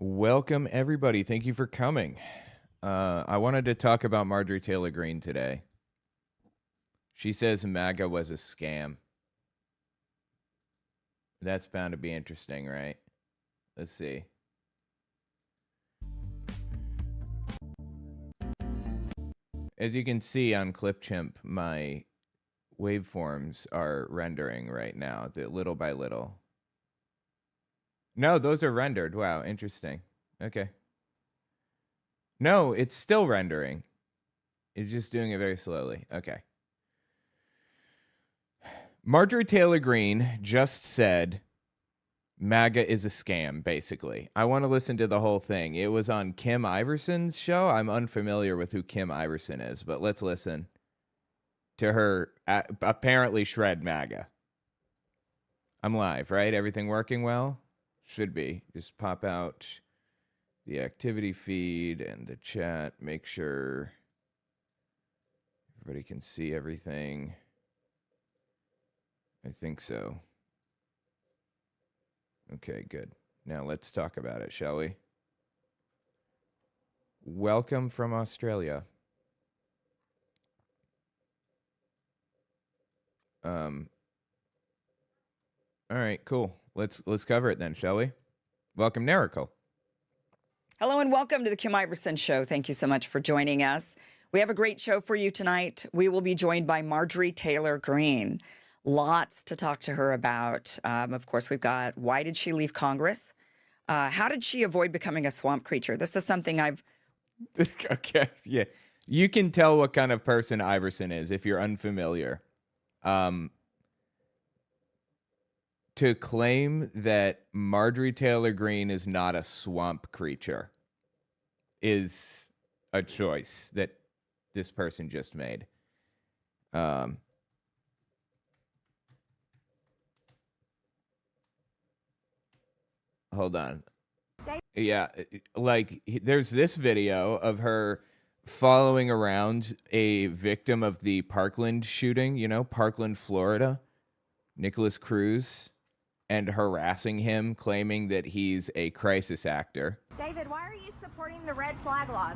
Welcome, everybody. Thank you for coming. I wanted to talk about Marjorie Taylor Greene today. She says MAGA was a scam. That's bound to be interesting, right? Let's see. As you can see on Clipchimp, my waveforms are rendering right now, little by little. No, those are rendered. Wow, interesting. Okay. No, it's still rendering. It's just doing it very slowly. Okay. Marjorie Taylor Greene just said MAGA is a scam, basically. I want to listen to the whole thing. It was on Kim Iverson's show. I'm unfamiliar with who Kim Iverson is, but let's listen to her apparently shred MAGA. I'm live, right? Everything working well? Should be. Just pop out the activity feed and the chat. Make sure everybody can see everything. I think so. Okay, good. Now let's talk about it, shall we? Welcome from Australia. All right, cool. Let's cover it then, shall we? Welcome, Nerical. Hello and welcome to the Kim Iverson Show. Thank you so much for joining us. We have a great show for you tonight. We will be joined by Marjorie Taylor Greene. Lots to talk to her about. Of course, we've got why did she leave Congress? How did she avoid becoming a swamp creature? This is something I've... Okay, yeah. You can tell what kind of person Iverson is if you're unfamiliar. To claim that Marjorie Taylor Greene is not a swamp creature is a choice that this person just made. Hold on. Yeah, like there's this video of her following around a victim of the Parkland shooting, Parkland, Florida, Nicholas Cruz, and harassing him, claiming that he's a crisis actor. David, why are you supporting the red flag laws?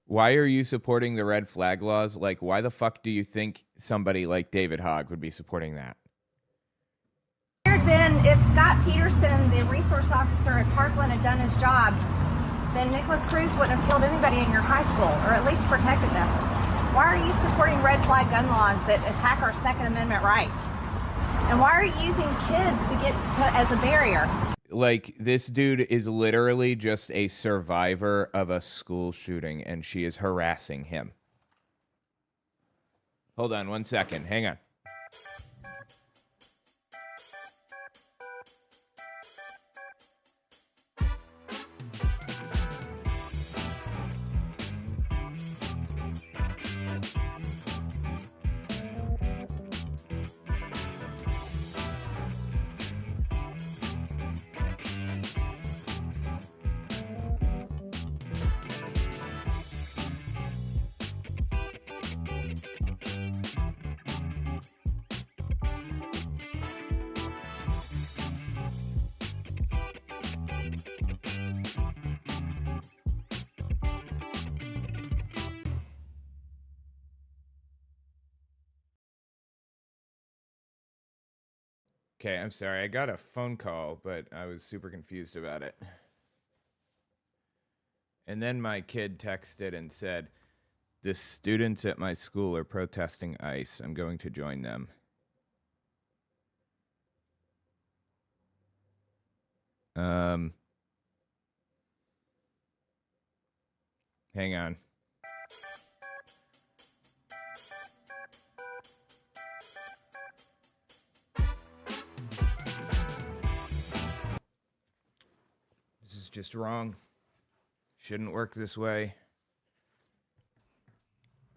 Why are you supporting the red flag laws? Like, why the fuck do you think somebody like David Hogg would be supporting that? If Scott Peterson, the resource officer at Parkland, had done his job, then Nicholas Cruz wouldn't have killed anybody in your high school, or at least protected them. Why are you supporting red flag gun laws that attack our Second Amendment rights? And why are you using kids to get as a barrier? Like, this dude is literally just a survivor of a school shooting, and she is harassing him. Hold on 1 second. Hang on. Okay, I'm sorry. I got a phone call, but I was super confused about it. And then my kid texted and said, the students at my school are protesting ICE. I'm going to join them. Hang on. This is just wrong. Shouldn't work this way.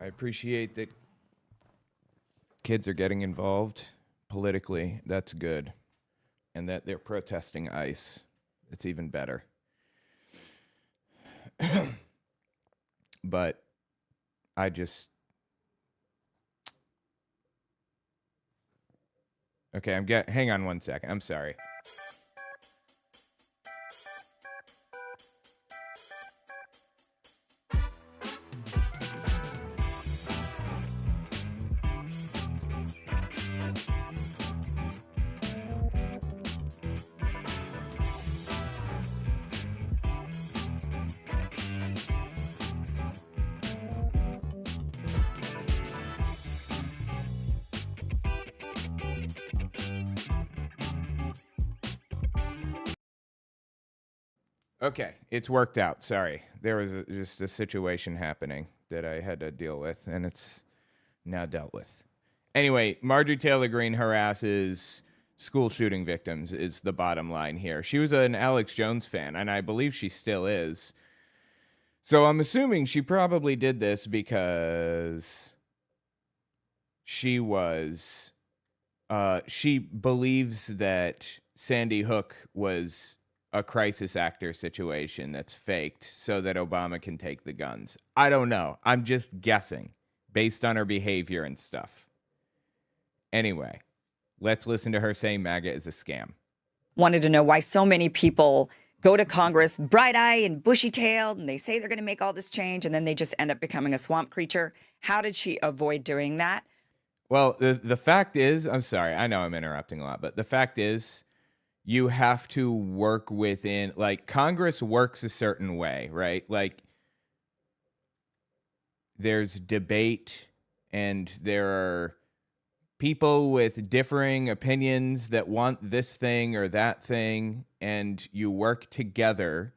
I appreciate that kids are getting involved politically. That's good. And that they're protesting ICE. It's even better. But I just... Okay, hang on 1 second. I'm sorry. Okay, it's worked out. Sorry. There was just a situation happening that I had to deal with, and it's now dealt with. Anyway, Marjorie Taylor Greene harasses school shooting victims is the bottom line here. She was an Alex Jones fan, and I believe she still is. So I'm assuming she probably did this because she believes that Sandy Hook was a crisis actor situation that's faked so that Obama can take the guns. I don't know. I'm just guessing based on her behavior and stuff. Anyway, let's listen to her saying MAGA is a scam. Wanted to know why so many people go to Congress bright-eyed and bushy-tailed, and they say they're going to make all this change, and then they just end up becoming a swamp creature. How did she avoid doing that? Well, the fact is, I'm sorry, I know I'm interrupting a lot, but the fact is, you have to work within, like, Congress works a certain way, right? Like, there's debate, and there are people with differing opinions that want this thing or that thing, and you work together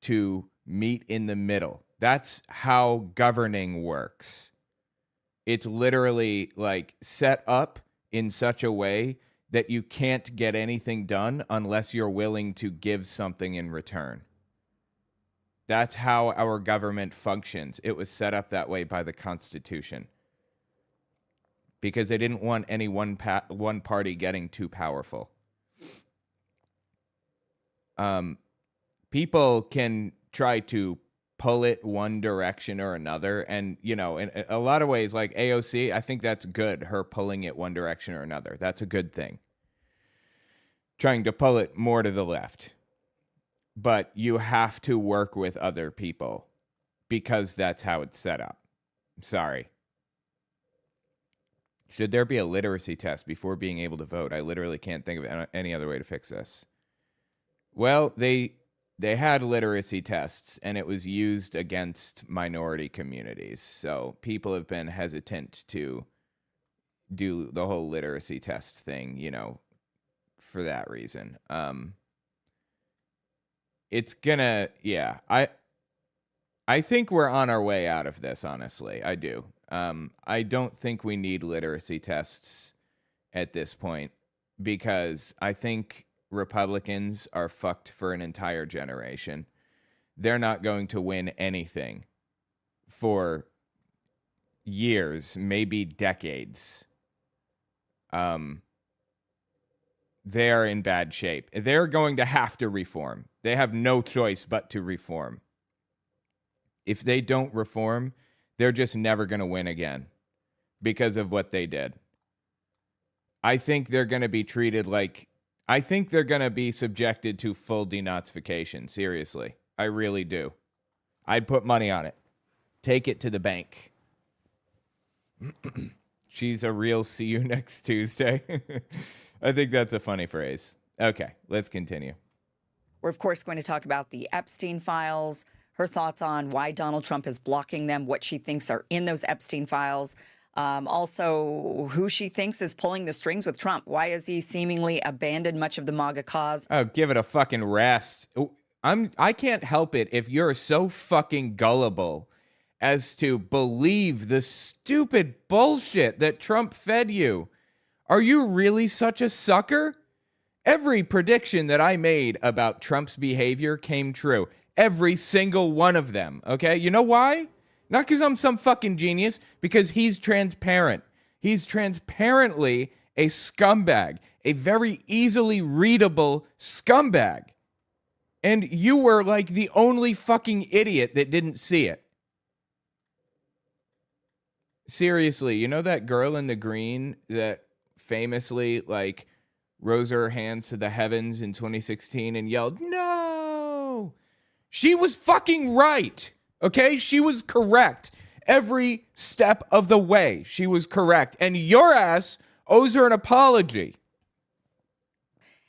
to meet in the middle. That's how governing works. It's literally like set up in such a way that you can't get anything done unless you're willing to give something in return. That's how our government functions. It was set up that way by the Constitution because they didn't want any one party getting too powerful. People can try to pull it one direction or another. And, you know, in a lot of ways, like AOC, I think that's good, her pulling it one direction or another. That's a good thing. Trying to pull it more to the left. But you have to work with other people because that's how it's set up. Sorry. Should there be a literacy test before being able to vote? I literally can't think of any other way to fix this. Well, they had literacy tests, and it was used against minority communities. So people have been hesitant to do the whole literacy test thing, you know, for that reason. It's gonna, yeah. I think we're on our way out of this, honestly. I do. I don't think we need literacy tests at this point because I think Republicans are fucked for an entire generation. They're not going to win anything for years, maybe decades. They are in bad shape. They're going to have to reform. They have no choice but to reform. If they don't reform, they're just never going to win again because of what they did. I think they're going to be treated like, I think they're going to be subjected to full denazification. Seriously. I really do. I'd put money on it. Take it to the bank. She's a real see you next Tuesday. I think that's a funny phrase. Okay, let's continue. We're, of course, going to talk about the Epstein files, her thoughts on why Donald Trump is blocking them, what she thinks are in those Epstein files. Also, who she thinks is pulling the strings with Trump. Why has he seemingly abandoned much of the MAGA cause? Oh, give it a fucking rest. I can't help it if you're so fucking gullible as to believe the stupid bullshit that Trump fed you. Are you really such a sucker? Every prediction that I made about Trump's behavior came true. Every single one of them, okay? You know why? Not because I'm some fucking genius, because he's transparent. He's transparently a scumbag, a very easily readable scumbag. And you were like the only fucking idiot that didn't see it. Seriously, you know that girl in the Greene that famously like rose her hands to the heavens in 2016 and yelled, "No!" She was fucking right. Okay? She was correct. Every step of the way, she was correct. And your ass owes her an apology.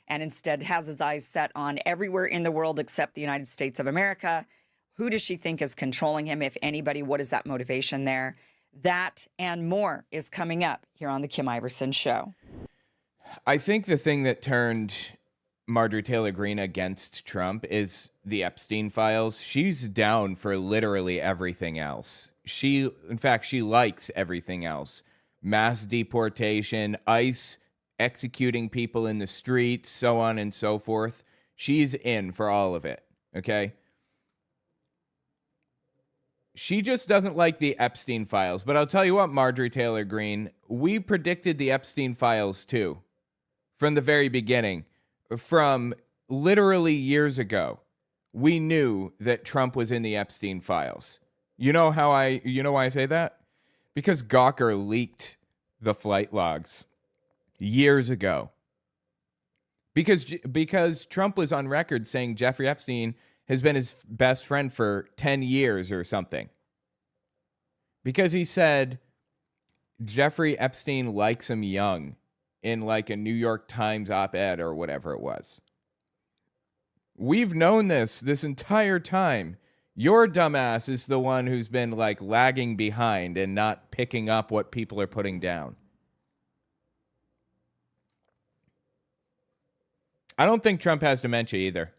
And instead has his eyes set on everywhere in the world except the United States of America. Who does she think is controlling him, if anybody? What is that motivation there? That and more is coming up here on The Kim Iverson Show. I think the thing that turned Marjorie Taylor Greene against Trump is the Epstein files. She's down for literally everything else. In fact, she likes everything else. Mass deportation, ICE executing people in the streets, so on and so forth. She's in for all of it, okay? She just doesn't like the Epstein files. But I'll tell you what, Marjorie Taylor Greene, we predicted the Epstein files too from the very beginning. From literally years ago, we knew that Trump was in the Epstein files. You know why I say that? Because Gawker leaked the flight logs years ago. Because Trump was on record saying Jeffrey Epstein has been his best friend for 10 years or something. Because he said Jeffrey Epstein likes him young in like a New York Times op-ed or whatever it was. We've known this entire time. Your dumbass is the one who's been like lagging behind and not picking up what people are putting down. I don't think Trump has dementia either.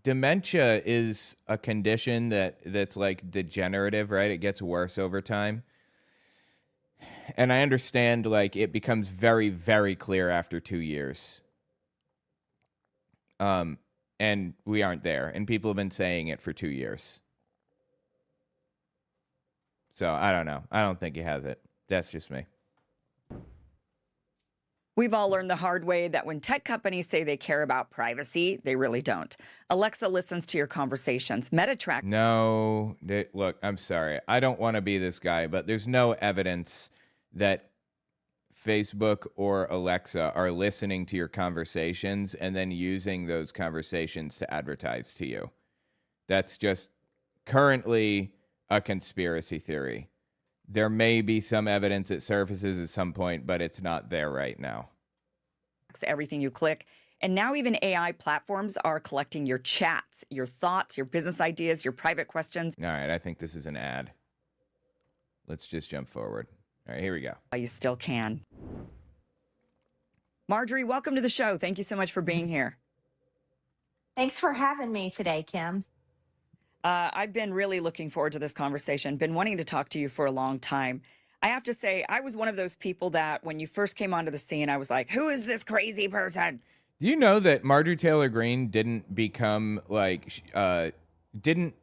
Dementia is a condition that's like degenerative, right? It gets worse over time. And I understand like it becomes very, very clear after 2 years. And we aren't there. And people have been saying it for 2 years. So I don't know. I don't think he has it. That's just me. We've all learned the hard way that when tech companies say they care about privacy, they really don't. Alexa listens to your conversations. Meta No, look, I'm sorry. I don't want to be this guy, but there's no evidence that Facebook or Alexa are listening to your conversations and then using those conversations to advertise to you. That's just currently a conspiracy theory. There may be some evidence it surfaces at some point, but it's not there right now. Everything you click. And now even AI platforms are collecting your chats, your thoughts, your business ideas, your private questions. All right, I think this is an ad. Let's just jump forward. All right, here we go. You still can. Marjorie, welcome to the show. Thank you so much for being here. Thanks for having me today, Kim. I've been really looking forward to this conversation, been wanting to talk to you for a long time. I have to say, I was one of those people that when you first came onto the scene, I was like, who is this crazy person? Do you know that Marjorie Taylor Greene didn't become didn't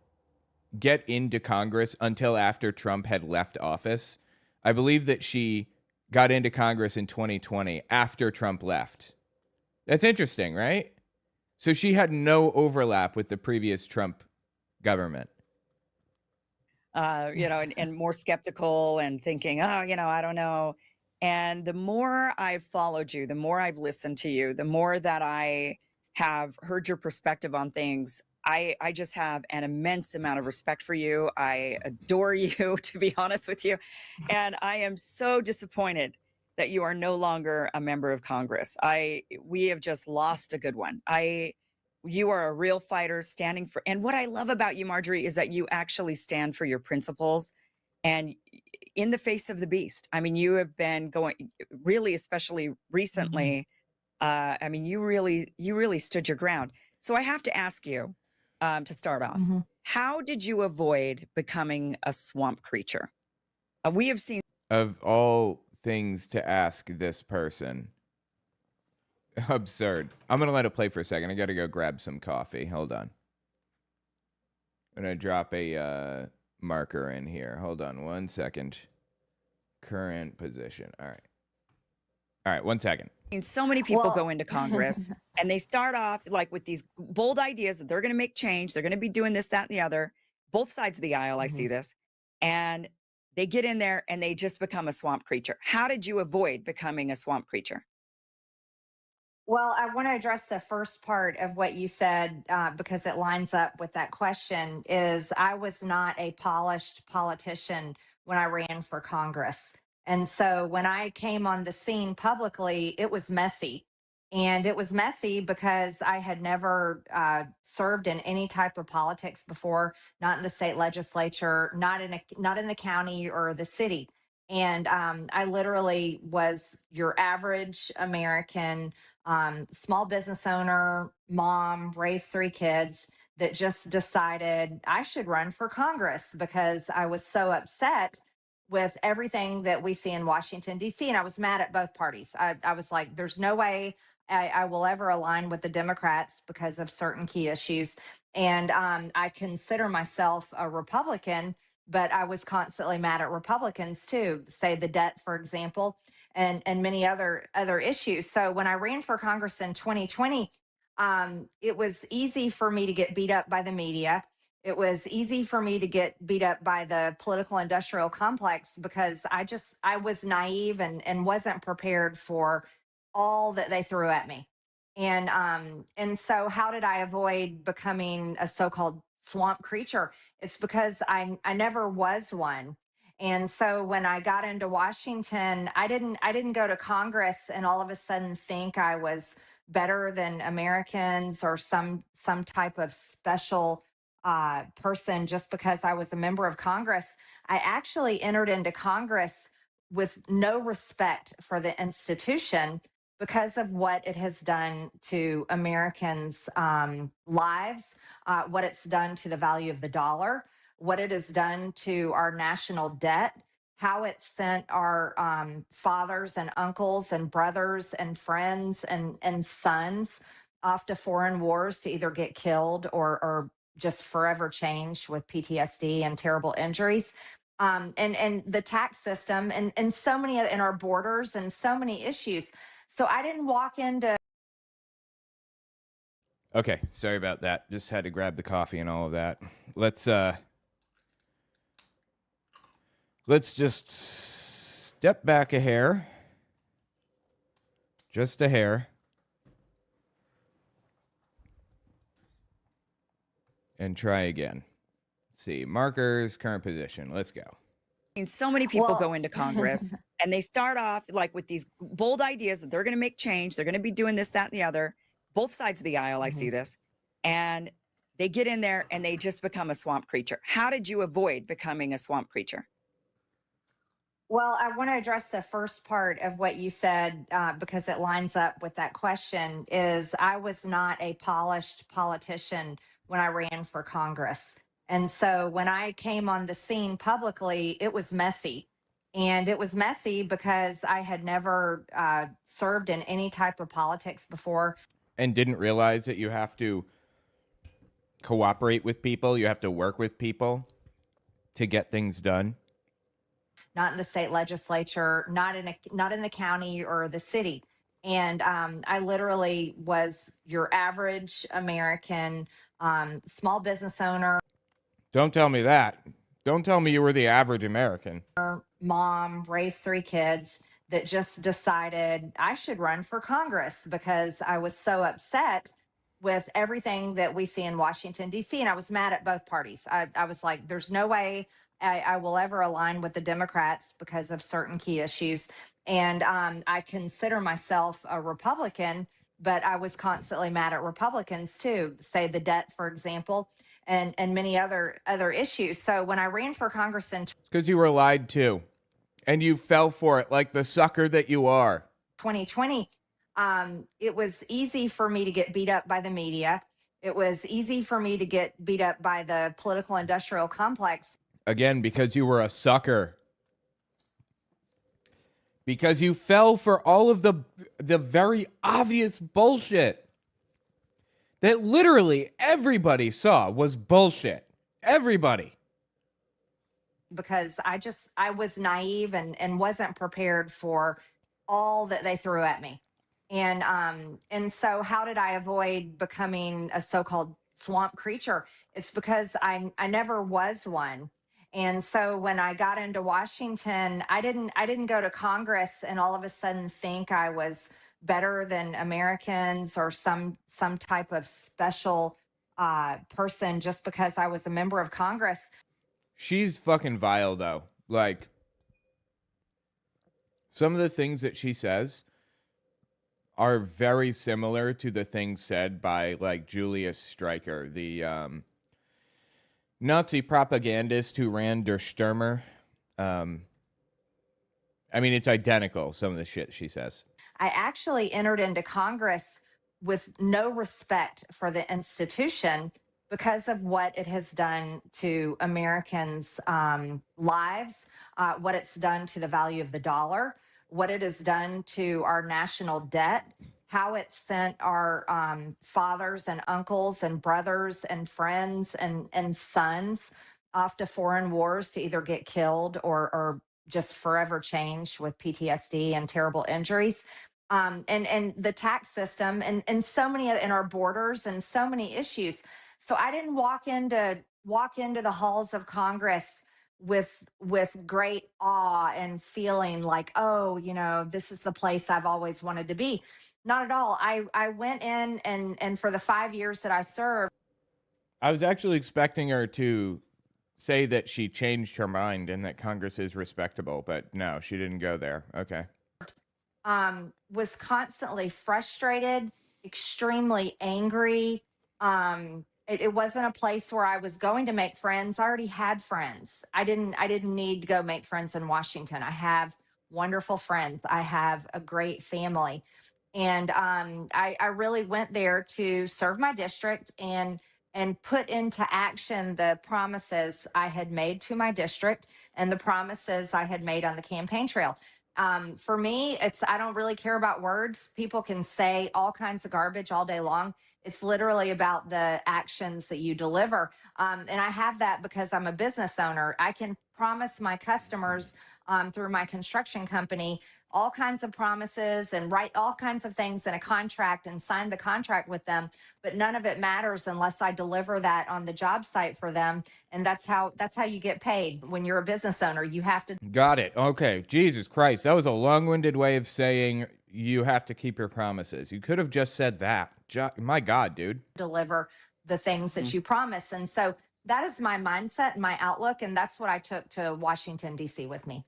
get into Congress until after Trump had left office? I believe that she got into Congress in 2020 after Trump left. That's interesting, right? So she had no overlap with the previous Trump government. And more skeptical and thinking, I don't know. And the more I've followed you, the more I've listened to you, the more that I have heard your perspective on things, I just have an immense amount of respect for you. I adore you, to be honest with you. And I am so disappointed that you are no longer a member of Congress. We have just lost a good one. You are a real fighter standing for, and what I love about you, Marjorie, is that you actually stand for your principles and in the face of the beast. I mean, you have been going really, especially recently. You really stood your ground. So I have to ask you to start off, how did you avoid becoming a swamp creature? We have seen. Of all things to ask this person. Absurd. I'm going to let it play for a second. I got to go grab some coffee. Hold on. I'm going to drop a marker in here. Hold on 1 second. Current position. All right, 1 second. So many people go into Congress and they start off like with these bold ideas that they're going to make change. They're going to be doing this, that, and the other. Both sides of the aisle, I see this. And they get in there and they just become a swamp creature. How did you avoid becoming a swamp creature? Well, I want to address the first part of what you said because it lines up with that question. Is I was not a polished politician when I ran for Congress. And so when I came on the scene publicly, it was messy. And it was messy because I had never served in any type of politics before, not in the state legislature, not in the county or the city. And I literally was your average American small business owner, mom, raised 3 kids that just decided I should run for Congress because I was so upset with everything that we see in Washington, D.C. And I was mad at both parties. I was like, there's no way I will ever align with the Democrats because of certain key issues. And I consider myself a Republican, but I was constantly mad at Republicans too, say the debt, for example, and many other issues. So when I ran for Congress in 2020, it was easy for me to get beat up by the media. It was easy for me to get beat up by the political industrial complex because I was naive and wasn't prepared for all that they threw at me. And so how did I avoid becoming a so-called swamp creature? It's because I never was one. And so when I got into Washington, I didn't go to Congress and all of a sudden think I was better than Americans or some type of special person just because I was a member of Congress. I actually entered into Congress with no respect for the institution because of what it has done to Americans' lives, what it's done to the value of the dollar, what it has done to our national debt, how it sent our fathers and uncles and brothers and friends and sons off to foreign wars to either get killed or just forever changed with PTSD and terrible injuries. And the tax system and so many in our borders and so many issues. So I didn't walk into. Okay, sorry about that. Just had to grab the coffee and all of that. Let's just step back a hair. Just a hair. And try again. Let's see, markers, current position. Let's go. So many people Well, go into Congress and they start off like with these bold ideas that they're going to make change. They're going to be doing this, that, and the other. Both sides of the aisle, I see this. And they get in there and they just become a swamp creature. How did you avoid becoming a swamp creature? Well, I want to address the first part of what you said because it lines up with that question. Is I was not a polished politician when I ran for Congress, and so when I came on the scene publicly, it was messy, and it was messy because I had never served in any type of politics before. And didn't realize that you have to cooperate with people, you have to work with people to get things done. Not in the state legislature, not in the county or the city. And I literally was your average American small business owner, Don't tell me that. Don't tell me you were the average American. mom, raised 3 kids that just decided I should run for Congress because I was so upset with everything that we see in Washington, D.C. And I was mad at both parties. I was like, there's no way I will ever align with the Democrats because of certain key issues. And I consider myself a Republican, but I was constantly mad at Republicans too, say the debt, for example, and many other issues. So when I ran for Congress in Because you were lied to. And you fell for it like the sucker that you are. 2020, it was easy for me to get beat up by the media. It was easy for me to get beat up by the political industrial complex. Again, because you were a sucker. Because you fell for all of the very obvious bullshit that literally everybody saw was bullshit. Everybody. Because I was naive and wasn't prepared for all that they threw at me. And so how did I avoid becoming a so-called swamp creature? It's because I never was one. And so when I got into Washington, I didn't go to Congress and all of a sudden think I was better than Americans or some type of special person just because I was a member of Congress. She's fucking vile, though. Like, some of the things that she says are very similar to the things said by, like, Julius Streicher, the Nazi propagandist who ran Der Stürmer. I mean, it's identical, some of the shit she says. I actually entered into Congress with no respect for the institution because of what it has done to Americans' lives, what it's done to the value of the dollar, what it has done to our national debt, how it sent our fathers and uncles and brothers and friends and sons off to foreign wars to either get killed or just forever changed with PTSD and terrible injuries. And the tax system and so many in our borders and so many issues. So I didn't walk into the halls of Congress with great awe and feeling like, oh, this is the place I've always wanted to be. Not at all. I went in and for the 5 years that I served, I was actually expecting her to say that she changed her mind and that Congress is respectable, but no, she didn't go there. Okay. Was constantly frustrated, extremely angry. It wasn't a place where I was going to make friends. I already had friends. I didn't need to go make friends in Washington. I have wonderful friends. I have a great family. And I really went there to serve my district and put into action the promises I had made to my district and the promises I had made on the campaign trail. For me, I don't really care about words. People can say all kinds of garbage all day long. It's literally about the actions that you deliver. And I have that because I'm a business owner. I can promise my customers through my construction company all kinds of promises and write all kinds of things in a contract and sign the contract with them, but none of it matters unless I deliver that on the job site for them. And that's how you get paid when you're a business owner. You have to Got it. Okay. Jesus Christ. That was a long-winded way of saying you have to keep your promises. You could have just said that. My God, dude. deliver the things that you promise. And so that is my mindset and my outlook. And that's what I took to Washington, D.C. with me.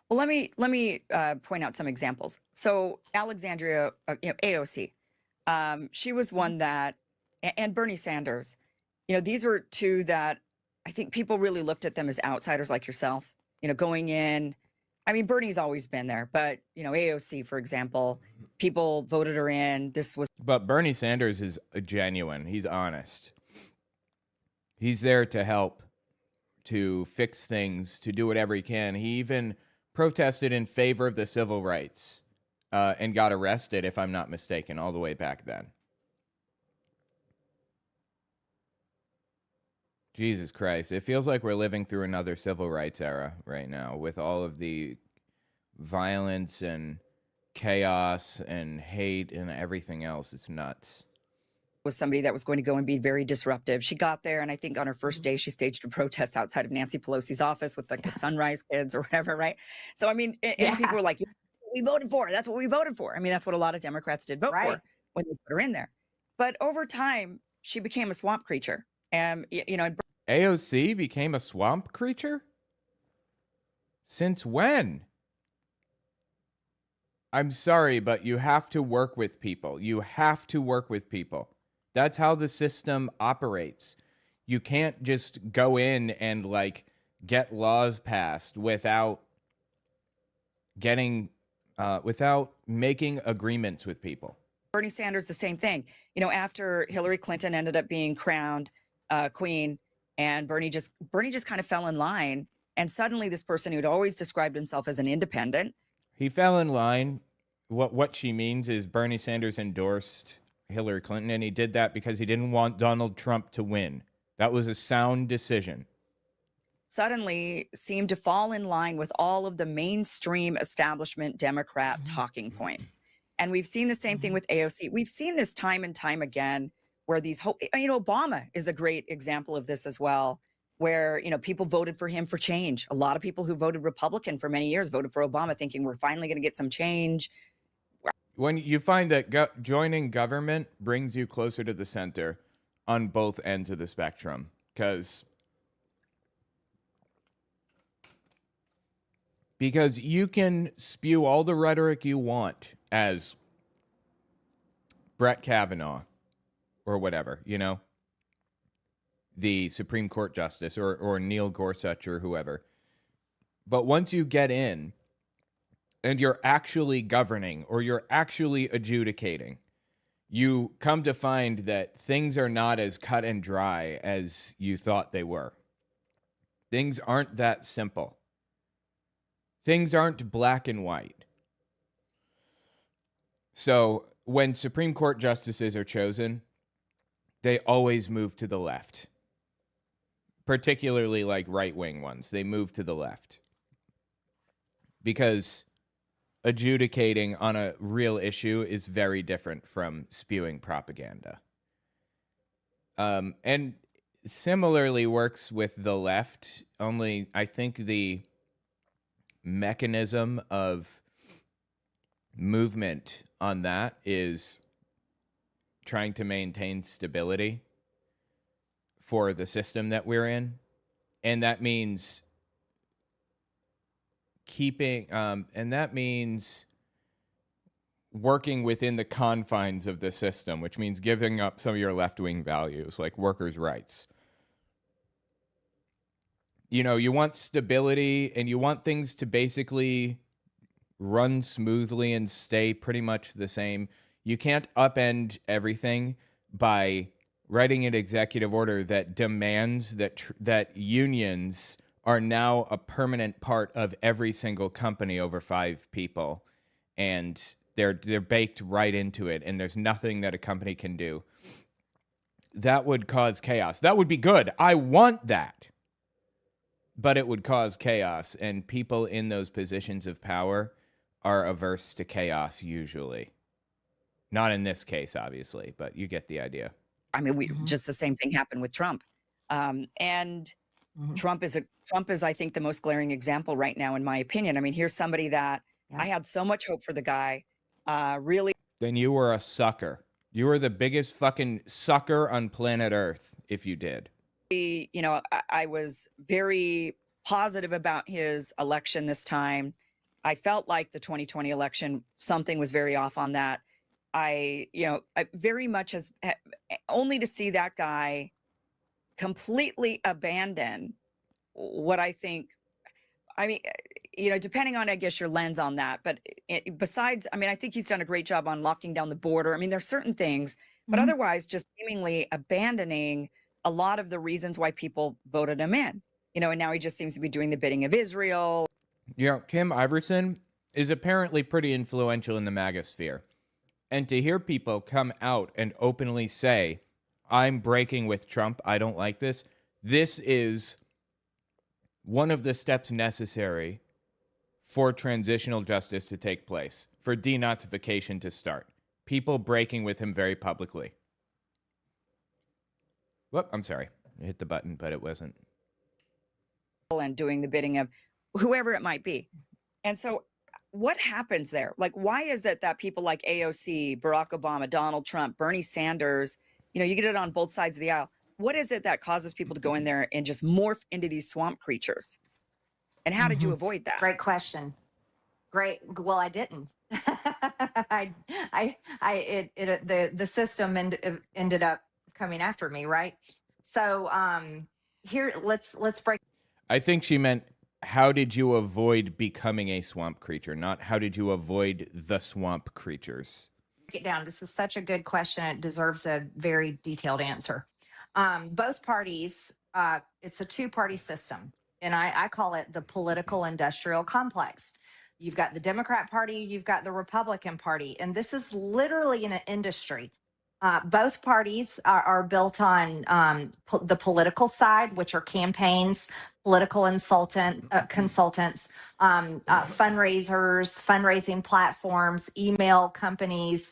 Well, let me point out some examples. So Alexandria, AOC, she was one that, and Bernie Sanders, these were two that I think people really looked at them as outsiders like yourself, going in. I mean, Bernie's always been there, but, AOC, for example, people voted her in. But Bernie Sanders is genuine. He's honest. He's there to help, to fix things, to do whatever he can. He even protested in favor of the civil rights and got arrested, if I'm not mistaken, all the way back then. Jesus Christ. It feels like we're living through another civil rights era right now with all of the violence and chaos and hate and everything else. It's nuts. Was somebody that was going to go and be very disruptive. She got there, and I think on her first day, she staged a protest outside of Nancy Pelosi's office with like the Sunrise Kids or whatever, right? So, I mean, and people were like, we voted for her. That's what we voted for. I mean, that's what a lot of Democrats did vote for when they put her in there. But over time, she became a swamp creature. And, AOC became a swamp creature? Since when? I'm sorry, but you have to work with people. You have to work with people. That's how the system operates. You can't just go in and get laws passed without making agreements with people. Bernie Sanders, the same thing. After Hillary Clinton ended up being crowned queen, and Bernie just kind of fell in line, and suddenly this person who'd always described himself as an independent. He fell in line. What she means is Bernie Sanders endorsed Hillary Clinton, and he did that because he didn't want Donald Trump to win. That was a sound decision. Suddenly seemed to fall in line with all of the mainstream establishment Democrat talking points. And we've seen the same thing with AOC. We've seen this time and time again where Obama is a great example of this as well, where, people voted for him for change. A lot of people who voted Republican for many years voted for Obama thinking we're finally going to get some change. When you find that joining government brings you closer to the center on both ends of the spectrum, because you can spew all the rhetoric you want as Brett Kavanaugh or whatever, the Supreme Court justice or Neil Gorsuch or whoever. But once you get in, and you're actually governing or you're actually adjudicating, you come to find that things are not as cut and dry as you thought they were. Things aren't that simple. Things aren't black and white. So when Supreme Court justices are chosen, they always move to the left. Particularly like right-wing ones, they move to the left. Because adjudicating on a real issue is very different from spewing propaganda. And similarly works with the left, only I think the mechanism of movement on that is trying to maintain stability for the system that we're in. And that means working within the confines of the system, which means giving up some of your left-wing values, like workers' rights. You know, you want stability and you want things to basically run smoothly and stay pretty much the same. You can't upend everything by writing an executive order that demands that unions are now a permanent part of every single company over 5 people, and they're baked right into it, and there's nothing that a company can do. That would cause chaos. That would be good. I want that. But it would cause chaos, and people in those positions of power are averse to chaos usually. Not in this case, obviously, but you get the idea. I mean, just the same thing happened with Trump. And Trump is, I think, the most glaring example right now, in my opinion. I mean, here's somebody that I had so much hope for the guy. Really. Then you were a sucker. You were the biggest fucking sucker on planet Earth if you did. You know, I was very positive about his election this time. I felt like the 2020 election, something was very off on that. I very much as only to see that guy completely abandon what I think, I mean, depending on, I guess, your lens on that. But besides, I mean, I think he's done a great job on locking down the border. I mean, there's certain things, but otherwise just seemingly abandoning a lot of the reasons why people voted him in, and now he just seems to be doing the bidding of Israel. Kim Iverson is apparently pretty influential in the MAGA sphere. And to hear people come out and openly say, I'm breaking with Trump, I don't like this, this is one of the steps necessary for transitional justice to take place, for denazification to start. People breaking with him very publicly. Whoop, I'm sorry. I hit the button, but it wasn't. And doing the bidding of whoever it might be. And so what happens there? Like, why is it that people like AOC, Barack Obama, Donald Trump, Bernie Sanders, you get it on both sides of the aisle. What is it that causes people to go in there and just morph into these swamp creatures? And how did you avoid that? Great question. Great. Well, I didn't. The system ended up coming after me, right? So here, let's break. I think she meant, how did you avoid becoming a swamp creature, not how did you avoid the swamp creatures? Break it down. This is such a good question. It deserves a very detailed answer. Both parties, it's a two-party system, and I call it the political industrial complex. You've got the Democrat Party, you've got the Republican Party, and this is literally an industry. Both parties are built on the political side, which are campaigns, political consultants, fundraisers, fundraising platforms, email companies,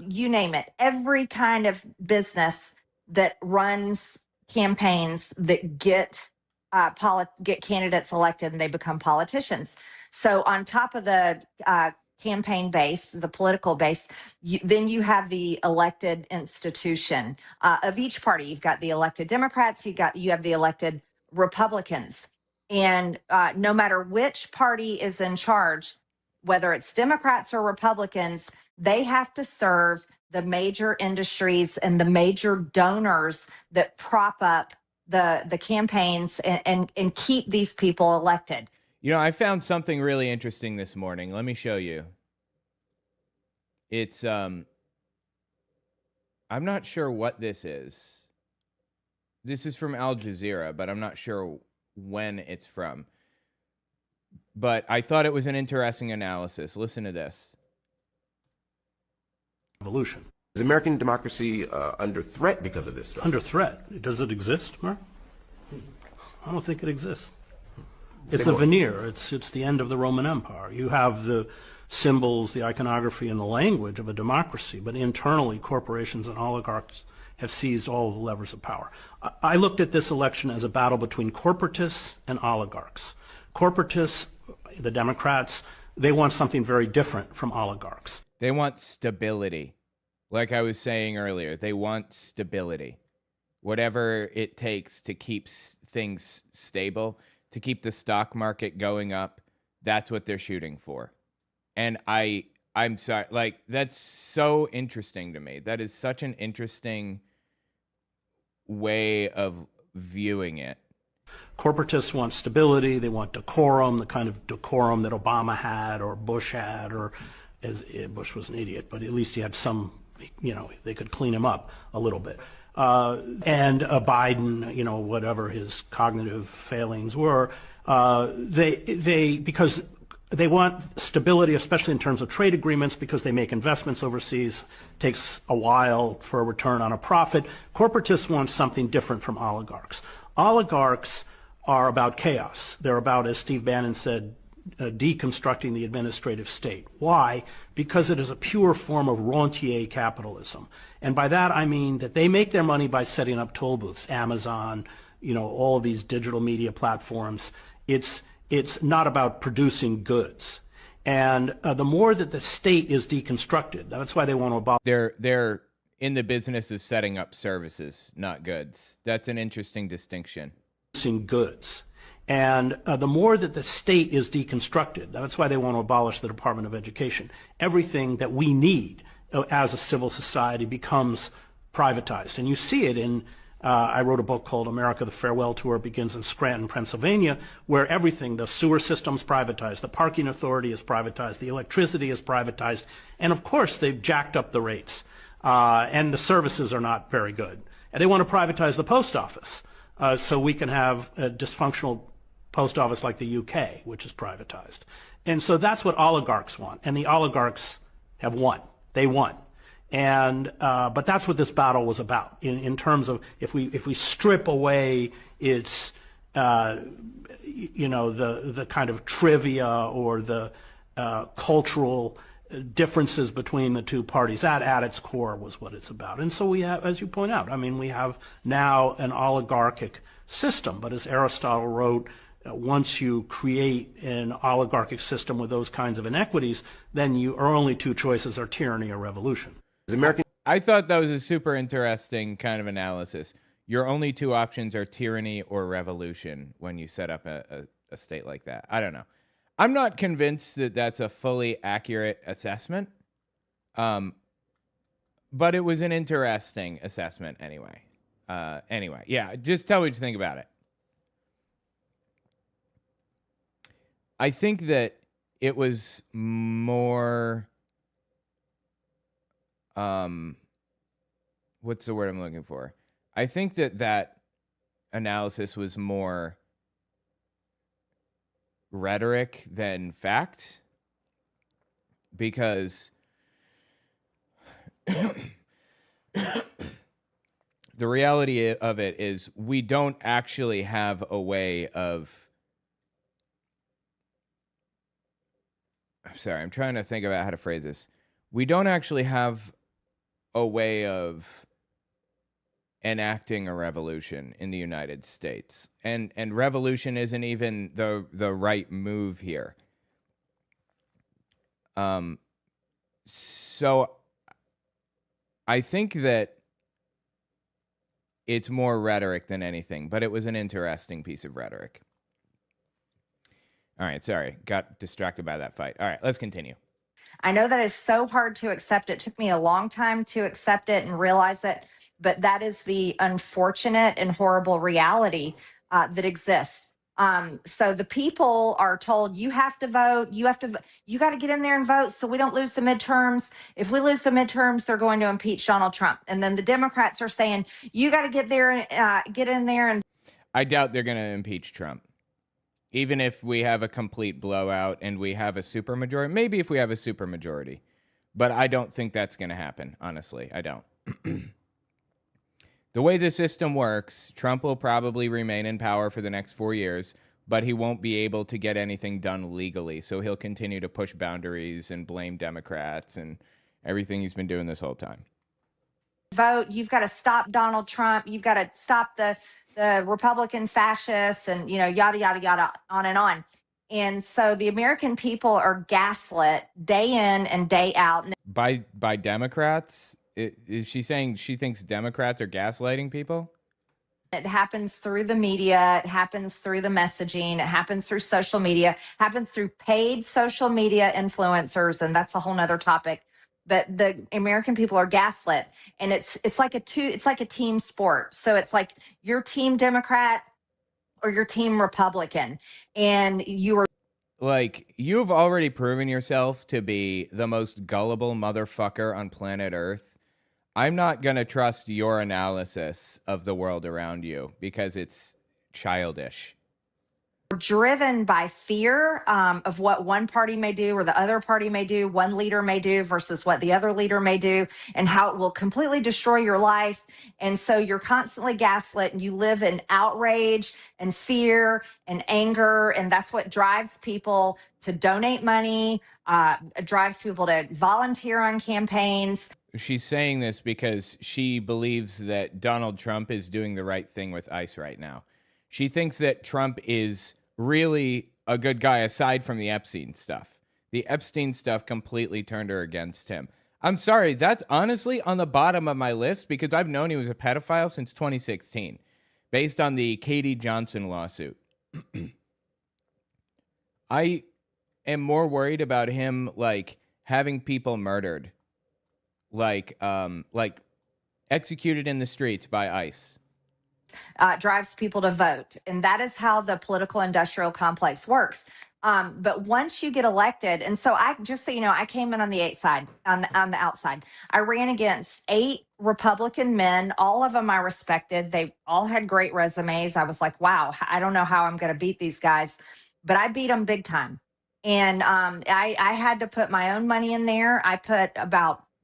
you name it. Every kind of business that runs campaigns that get candidates elected and they become politicians. So on top of the campaign base, the political base, then you have the elected institution of each party. You've got the elected Democrats, you have the elected Republicans. And no matter which party is in charge, whether it's Democrats or Republicans, they have to serve the major industries and the major donors that prop up the campaigns and keep these people elected. You know, I found something really interesting this morning. Let me show you. It's I'm not sure what this is. This is from Al Jazeera, but I'm not sure when it's from. But I thought it was an interesting analysis. Listen to this. Revolution. Is American democracy under threat because of this stuff? Under threat. Does it exist, Mark? I don't think it exists. It's a veneer. It's the end of the Roman Empire. You have the symbols, the iconography, and the language of a democracy, but internally corporations and oligarchs have seized all of the levers of power. I looked at this election as a battle between corporatists and oligarchs. Corporatists, the Democrats, they want something very different from oligarchs. They want stability. Like I was saying earlier, they want stability. Whatever it takes to keep things stable, to keep the stock market going up, that's what they're shooting for. And I'm sorry, like, that's so interesting to me. That is such an interesting way of viewing it. Corporatists want stability. They want decorum, the kind of decorum that Obama had or Bush had, or Bush was an idiot, but at least he had some, they could clean him up a little bit. And Biden, whatever his cognitive failings were, because they want stability, especially in terms of trade agreements, because they make investments overseas. Takes a while for a return on a profit. Corporatists want something different from oligarchs. Oligarchs are about chaos. They're about, as Steve Bannon said, deconstructing the administrative state. Why? Because it is a pure form of rentier capitalism. And by that I mean that they make their money by setting up toll booths, Amazon, all of these digital media platforms. It's not about producing goods. And the more that the state is deconstructed, that's why they want to abolish. They're in the business of setting up services, not goods. That's an interesting distinction. Goods. And the more that the state is deconstructed, that's why they want to abolish the Department of Education. Everything that we need as a civil society becomes privatized. And you see it in, I wrote a book called America, the Farewell Tour. It begins in Scranton, Pennsylvania, where everything, the sewer system's privatized, the parking authority is privatized, the electricity is privatized, and of course they've jacked up the rates. And the services are not very good. And they want to privatize the post office so we can have a dysfunctional post office like the UK, which is privatized. And so that's what oligarchs want. And the oligarchs have won. They won. And but that's what this battle was about in terms of if we strip away its the kind of trivia or the cultural differences between the two parties. That at its core was what it's about. And so we have, as you point out, we have now an oligarchic system. But as Aristotle wrote, once you create an oligarchic system with those kinds of inequities, then your only two choices are tyranny or revolution. I thought that was a super interesting kind of analysis. Your only two options are tyranny or revolution when you set up a state like that. I don't know. I'm not convinced that that's a fully accurate assessment, but it was an interesting assessment anyway. Yeah, just tell me what you think about it. I think that it was more, what's the word I'm looking for? I think that analysis was more rhetoric than fact, because the reality of it is we don't actually have a way of, I'm sorry, I'm trying to think about how to phrase this. We don't actually have a way of enacting a revolution in the United States. And revolution isn't even the right move here. So I think that it's more rhetoric than anything, but it was an interesting piece of rhetoric. All right, sorry, got distracted by that fight. All right, let's continue. I know that is so hard to accept. It took me a long time to accept it and realize it, but that is the unfortunate and horrible reality that exists. So the people are told, you have to vote. You got to get in there and vote so we don't lose the midterms. If we lose the midterms, they're going to impeach Donald Trump. And then the Democrats are saying, you got to get in there and I doubt they're going to impeach Trump. Even if we have a complete blowout and we have a supermajority, maybe if we have a supermajority, but I don't think that's going to happen. Honestly, I don't. The way the system works, Trump will probably remain in power for the next 4 years, but he won't be able to get anything done legally. So he'll continue to push boundaries and blame Democrats and everything he's been doing this whole time. vote. You've got to stop Donald Trump. You've got to stop the Republican fascists and, yada, yada, yada, on and on. And so the American people are gaslit day in and day out. By Democrats? Is she saying she thinks Democrats are gaslighting people? It happens through the media. It happens through the messaging. It happens through social media. Happens through paid social media influencers, and that's a whole nother topic. But the American people are gaslit, and it's like a team sport. So it's like your team Democrat or your team Republican, and you are like, you've already proven yourself to be the most gullible motherfucker on planet Earth. I'm not going to trust your analysis of the world around you because it's childish. driven by fear of what one party may do or the other party may do, one leader may do versus what the other leader may do, and how it will completely destroy your life. And so you're constantly gaslit and you live in outrage and fear and anger. And that's what drives people to donate money, drives people to volunteer on campaigns. She's saying this because she believes that Donald Trump is doing the right thing with ICE right now. She thinks that Trump is really a good guy aside from the Epstein stuff. The Epstein stuff completely turned her against him. I'm sorry, that's honestly on the bottom of my list because I've known he was a pedophile since 2016, based on the Katie Johnson lawsuit. I am more worried about him having people murdered, like executed in the streets by ICE. Drives people to vote. And that is how the political industrial complex works. But once you get elected, and so I came in on the on the outside. I ran against 8 Republican men. All of them I respected. They all had great resumes. I was like, wow, I don't know how I'm going to beat these guys, but I beat them big time. And I had to put my own money in there. I put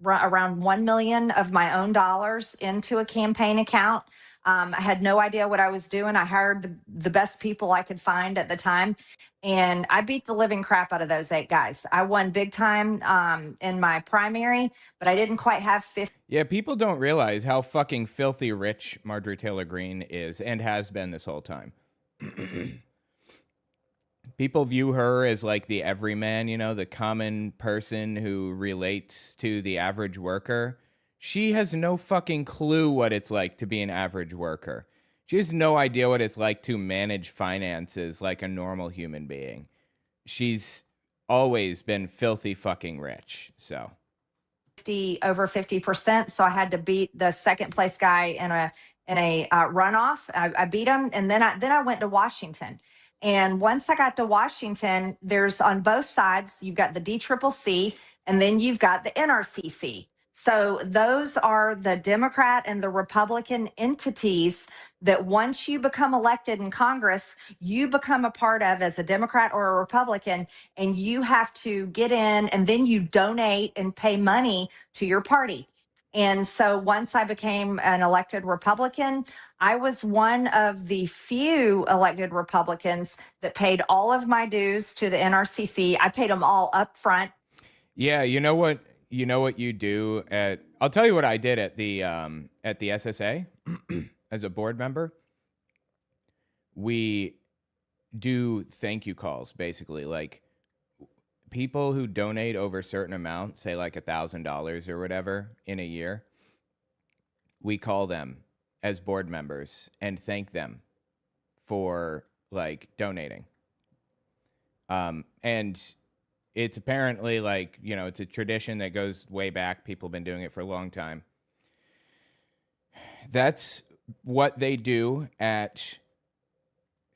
around 1 million of my own dollars into a campaign account. I had no idea what I was doing. I hired the best people I could find at the time, and I beat the living crap out of those 8 guys. I won big time in my primary, but I didn't quite have 50. Yeah, people don't realize how fucking filthy rich Marjorie Taylor Greene is and has been this whole time. People view her as like the everyman, the common person who relates to the average worker. She has no fucking clue what it's like to be an average worker. She has no idea what it's like to manage finances like a normal human being. She's always been filthy fucking rich, so. Over 50%. So I had to beat the second place guy in a runoff. I beat him, and then I went to Washington. And once I got to Washington, there's on both sides, you've got the DCCC, and then you've got the NRCC. So those are the Democrat and the Republican entities that once you become elected in Congress, you become a part of as a Democrat or a Republican, and you have to get in, and then you donate and pay money to your party. And so once I became an elected Republican, I was one of the few elected Republicans that paid all of my dues to the NRCC. I paid them all up front. Yeah, you know what you do I'll tell you what I did at the SSA as a board member. We do thank you calls, basically. Like, people who donate over a certain amount, say like $1,000 or whatever in a year, we call them as board members and thank them for donating. And it's apparently it's a tradition that goes way back. People have been doing it for a long time. That's what they do at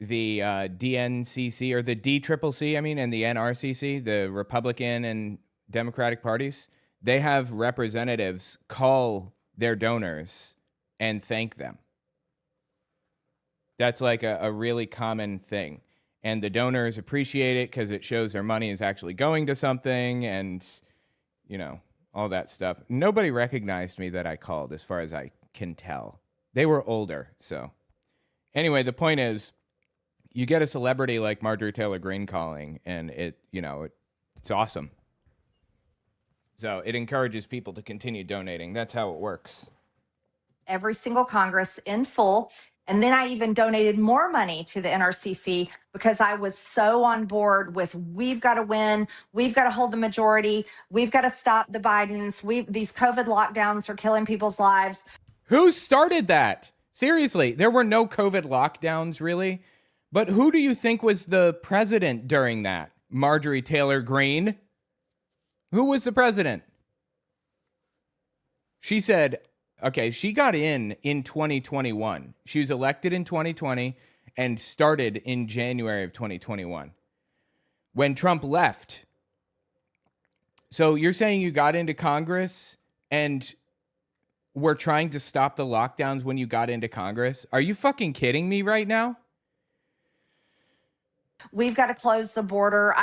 the DNCC or the DCCC, I mean, and the NRCC, the Republican and Democratic parties, they have representatives call their donors and thank them. That's like a really common thing. And the donors appreciate it because it shows their money is actually going to something and, you know, all that stuff. Nobody recognized me that I called, as far as I can tell. They were older, so. Anyway, the point is, you get a celebrity like Marjorie Taylor Greene calling, and it's awesome. So it encourages people to continue donating. That's how it works. Every single Congress in full. And then I even donated more money to the NRCC because I was so on board with we've got to win, we've got to hold the majority, we've got to stop the Bidens, these COVID lockdowns are killing people's lives. Who started that? Seriously, there were no COVID lockdowns, really. But who do you think was the president during that? Marjorie Taylor Greene? Who was the president? She said, okay, she got in 2021. She was elected in 2020 and started in January of 2021 when Trump left. So you're saying you got into Congress and were trying to stop the lockdowns when you got into Congress? Are you fucking kidding me right now? We've got to close the border.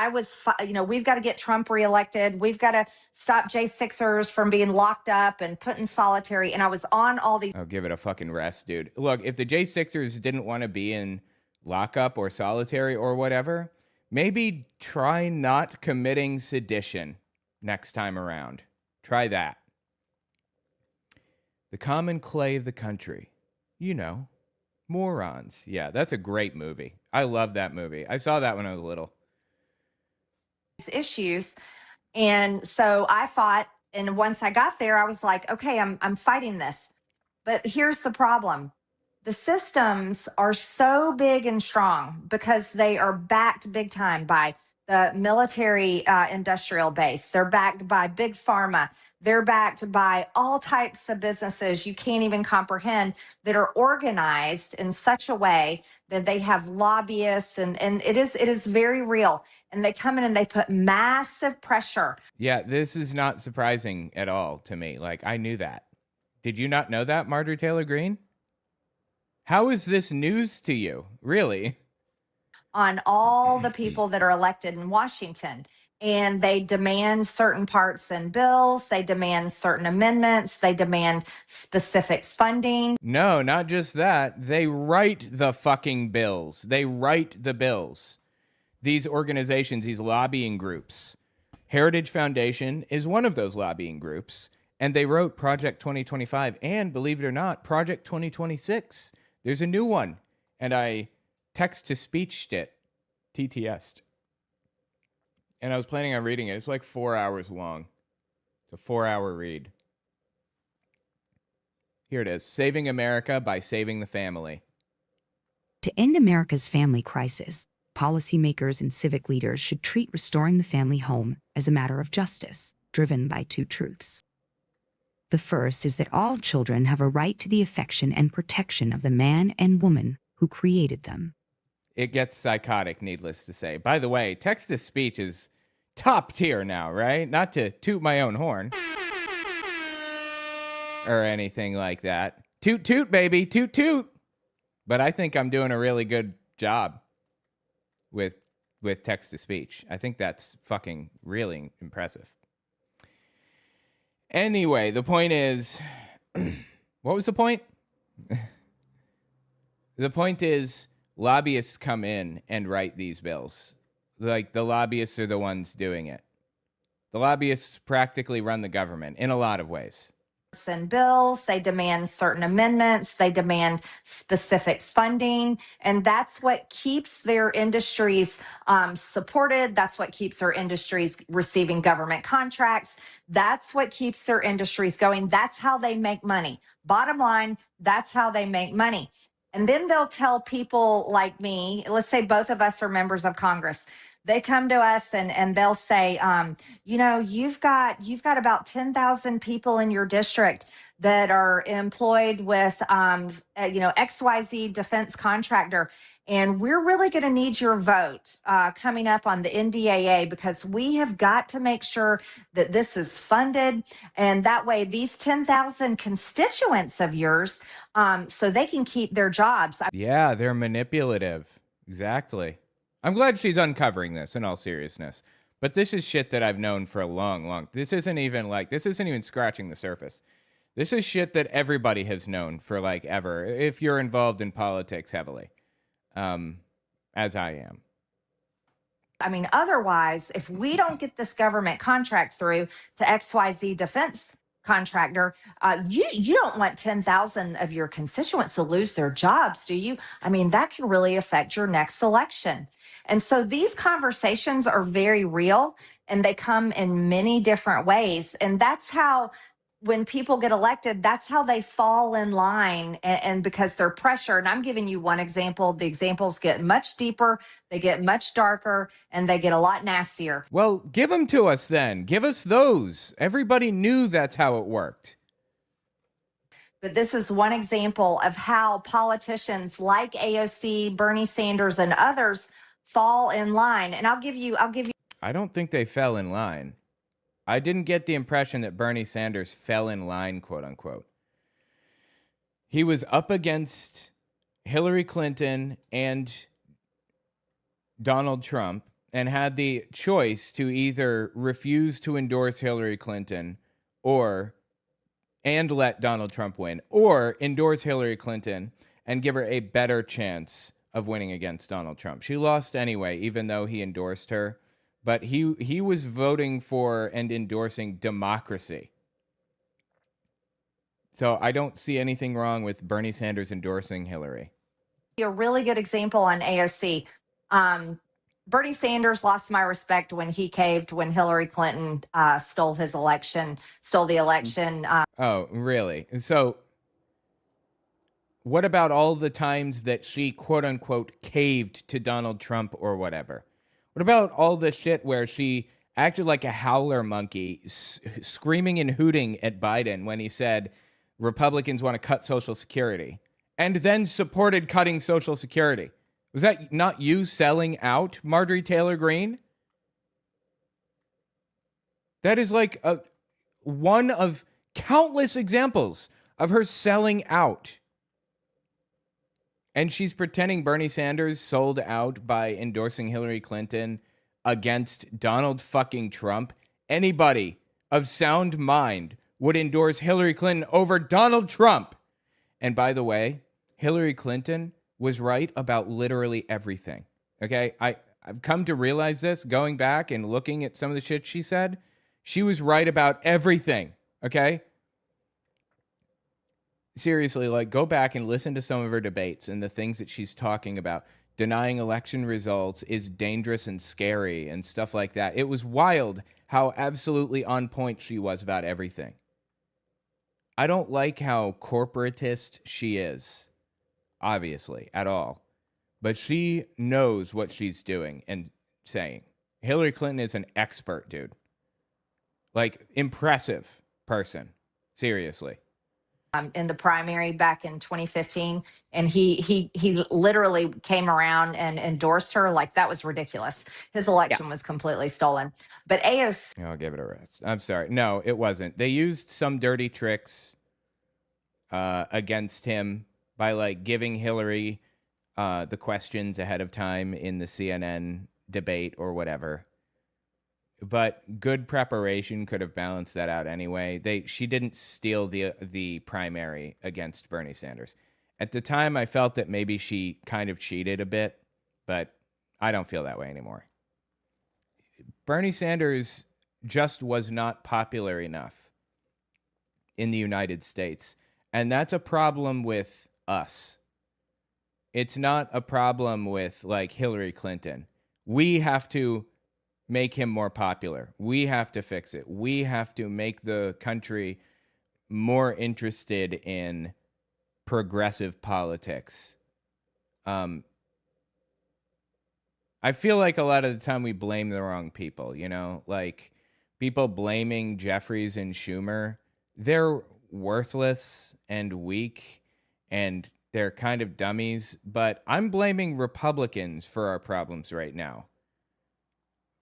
We've got to get Trump reelected. We've got to stop J6ers from being locked up and put in solitary. And I was on all these. Oh, give it a fucking rest, dude. Look, if the J6ers didn't want to be in lockup or solitary or whatever, maybe try not committing sedition next time around. Try that. The common clay of the country. You know. Morons. Yeah, that's a great movie. I love that movie. I saw that when I was little. Issues. And so I fought. And once I got there, I was like, okay, I'm fighting this. But here's the problem. The systems are so big and strong because they are backed big time by the military industrial base. They're backed by big pharma. They're backed by all types of businesses you can't even comprehend that are organized in such a way that they have lobbyists and it is very real. And they come in and they put massive pressure. Yeah, this is not surprising at all to me. Like, I knew that. Did you not know that, Marjorie Taylor Greene? How is this news to you? Really? On all the people that are elected in Washington. And they demand certain parts in bills. They demand certain amendments. They demand specific funding. No, not just that. They write the fucking bills. They write the bills. These organizations, these lobbying groups. Heritage Foundation is one of those lobbying groups. And they wrote Project 2025 and, believe it or not, Project 2026. There's a new one. And I text-to-speeched it. TTS'd. And I was planning on reading it. It's like 4 hours long. It's a 4-hour read. Here it is. Saving America by Saving the Family. To end America's family crisis, policymakers and civic leaders should treat restoring the family home as a matter of justice, driven by two truths. The first is that all children have a right to the affection and protection of the man and woman who created them. It gets psychotic, needless to say. By the way, text-to-speech is top tier now, right? Not to toot my own horn or anything like that. Toot, toot, baby, toot, toot. But I think I'm doing a really good job with text-to-speech. I think that's fucking really impressive. Anyway, the point is, what was the point? The point is, lobbyists come in and write these bills. Like, the lobbyists are the ones doing it. The lobbyists practically run the government in a lot of ways. And bills, they demand certain amendments, they demand specific funding, and that's what keeps their industries supported. That's what keeps their industries receiving government contracts. That's what keeps their industries going. That's how they make money. Bottom line, that's how they make money. And then they'll tell people like me, let's say both of us are members of Congress. They come to us and they'll say, you've got about 10,000 people in your district that are employed with, XYZ defense contractor. And we're really going to need your vote coming up on the NDAA, because we have got to make sure that this is funded. And that way, these 10,000 constituents of yours, so they can keep their jobs. Yeah, they're manipulative. Exactly. I'm glad she's uncovering this in all seriousness. But this is shit that I've known for a long. This isn't even scratching the surface. This is shit that everybody has known for like ever, if you're involved in politics heavily. As I am. I mean, otherwise, if we don't get this government contract through to XYZ defense contractor, you don't want 10,000 of your constituents to lose their jobs, do you? I mean, that can really affect your next election. And so these conversations are very real, and they come in many different ways. And that's how, when people get elected, that's how they fall in line, and because they're pressured. And I'm giving you one example. The examples get much deeper, they get much darker, and they get a lot nastier. Well, give them to us then. Give us those. Everybody knew that's how it worked. But this is one example of how politicians like AOC, Bernie Sanders, and others fall in line. And I'll give you. I don't think they fell in line. I didn't get the impression that Bernie Sanders fell in line, quote unquote. He was up against Hillary Clinton and Donald Trump and had the choice to either refuse to endorse Hillary Clinton and let Donald Trump win, or endorse Hillary Clinton and give her a better chance of winning against Donald Trump. She lost anyway, even though he endorsed her. But he was voting for and endorsing democracy. So I don't see anything wrong with Bernie Sanders endorsing Hillary. A really good example on AOC. Bernie Sanders lost my respect when he caved when Hillary Clinton stole the election. Oh, really? So what about all the times that she, quote unquote, caved to Donald Trump or whatever? What about all the shit where she acted like a howler monkey, screaming and hooting at Biden when he said Republicans want to cut Social Security, and then supported cutting Social Security? Was that not you selling out, Marjorie Taylor Greene? That is like one of countless examples of her selling out. And she's pretending Bernie Sanders sold out by endorsing Hillary Clinton against Donald fucking Trump. Anybody of sound mind would endorse Hillary Clinton over Donald Trump. And by the way, Hillary Clinton was right about literally everything. Okay? I've come to realize this going back and looking at some of the shit she said. She was right about everything. Okay? Seriously, like, go back and listen to some of her debates and the things that she's talking about. Denying election results is dangerous and scary and stuff like that. It was wild how absolutely on point she was about everything. I don't like how corporatist she is, obviously, at all. But she knows what she's doing and saying. Hillary Clinton is an expert, dude. Like, impressive person. Seriously. In the primary back in 2015, and he literally came around and endorsed her. Like, that was ridiculous. His election was completely stolen. But AOC, I'll give it a rest. I'm sorry. No, it wasn't. They used some dirty tricks against him by like giving Hillary the questions ahead of time in the CNN debate or whatever. But good preparation could have balanced that out anyway. She didn't steal the primary against Bernie Sanders. At the time, I felt that maybe she kind of cheated a bit, but I don't feel that way anymore. Bernie Sanders just was not popular enough in the United States, and that's a problem with us. It's not a problem with, like, Hillary Clinton. We have to make him more popular. We have to fix it. We have to make the country more interested in progressive politics. I feel like a lot of the time we blame the wrong people, you know? Like, people blaming Jeffries and Schumer, they're worthless and weak, and they're kind of dummies, but I'm blaming Republicans for our problems right now.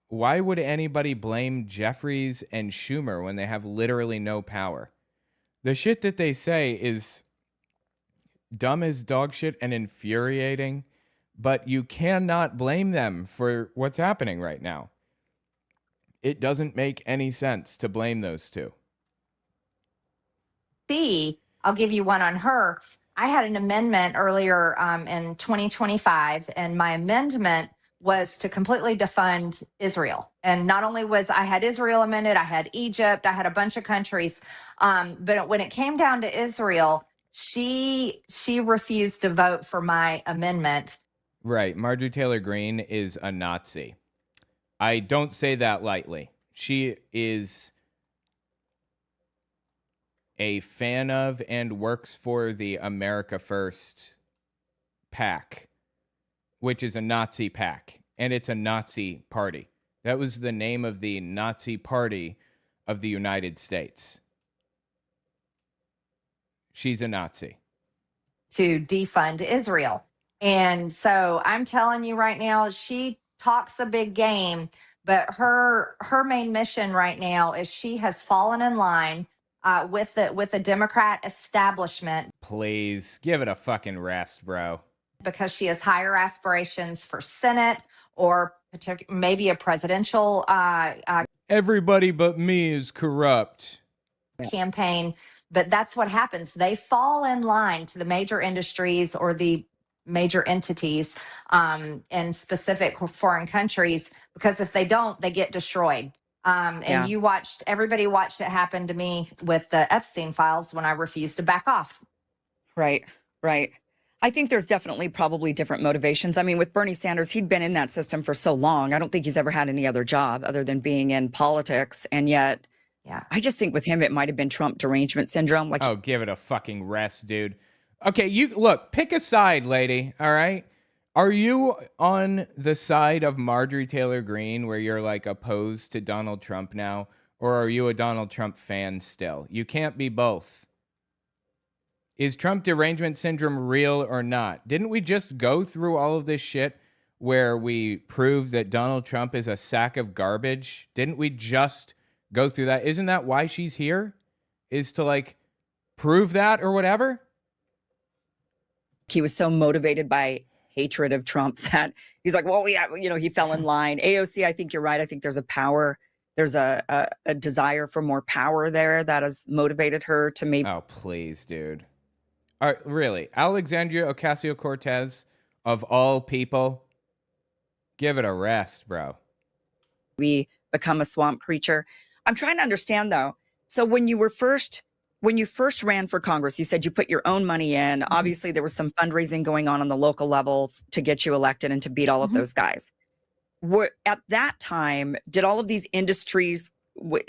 Why would anybody blame Jeffries and Schumer when they have literally no power? The shit that they say is dumb as dog shit and infuriating, but you cannot blame them for what's happening right now. It doesn't make any sense to blame those two. I'll give you one on her. I had an amendment earlier in 2025, and my amendment was to completely defund Israel. And not only was I had Israel amended, I had Egypt, I had a bunch of countries. But when it came down to Israel, she refused to vote for my amendment. Right. Marjorie Taylor Greene is a Nazi. I don't say that lightly. She is a fan of and works for the America First PAC, which is a Nazi PAC, and it's a Nazi party. That was the name of the Nazi party of the United States. She's a Nazi. To defund Israel. And so I'm telling you right now, she talks a big game, but her main mission right now is she has fallen in line with the Democrat establishment. Please give it a fucking rest, bro. Because she has higher aspirations for Senate or maybe a presidential everybody but me is corrupt campaign. But that's what happens. They fall in line to the major industries or the major entities in specific foreign countries, because if they don't, they get destroyed. And everybody watched it happen to me with the Epstein files when I refused to back off. Right. I think there's definitely probably different motivations. I mean, with Bernie Sanders, he'd been in that system for so long. I don't think he's ever had any other job other than being in politics. And yet, I just think with him, it might have been Trump derangement syndrome. Like, oh, give it a fucking rest, dude. Okay, you look, pick a side, lady. All right. Are you on the side of Marjorie Taylor Greene where you're like opposed to Donald Trump now? Or are you a Donald Trump fan still? You can't be both. Is Trump derangement syndrome real or not? Didn't we just go through all of this shit where we proved that Donald Trump is a sack of garbage? Didn't we just go through that? Isn't that why she's here? Is to like prove that or whatever? He was so motivated by hatred of Trump that he's like, well, he fell in line. AOC, I think you're right. I think there's there's a desire for more power there that has motivated her to maybe. Oh, please, dude. Really? Alexandria Ocasio-Cortez, of all people, give it a rest, bro. We become a swamp creature. I'm trying to understand, though. So when you first ran for Congress, you said you put your own money in. Mm-hmm. Obviously, there was some fundraising going on the local level to get you elected and to beat all of those guys. At that time, did all of these industries,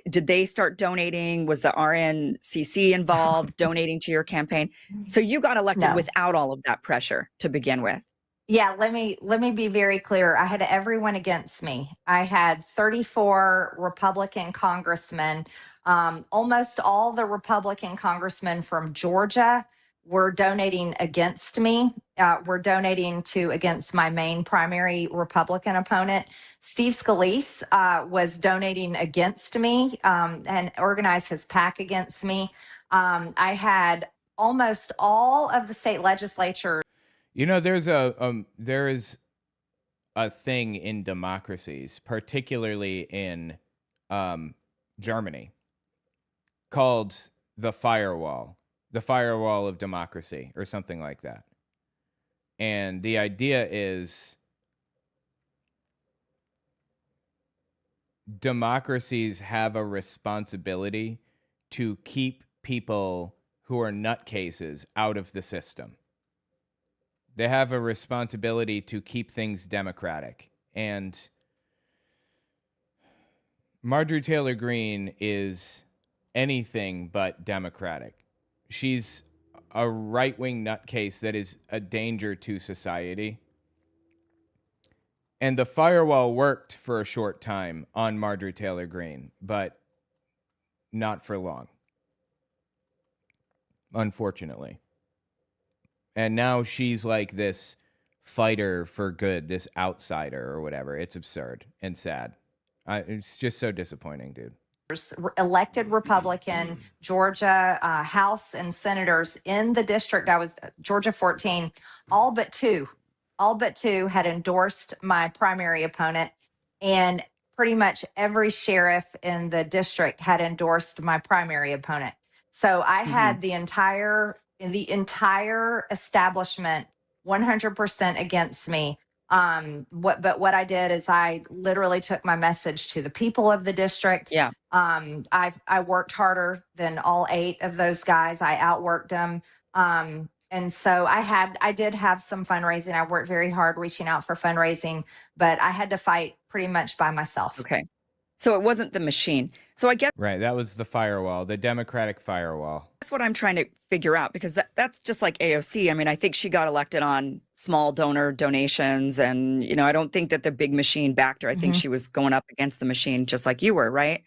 did they start donating? Was the RNCC involved donating to your campaign? So you got elected without all of that pressure to begin with. Yeah, let me be very clear. I had everyone against me. I had 34 Republican congressmen. Almost all the Republican congressmen from Georgia were donating against me. Were donating against my main primary Republican opponent. Steve Scalise was donating against me and organized his PAC against me. I had almost all of the state legislatures. You know, there is a thing in democracies, particularly in Germany, called the firewall of democracy, or something like that. And the idea is democracies have a responsibility to keep people who are nutcases out of the system. They have a responsibility to keep things democratic. And Marjorie Taylor Greene is anything but democratic. She's a right-wing nutcase that is a danger to society. And the firewall worked for a short time on Marjorie Taylor Greene, but not for long. unfortunately. And now she's like this fighter for good, this outsider or whatever. It's absurd and sad. It's just so disappointing, dude. Elected Republican Georgia House and senators in the district. I was Georgia 14, all but two had endorsed my primary opponent, and pretty much every sheriff in the district had endorsed my primary opponent. So I had the entire establishment 100% against me. But what I did is I literally took my message to the people of the district. Yeah. I worked harder than all 8 of those guys. I outworked them. And so I did have some fundraising. I worked very hard reaching out for fundraising, but I had to fight pretty much by myself. Okay. So it wasn't the machine. So I guess Right. That was the firewall, the Democratic firewall. that's what I'm trying to figure out, because that's just like AOC. I mean, I think she got elected on small donor donations. And, I don't think that the big machine backed her. I think she was going up against the machine just like you were, right?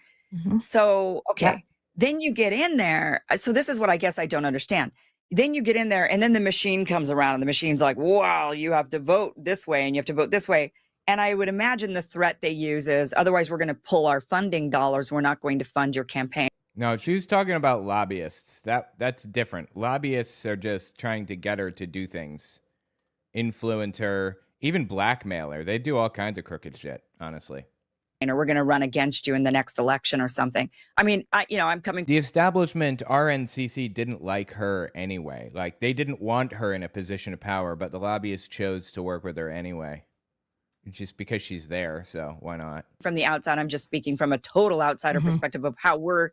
So, okay. Yeah. Then you get in there. So this is what I guess I don't understand. Then you get in there and then the machine comes around and the machine's like, wow, you have to vote this way and you have to vote this way. And I would imagine the threat they use is, otherwise we're going to pull our funding dollars. We're not going to fund your campaign. No, she was talking about lobbyists. That's different. Lobbyists are just trying to get her to do things, influence her, even blackmail her. They do all kinds of crooked shit, honestly. Or we're going to run against you in the next election or something. I mean, I'm coming. The establishment, RNCC, didn't like her anyway. Like, they didn't want her in a position of power, but the lobbyists chose to work with her anyway. Just because she's there, so why not? From the outside, I'm just speaking from a total outsider perspective of how we're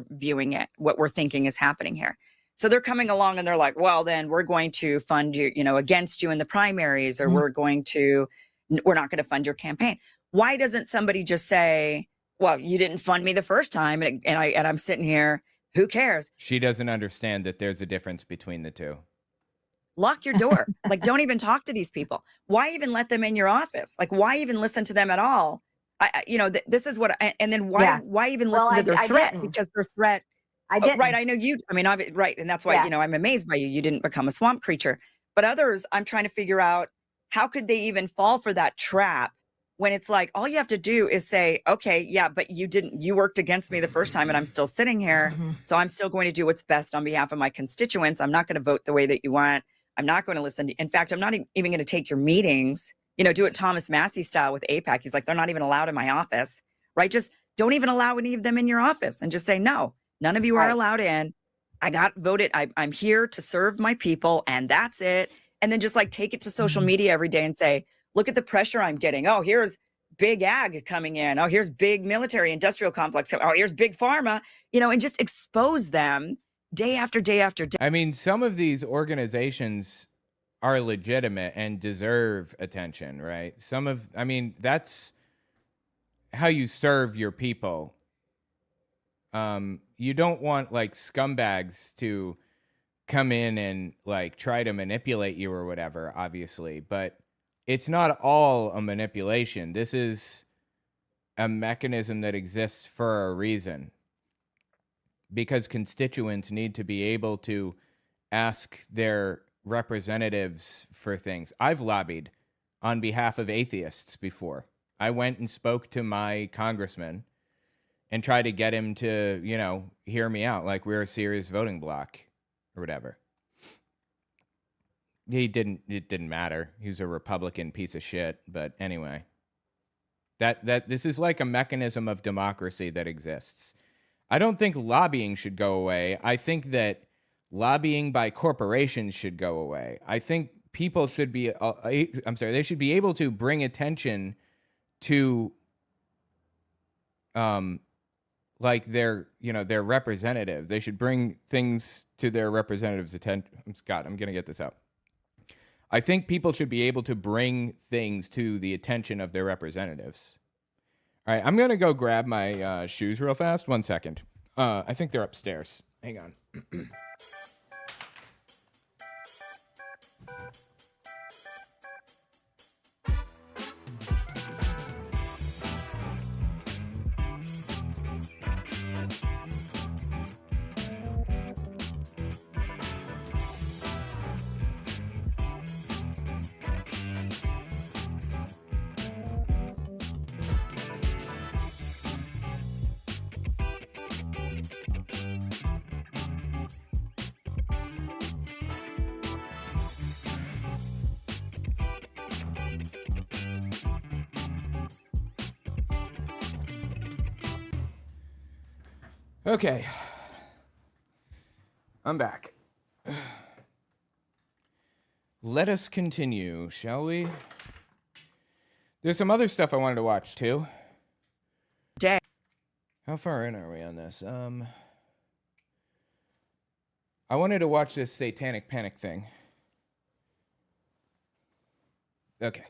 viewing it, what we're thinking is happening here. So they're coming along and they're like, well, then we're going to fund you, against you in the primaries, or we're not going to fund your campaign. Why doesn't somebody just say, well, you didn't fund me the first time, and I'm sitting here, who cares? She doesn't understand that there's a difference between the two. Lock your door. Like, don't even talk to these people. Why even let them in your office? Like, why even listen to them at all? This is what, and then why even listen to their threat? Didn't. Because their threat, I didn't. right. I know you, right. And that's why, I'm amazed by you. You didn't become a swamp creature, but others, I'm trying to figure out, how could they even fall for that trap when it's like, all you have to do is say, okay, yeah, but you worked against me the first time and I'm still sitting here. So I'm still going to do what's best on behalf of my constituents. I'm not going to vote the way that you want. I'm not going to listen to, in fact, I'm not even going to take your meetings, do it Thomas Massey style with AIPAC. He's like, they're not even allowed in my office, right? Just don't even allow any of them in your office and just say, no, none of you are allowed in. I got voted. I'm here to serve my people and that's it. And then just like take it to social media every day and say, look at the pressure I'm getting. Oh, here's big ag coming in. Oh, here's big military industrial complex. Oh, here's big pharma, and just expose them day after day after day. I mean, some of these organizations are legitimate and deserve attention, right? That's how you serve your people. You don't want like scumbags to come in and like try to manipulate you or whatever, obviously, but it's not all a manipulation. This is a mechanism that exists for a reason. Because constituents need to be able to ask their representatives for things. I've lobbied on behalf of atheists before. I went and spoke to my congressman and tried to get him to, hear me out, like we're a serious voting bloc or whatever. It didn't matter. He was a Republican piece of shit. But anyway, that this is like a mechanism of democracy that exists. I don't think lobbying should go away. I think that lobbying by corporations should go away. I think people should be, they should be able to bring attention to, like their representative. They should bring things to their representatives' attention. God, I'm going to get this out. I think people should be able to bring things to the attention of their representatives. All right, I'm going to go grab my shoes real fast. 1 second. I think they're upstairs. Hang on. Okay. I'm back. Let us continue, shall we? There's some other stuff I wanted to watch too. Day. How far in are we on this? I wanted to watch this Satanic Panic thing. Okay.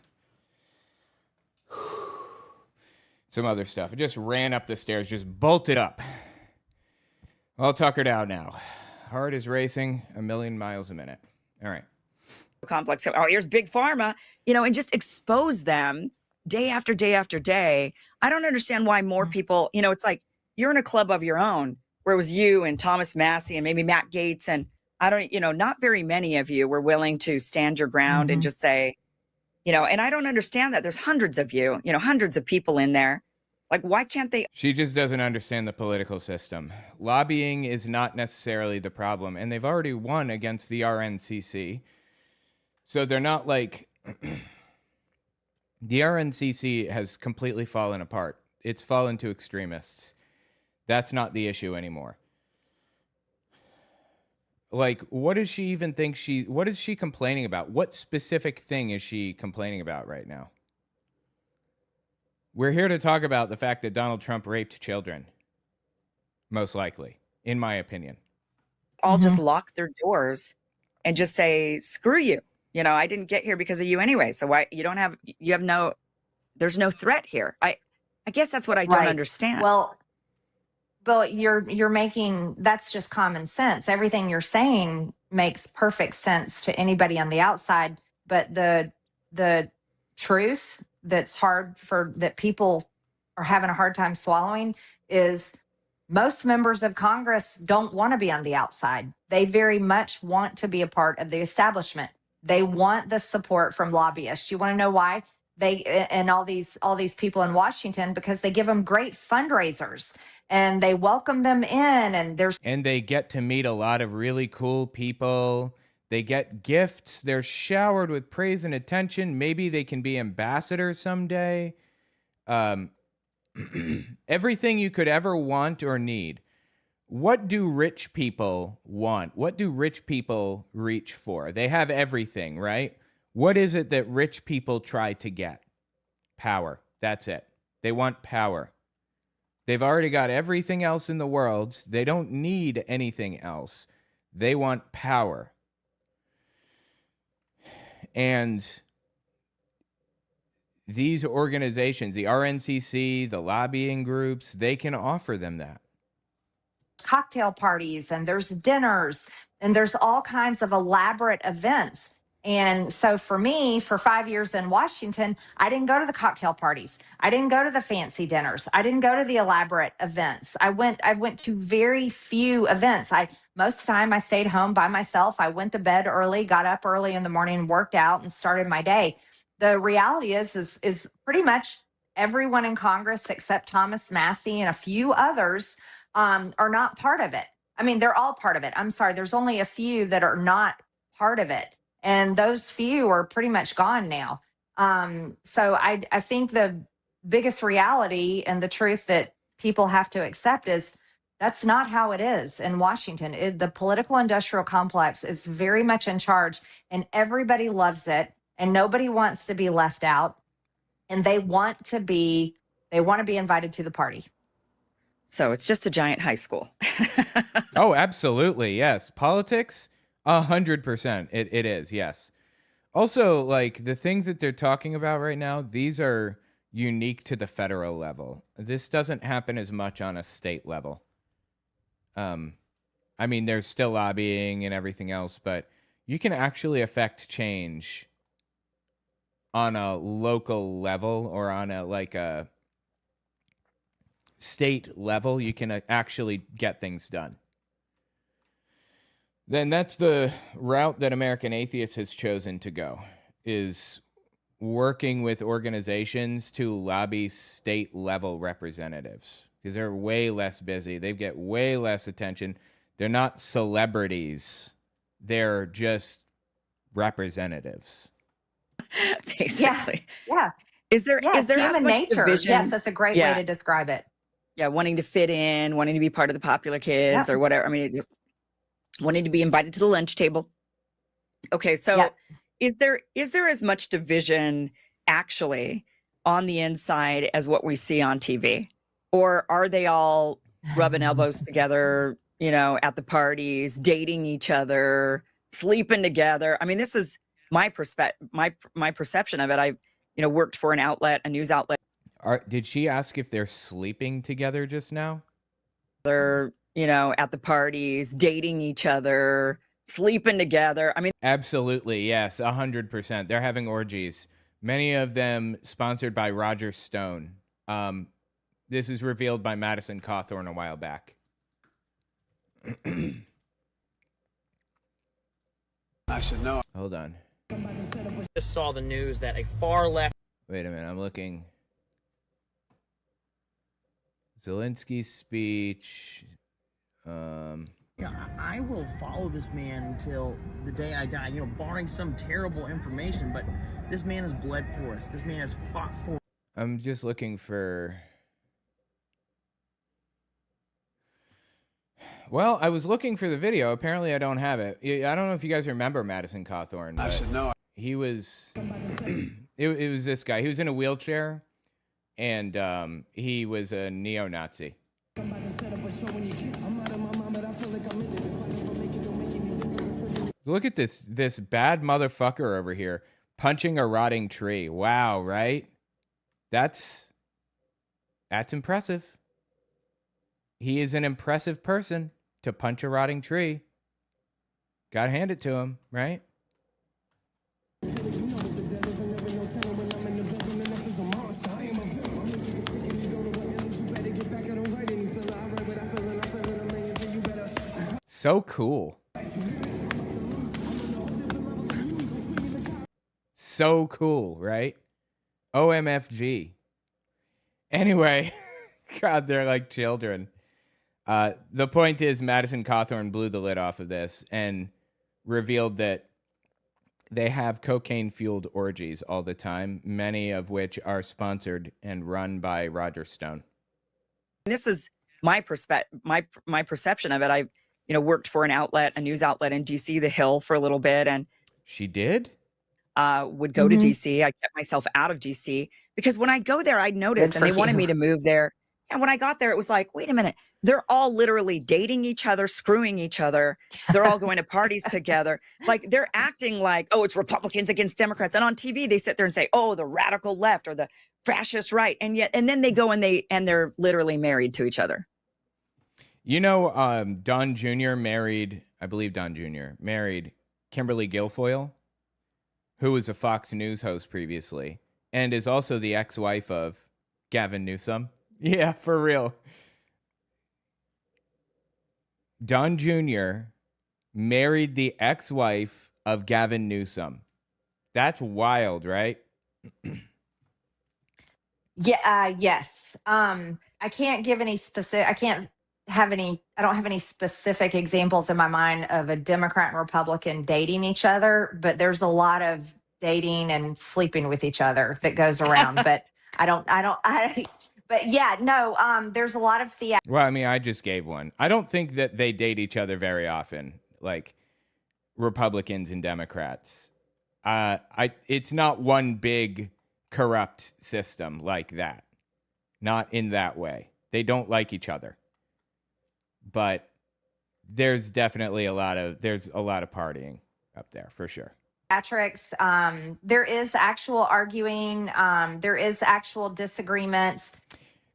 Some other stuff. I just ran up the stairs, just bolted up. All tuckered out now. Heart is racing a million miles a minute. All right. Complex. So, oh, here's Big Pharma, you know, and just expose them day after day after day. I don't understand why more people, you know, it's like you're in a club of your own where it was you and Thomas Massey and maybe Matt Gaetz. And I don't, you know, not very many of you were willing to stand your ground and just say, you know, and I don't understand that. There's hundreds of you, you know, hundreds of people in there. Like, why can't they? She just doesn't understand the political system. Lobbying is not necessarily the problem. And they've already won against the RNCC. So they're not like... The RNCC has completely fallen apart. It's fallen to extremists. That's not the issue anymore. Like, what does she even think what is she complaining about? What specific thing is she complaining about right now? We're here to talk about the fact that Donald Trump raped children. Most likely, in my opinion. All just lock their doors and just say, screw you. You know, I didn't get here because of you anyway. So why there's no threat here. I guess that's what I don't understand. Well, you're making, that's just common sense. Everything you're saying makes perfect sense to anybody on the outside, but the truth that's that people are having a hard time swallowing is most members of Congress don't want to be on the outside. They very much want to be a part of the establishment. They want the support from lobbyists. You want to know why? And all these people in Washington, because they give them great fundraisers and they welcome them in, and they get to meet a lot of really cool people. They get gifts. They're showered with praise and attention. Maybe they can be ambassadors someday. Everything you could ever want or need. What do rich people want? What do rich people reach for? They have everything, right? What is it that rich people try to get? Power. That's it. They want power. They've already got everything else in the world. They don't need anything else. They want power. And these organizations, the RNCC, the lobbying groups, they can offer them that. Cocktail parties, and there's dinners, and there's all kinds of elaborate events. And so for me, for 5 years in Washington, I didn't go to the cocktail parties. I didn't go to the fancy dinners. I didn't go to the elaborate events. I went to very few events. Most of the time I stayed home by myself. I went to bed early, got up early in the morning, worked out, and started my day. The reality is pretty much everyone in Congress except Thomas Massey and a few others are not part of it. I mean, they're all part of it. I'm sorry. There's only a few that are not part of it. And those few are pretty much gone now. So I think the biggest reality and the truth that people have to accept is that's not how it is in Washington. The political industrial complex is very much in charge, and everybody loves it, and nobody wants to be left out, and they want to be invited to the party. So it's just a giant high school. Oh, absolutely. Yes. Politics, 100%. It is. Yes. Also, like the things that they're talking about right now, these are unique to the federal level. This doesn't happen as much on a state level. I mean, there's still lobbying and everything else, but you can actually affect change on a local level or on a state level. You can actually get things done. Then that's the route that American Atheists has chosen to go, is working with organizations to lobby state level representatives, because they're way less busy. They get way less attention. They're not celebrities. They're just representatives. Basically. Yeah. Is there human as much nature? division? Yes, that's a great way to describe it. Yeah, wanting to fit in, wanting to be part of the popular kids or whatever. I mean, just wanting to be invited to the lunch table. Okay, so is there as much division actually on the inside as what we see on TV? Or are they all rubbing elbows together, at the parties, dating each other, sleeping together? I mean, this is my my perception of it. I, worked for a news outlet. Did she ask if they're sleeping together just now? They're, at the parties, dating each other, sleeping together. I mean, absolutely, yes, 100%. They're having orgies. Many of them sponsored by Roger Stone. This was revealed by Madison Cawthorn a while back. I should know. Hold on. Just saw the news that a far left. Wait a minute, I'm looking. Zelensky's speech. Yeah, I will follow this man until the day I die, barring some terrible information, but this man has bled for us. This man has fought for us. I'm just looking for... Well, I was looking for the video. Apparently, I don't have it. I don't know if you guys remember Madison Cawthorn. I should know. He was... it was this guy. He was in a wheelchair, and he was a neo-Nazi. Look at this bad motherfucker over here punching a rotting tree. Wow, right? That's impressive. He is an impressive person to punch a rotting tree. Gotta hand it to him, right? So cool. So cool, right? OMFG. Anyway, God, they're like children. The point is, Madison Cawthorn blew the lid off of this and revealed that they have cocaine-fueled orgies all the time, many of which are sponsored and run by Roger Stone. This is my perception of it. I, worked for a news outlet in DC, The Hill, for a little bit, and she did. Would go to DC. I kept myself out of DC because when I go there, I noticed, and they wanted me to move there. And when I got there, it was like, wait a minute, they're all literally dating each other, screwing each other. They're all going to parties together. Like they're acting like, oh, it's Republicans against Democrats. And on TV, they sit there and say, oh, the radical left or the fascist right. And then they go and they're literally married to each other. Don Jr. married Kimberly Guilfoyle, who was a Fox News host previously, and is also the ex-wife of Gavin Newsom. Yeah, for real. Don Jr. married the ex-wife of Gavin Newsom. That's wild, right? Yeah. Yes. I can't give any specific. I don't have any specific examples in my mind of a Democrat and Republican dating each other, but there's a lot of dating and sleeping with each other that goes around. But but yeah, no, there's a lot of Well, I mean, I just gave one. I don't think that they date each other very often, like Republicans and Democrats. It's not one big corrupt system like that. Not in that way. They don't like each other. But there's definitely a lot of partying up there for sure. theatrics. There is actual arguing. There is actual disagreements.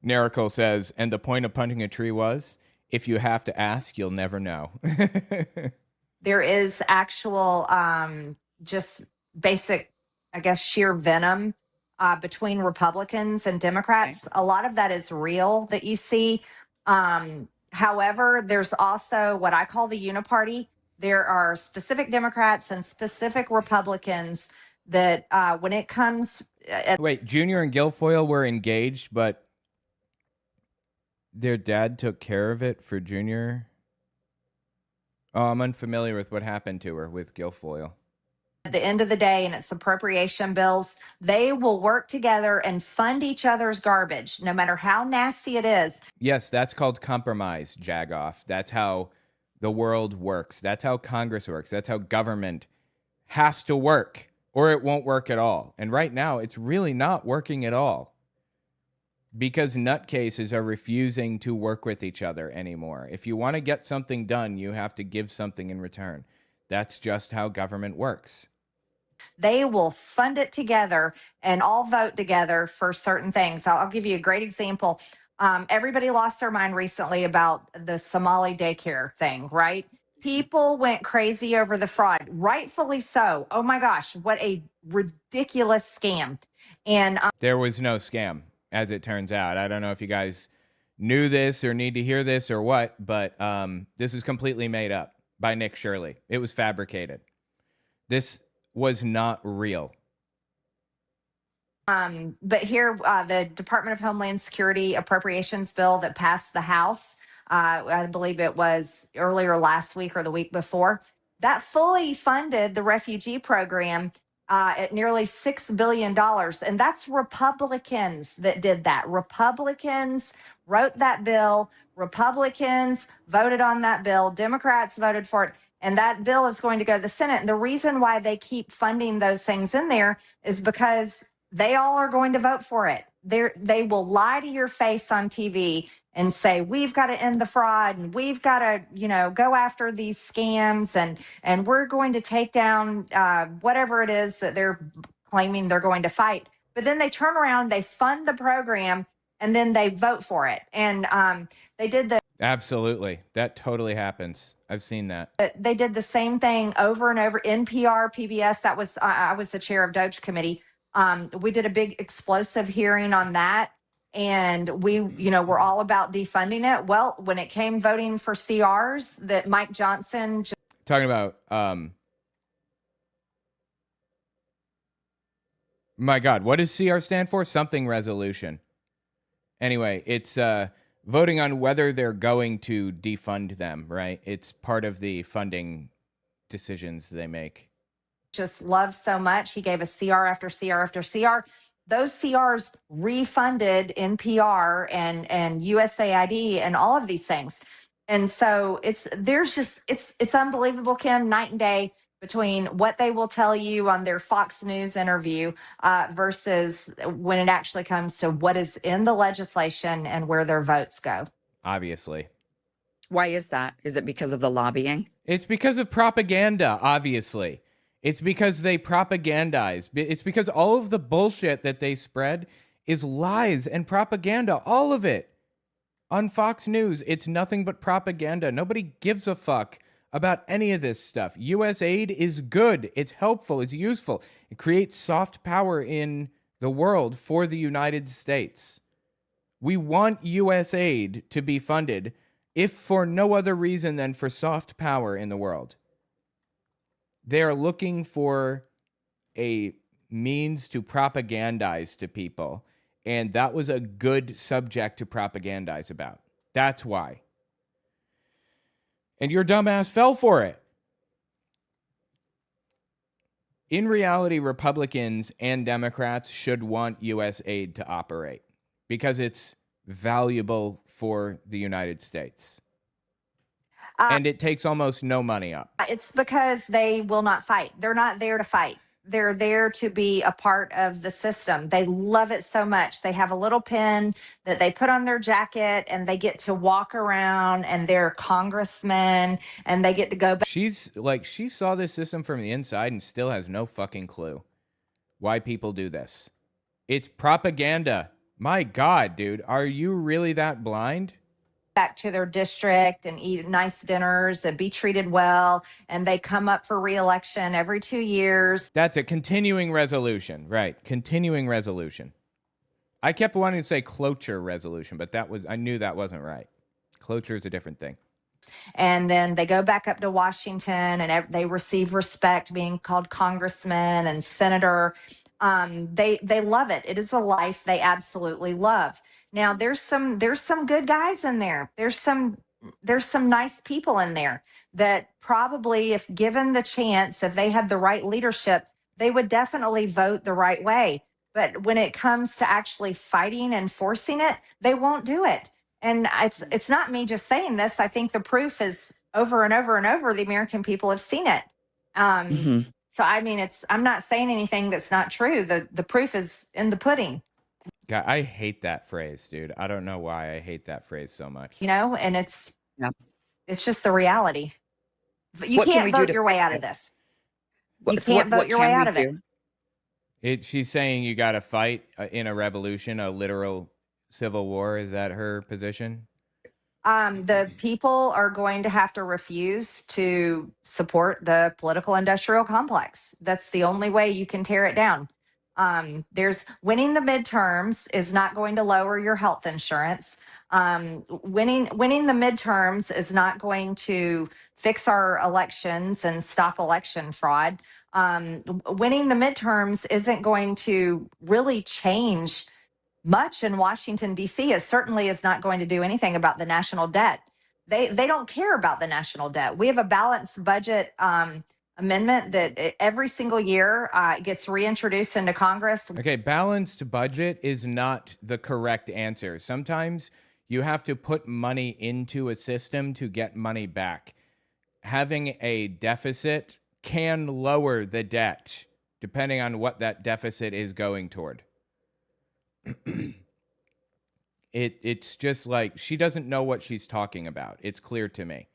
Nerical says, and the point of punching a tree was, if you have to ask, you'll never know. There is actual just basic, I guess, sheer venom between Republicans and Democrats. Okay. A lot of that is real that you see. However, there's also what I call the uniparty. There are specific Democrats and specific Republicans that when it comes... Wait, Junior and Guilfoyle were engaged, but their dad took care of it for Junior? Oh, I'm unfamiliar with what happened to her with Guilfoyle. At the end of the day, and it's appropriation bills, they will work together and fund each other's garbage, no matter how nasty it is. Yes, that's called compromise, Jagoff. That's how the world works. That's how Congress works. That's how government has to work, or it won't work at all. And right now, it's really not working at all because nutcases are refusing to work with each other anymore. If you want to get something done, you have to give something in return. That's just how government works. They will fund it together and all vote together for certain things. I'll give you a great example. Everybody lost their mind recently about the Somali daycare thing, right? People went crazy over the fraud, rightfully so. Oh my gosh, what a ridiculous scam. And there was no scam, as it turns out. I don't know if you guys knew this or need to hear this or what, but this is completely made up by Nick Shirley. It was fabricated. This was not real. But here, the Department of Homeland Security appropriations bill that passed the House, I believe it was earlier last week or the week before, that fully funded the refugee program at nearly $6 billion. And that's Republicans that did that. Republicans wrote that bill. Republicans voted on that bill. Democrats voted for it. And that bill is going to go to the Senate. And the reason why they keep funding those things in there is because they all are going to vote for it. They will lie to your face on TV and say, we've got to end the fraud and we've got to, go after these scams and we're going to take down whatever it is that they're claiming they're going to fight. But then they turn around, they fund the program, and then they vote for it. And they did the Absolutely. That totally happens. I've seen that. They did the same thing over and over. NPR, PBS, that was, I was the chair of Doge Committee. We did a big explosive hearing on that. And we, we're all about defunding it. Well, when it came voting for CRs that Mike Johnson. Talking about, my God, what does CR stand for? Something resolution. Anyway, it's voting on whether they're going to defund them, right? It's part of the funding decisions they make. Just loved so much. He gave us CR after CR after CR. Those CRs refunded NPR and USAID and all of these things. And so it's unbelievable, Kim, night and day between what they will tell you on their Fox News interview versus when it actually comes to what is in the legislation and where their votes go. Obviously. Why is that? Is it because of the lobbying? It's because of propaganda, obviously. It's because they propagandize. It's because all of the bullshit that they spread is lies and propaganda. All of it. On Fox News, it's nothing but propaganda. Nobody gives a fuck about any of this stuff. U.S. aid is good. It's helpful. It's useful. It creates soft power in the world for the United States. We want U.S. aid to be funded, if for no other reason than for soft power in the world. They are looking for a means to propagandize to people, and that was a good subject to propagandize about. That's why. And your dumbass fell for it. In reality, Republicans and Democrats should want U.S. aid to operate because it's valuable for the United States. And it takes almost no money up. It's because they will not fight. They're not there to fight. They're there to be a part of the system. They love it so much. They have a little pin that they put on their jacket and they get to walk around and they're congressmen and they get to go back. She saw this system from the inside and still has no fucking clue why people do this. It's propaganda. My God, dude, are you really that blind? Back to their district and eat nice dinners and be treated well, and they come up for re-election every 2 years. That's a continuing resolution, right? Continuing resolution. I kept wanting to say cloture resolution, but I knew that wasn't right. Cloture is a different thing. And then they go back up to Washington and they receive respect being called congressman and senator. They love it. It is a life they absolutely love. Now there's some good guys in there. There's some there's some nice people in there that probably, if given the chance, if they had the right leadership, they would definitely vote the right way. But when it comes to actually fighting and forcing it, they won't do it. And it's not me just saying this. I think the proof is over and over and over. The American people have seen it. So I mean, I'm not saying anything that's not true. The proof is in the pudding. God, I hate that phrase, dude. I don't know why I hate that phrase so much. And it's just the reality. You What can can't we do vote to your way fix out it? of this. What- You so can't what vote your can way we out of it. do? She's saying you got to fight in a revolution, a literal civil war. Is that her position? The people are going to have to refuse to support the political industrial complex. That's the only way you can tear it down. There's winning the midterms is not going to lower your health insurance. Winning the midterms is not going to fix our elections and stop election fraud. Winning the midterms isn't going to really change much in Washington, D.C. It certainly is not going to do anything about the national debt. They don't care about the national debt. We have a balanced budget amendment that every single year gets reintroduced into Congress. Okay, balanced budget is not the correct answer. Sometimes you have to put money into a system to get money back. Having a deficit can lower the debt, depending on what that deficit is going toward. It's just like she doesn't know what she's talking about. It's clear to me.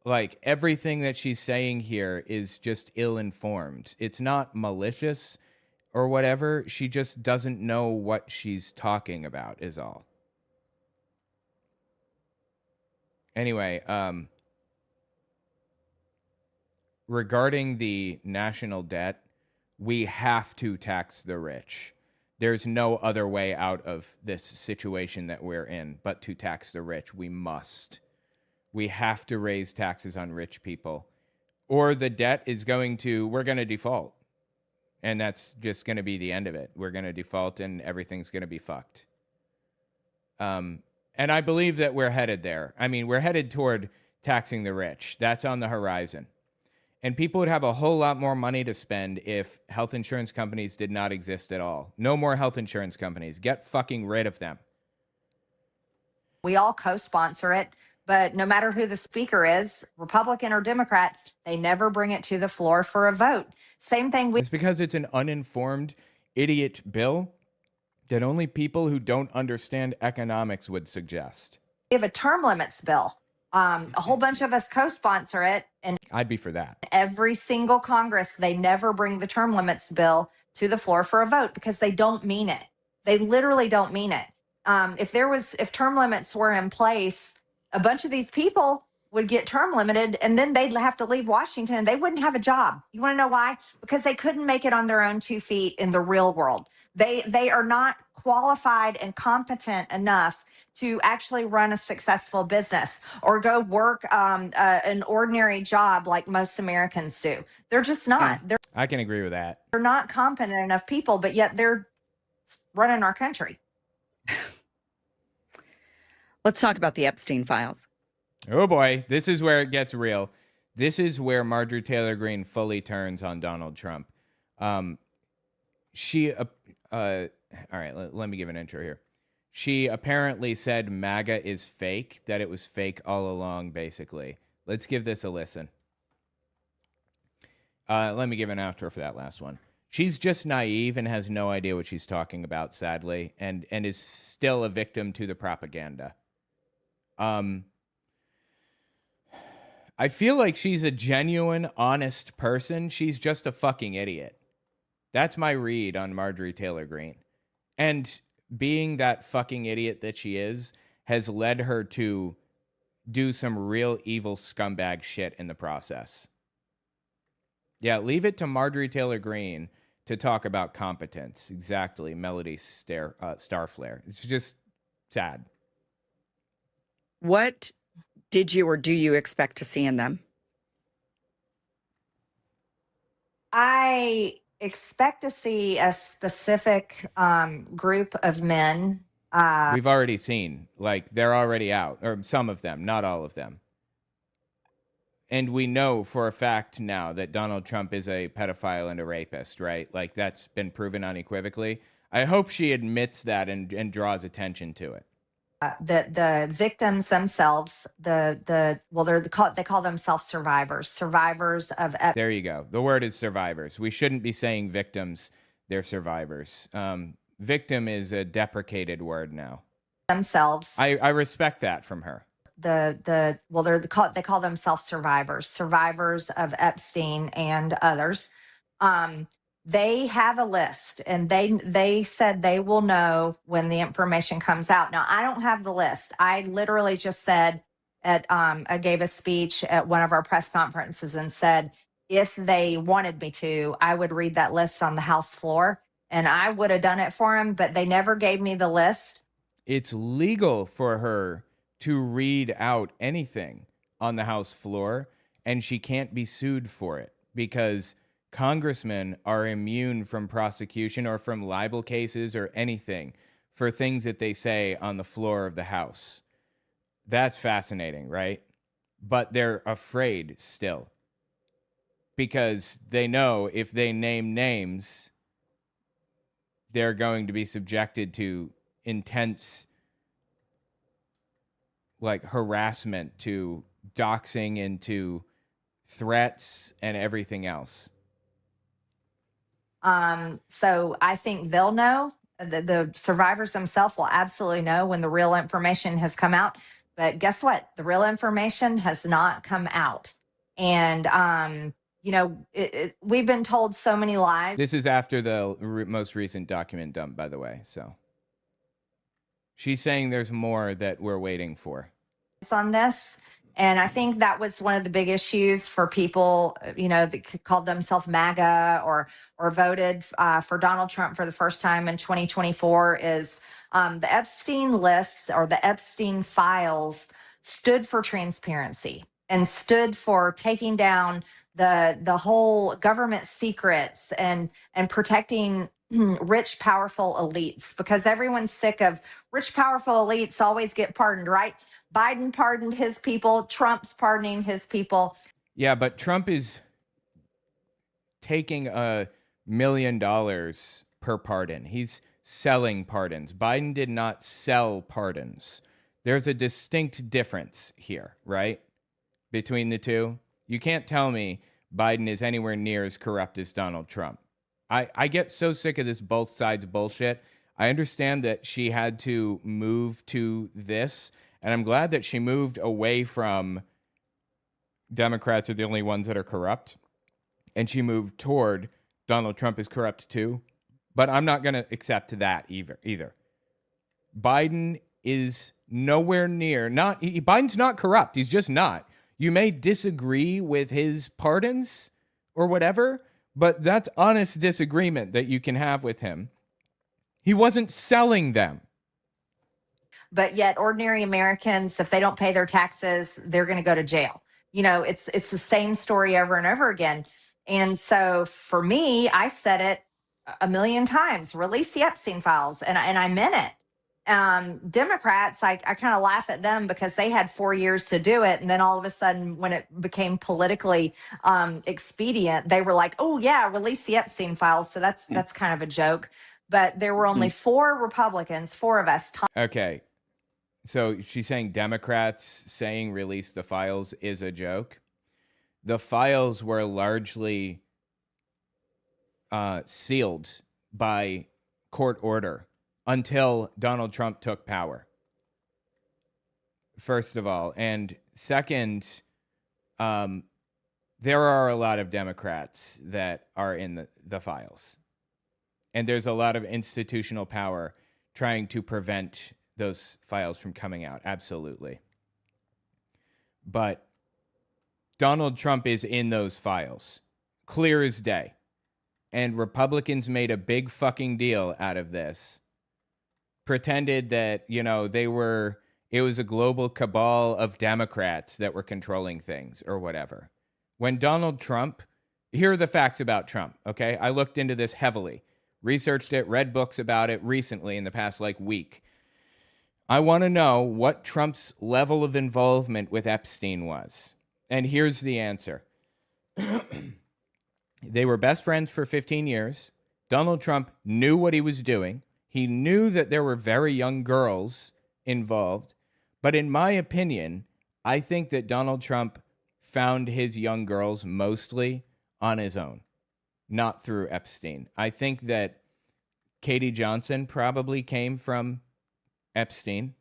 Like everything that she's saying here is just ill-informed. It's not malicious or whatever. She just doesn't know what she's talking about is all. Anyway, regarding the national debt, we have to tax the rich. There's no other way out of this situation that we're in but to tax the rich. We must. We have to raise taxes on rich people, or the debt is we're going to default. And that's just going to be the end of it. We're going to default and everything's going to be fucked. And I believe that we're headed there. I mean, we're headed toward taxing the rich. That's on the horizon. And people would have a whole lot more money to spend if health insurance companies did not exist at all. No more health insurance companies. Get fucking rid of them. We all co-sponsor it, but no matter who the speaker is, Republican or Democrat, they never bring it to the floor for a vote. Same thing. It's because it's an uninformed idiot bill that only people who don't understand economics would suggest. We have a term limits bill. A whole bunch of us co-sponsor it, and I'd be for that. Every single Congress, they never bring the term limits bill to the floor for a vote because they don't mean it. They literally don't mean it. If term limits were in place, a bunch of these people would get term limited and then they'd have to leave Washington. They wouldn't have a job. You want to know why? Because they couldn't make it on their own 2 feet in the real world. They are not qualified and competent enough to actually run a successful business or go work an ordinary job like most Americans do. They're just not. I can agree with that. They're not competent enough people, but yet they're running our country. Let's talk about the Epstein files. Oh boy, this is where it gets real. This is where Marjorie Taylor Greene fully turns on Donald Trump. All right, let me give an intro here. She apparently said MAGA is fake, that it was fake all along, basically. Let's give this a listen. Let me give an outro for that last one. She's just naive and has no idea what she's talking about, sadly, and is still a victim to the propaganda. I feel like she's a genuine, honest person. She's just a fucking idiot. That's my read on Marjorie Taylor Greene. And being that fucking idiot that she is has led her to do some real evil scumbag shit in the process. Yeah, leave it to Marjorie Taylor Greene to talk about competence. Exactly, Melody Starflare. It's just sad. What did you or do you expect to see in them? I expect to see a specific group of men We've already seen, like, they're already out, or some of them, not all of them. And we know for a fact now that Donald Trump is a pedophile and a rapist, right? Like, that's been proven unequivocally. I hope she admits that and draws attention to it. The victims themselves, they call themselves survivors of There you go. The word is survivors. We shouldn't be saying victims; they're survivors. Victim is a deprecated word now. themselves. I respect that from her. They call themselves survivors of Epstein and others. They have a list, and they said they will know when the information comes out. Now, I don't have the list. I literally just said I gave a speech at one of our press conferences and said if they wanted me to, I would read that list on the House floor, and I would have done it for them. But they never gave me the list. It's legal for her to read out anything on the House floor, and she can't be sued for it because congressmen are immune from prosecution or from libel cases or anything for things that they say on the floor of the House. That's fascinating, right? But they're afraid still because they know if they name names, they're going to be subjected to intense, like, harassment, to doxing, and to threats and everything else. So I think they'll know. The survivors themselves will absolutely know when the real information has come out. But guess what? The real information has not come out. And, we've been told so many lies. This is after the most recent document dump, by the way. So she's saying there's more that we're waiting for on this. And I think that was one of the big issues for people, that called themselves MAGA or voted for Donald Trump for the first time in 2024 is the Epstein lists or the Epstein files stood for transparency and stood for taking down the whole government secrets and protecting rich, powerful elites, because everyone's sick of rich, powerful elites always get pardoned, right? Biden pardoned his people. Trump's pardoning his people. Yeah, but Trump is taking $1 million per pardon. He's selling pardons. Biden did not sell pardons. There's a distinct difference here, right? Between the two. You can't tell me Biden is anywhere near as corrupt as Donald Trump. I get so sick of this both sides bullshit. I understand that she had to move to this, and I'm glad that she moved away from Democrats are the only ones that are corrupt, and she moved toward Donald Trump is corrupt too. But I'm not going to accept that either. Biden is nowhere near, Biden's not corrupt. He's just not. You may disagree with his pardons or whatever, but that's honest disagreement that you can have with him. He wasn't selling them. But yet ordinary Americans, if they don't pay their taxes, they're going to go to jail. It's the same story over and over again. And so for me, I said it a million times, release the Epstein files. And I meant it. Democrats, I kind of laugh at them because they had 4 years to do it. And then all of a sudden, when it became politically expedient, they were like, oh, yeah, release the Epstein files. So that's kind of a joke. But there were only 4 Republicans, 4 of us. Okay. So she's saying Democrats saying release the files is a joke. The files were largely sealed by court order until Donald Trump took power, first of all. And second, there are a lot of Democrats that are in the files. And there's a lot of institutional power trying to prevent those files from coming out. Absolutely. But Donald Trump is in those files, clear as day. And Republicans made a big fucking deal out of this. Pretended that, it was a global cabal of Democrats that were controlling things or whatever. When Donald Trump, here are the facts about Trump, okay? I looked into this heavily, researched it, read books about it recently in the past week. I want to know what Trump's level of involvement with Epstein was. And here's the answer. They were best friends for 15 years. Donald Trump knew what he was doing. He knew that there were very young girls involved. But in my opinion, I think that Donald Trump found his young girls mostly on his own, not through Epstein. I think that Katie Johnson probably came from Epstein.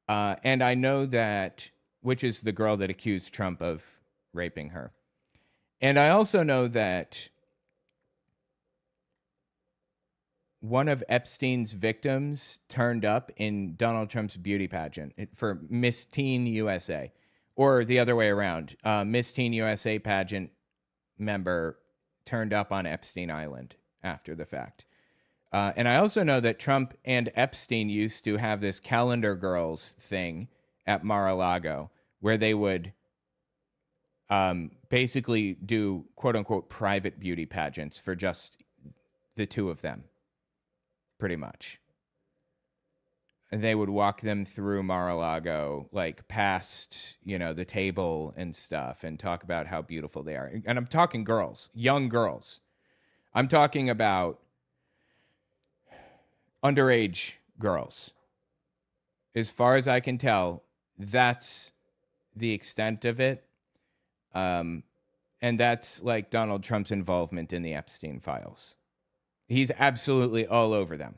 And I know that, which is the girl that accused Trump of raping her. And I also know that one of Epstein's victims turned up in Donald Trump's beauty pageant for Miss Teen USA, or the other way around. Miss Teen USA pageant member turned up on Epstein Island after the fact. And I also know that Trump and Epstein used to have this calendar girls thing at Mar-a-Lago where they would basically do quote unquote private beauty pageants for just the two of them, pretty much. And they would walk them through Mar-a-Lago, like past, the table and stuff, and talk about how beautiful they are. And I'm talking girls, young girls. I'm talking about underage girls. As far as I can tell, that's the extent of it. And that's like Donald Trump's involvement in the Epstein files. He's absolutely all over them.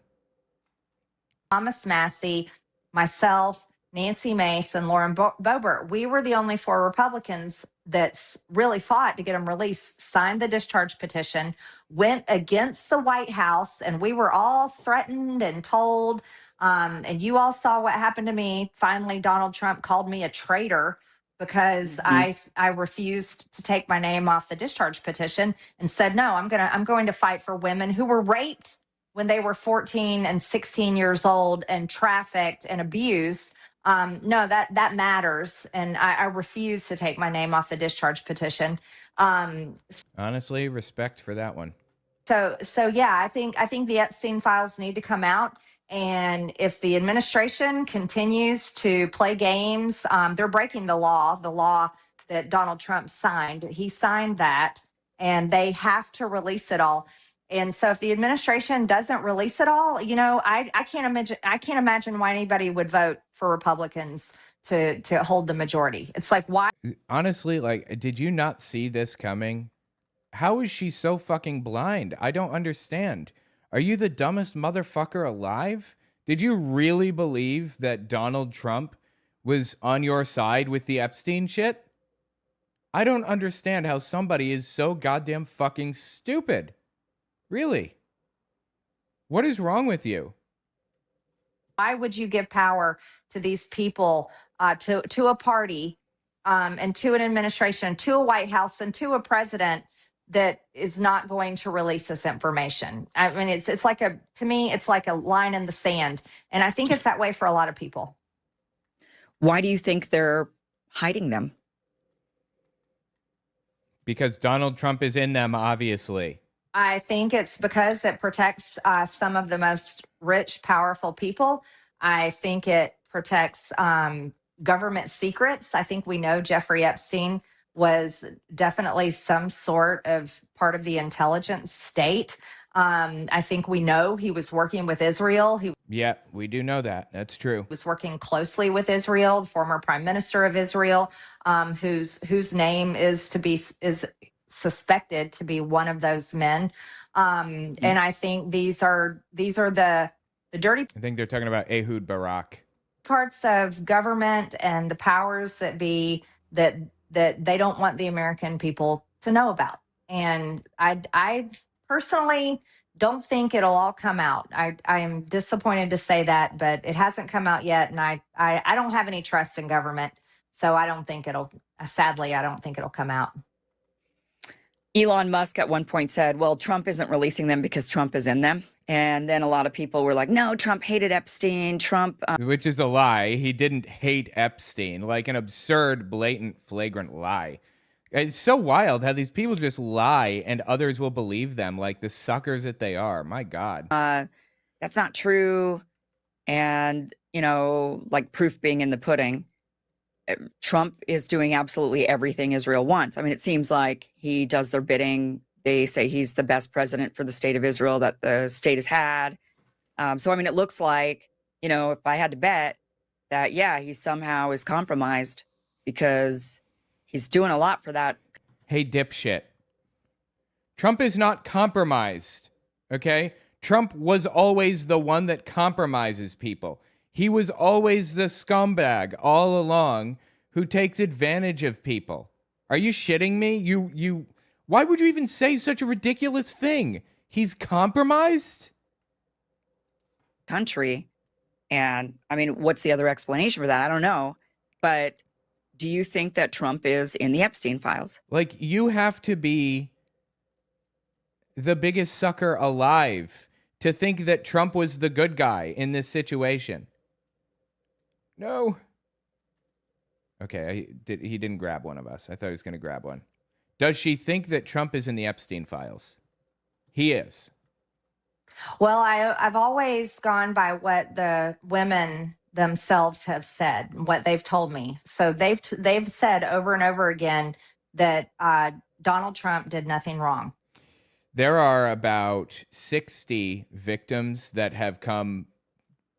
Thomas Massey, myself, Nancy Mace, and Lauren Boebert, we were the only 4 Republicans that really fought to get him released, signed the discharge petition, went against the White House, and we were all threatened and told, and you all saw what happened to me. Finally, Donald Trump called me a traitor because I refused to take my name off the discharge petition and said, no, I'm going to fight for women who were raped when they were 14 and 16 years old and trafficked and abused. No, that matters. And I refuse to take my name off the discharge petition. Honestly, respect for that one. So yeah, I think the Epstein files need to come out. And if the administration continues to play games, they're breaking the law that Donald Trump signed. He signed that, and they have to release it all. And so if the administration doesn't release it all, I can't imagine why anybody would vote for Republicans to hold the majority. It's like, why? Honestly, did you not see this coming? How is she so fucking blind? I don't understand. Are you the dumbest motherfucker alive? Did you really believe that Donald Trump was on your side with the Epstein shit? I don't understand how somebody is so goddamn fucking stupid. Really? What is wrong with you? Why would you give power to these people, to a party, and to an administration, to a White House, and to a president that is not going to release this information? I mean, to me, it's like a line in the sand. And I think it's that way for a lot of people. Why do you think they're hiding them? Because Donald Trump is in them, obviously. I think it's because it protects some of the most rich, powerful people. I think it protects government secrets. I think we know Jeffrey Epstein was definitely some sort of part of the intelligence state. I think we know he was working with Israel. Yeah, we do know that. That's true. Was working closely with Israel, the former prime minister of Israel, whose name is suspected to be one of those men. And I think these are the dirty. I think they're talking about Ehud Barak. Parts of government and the powers that be that they don't want the American people to know about. And I personally don't think it'll all come out. I am disappointed to say that, but it hasn't come out yet. And I don't have any trust in government. So I don't think sadly, I don't think it'll come out. Elon Musk at one point said, well, Trump isn't releasing them because Trump is in them. And then a lot of people were like, no, Trump hated Epstein. Trump. Which is a lie. He didn't hate Epstein. Like an absurd, blatant, flagrant lie. It's so wild how these people just lie and others will believe them like the suckers that they are. My God. That's not true. And like proof being in the pudding, Trump is doing absolutely everything Israel wants. I mean, it seems like he does their bidding. They say he's the best president for the state of Israel that the state has had. So, I mean, it looks like, if I had to bet that, yeah, he somehow is compromised because he's doing a lot for that. Hey, dipshit. Trump is not compromised, okay? Trump was always the one that compromises people. He was always the scumbag all along who takes advantage of people. Are you shitting me? Why would you even say such a ridiculous thing? He's compromised? Country. And I mean, what's the other explanation for that? I don't know. But do you think that Trump is in the Epstein files? Like, you have to be the biggest sucker alive to think that Trump was the good guy in this situation. No. Okay, he didn't grab one of us. I thought he was going to grab one. Does she think that Trump is in the Epstein files? He is. Well, I've always gone by what the women themselves have said, what they've told me. So they've said over and over again that Donald Trump did nothing wrong. There are about 60 victims that have come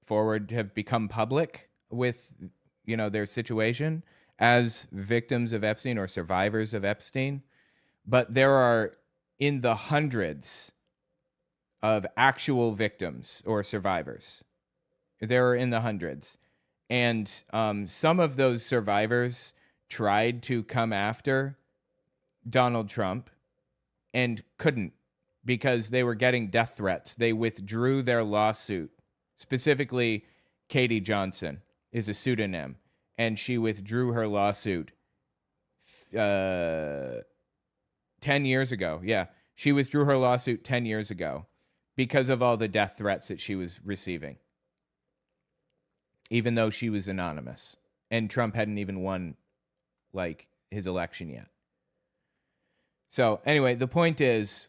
forward, have become public with, their situation as victims of Epstein or survivors of Epstein. But there are in the hundreds of actual victims or survivors. There are in the hundreds. And some of those survivors tried to come after Donald Trump and couldn't because they were getting death threats. They withdrew their lawsuit. Specifically, Katie Johnson is a pseudonym, and she withdrew her lawsuit 10 years ago. Yeah, she withdrew her lawsuit 10 years ago because of all the death threats that she was receiving, even though she was anonymous. And Trump hadn't even won, his election yet. So, anyway, the point is,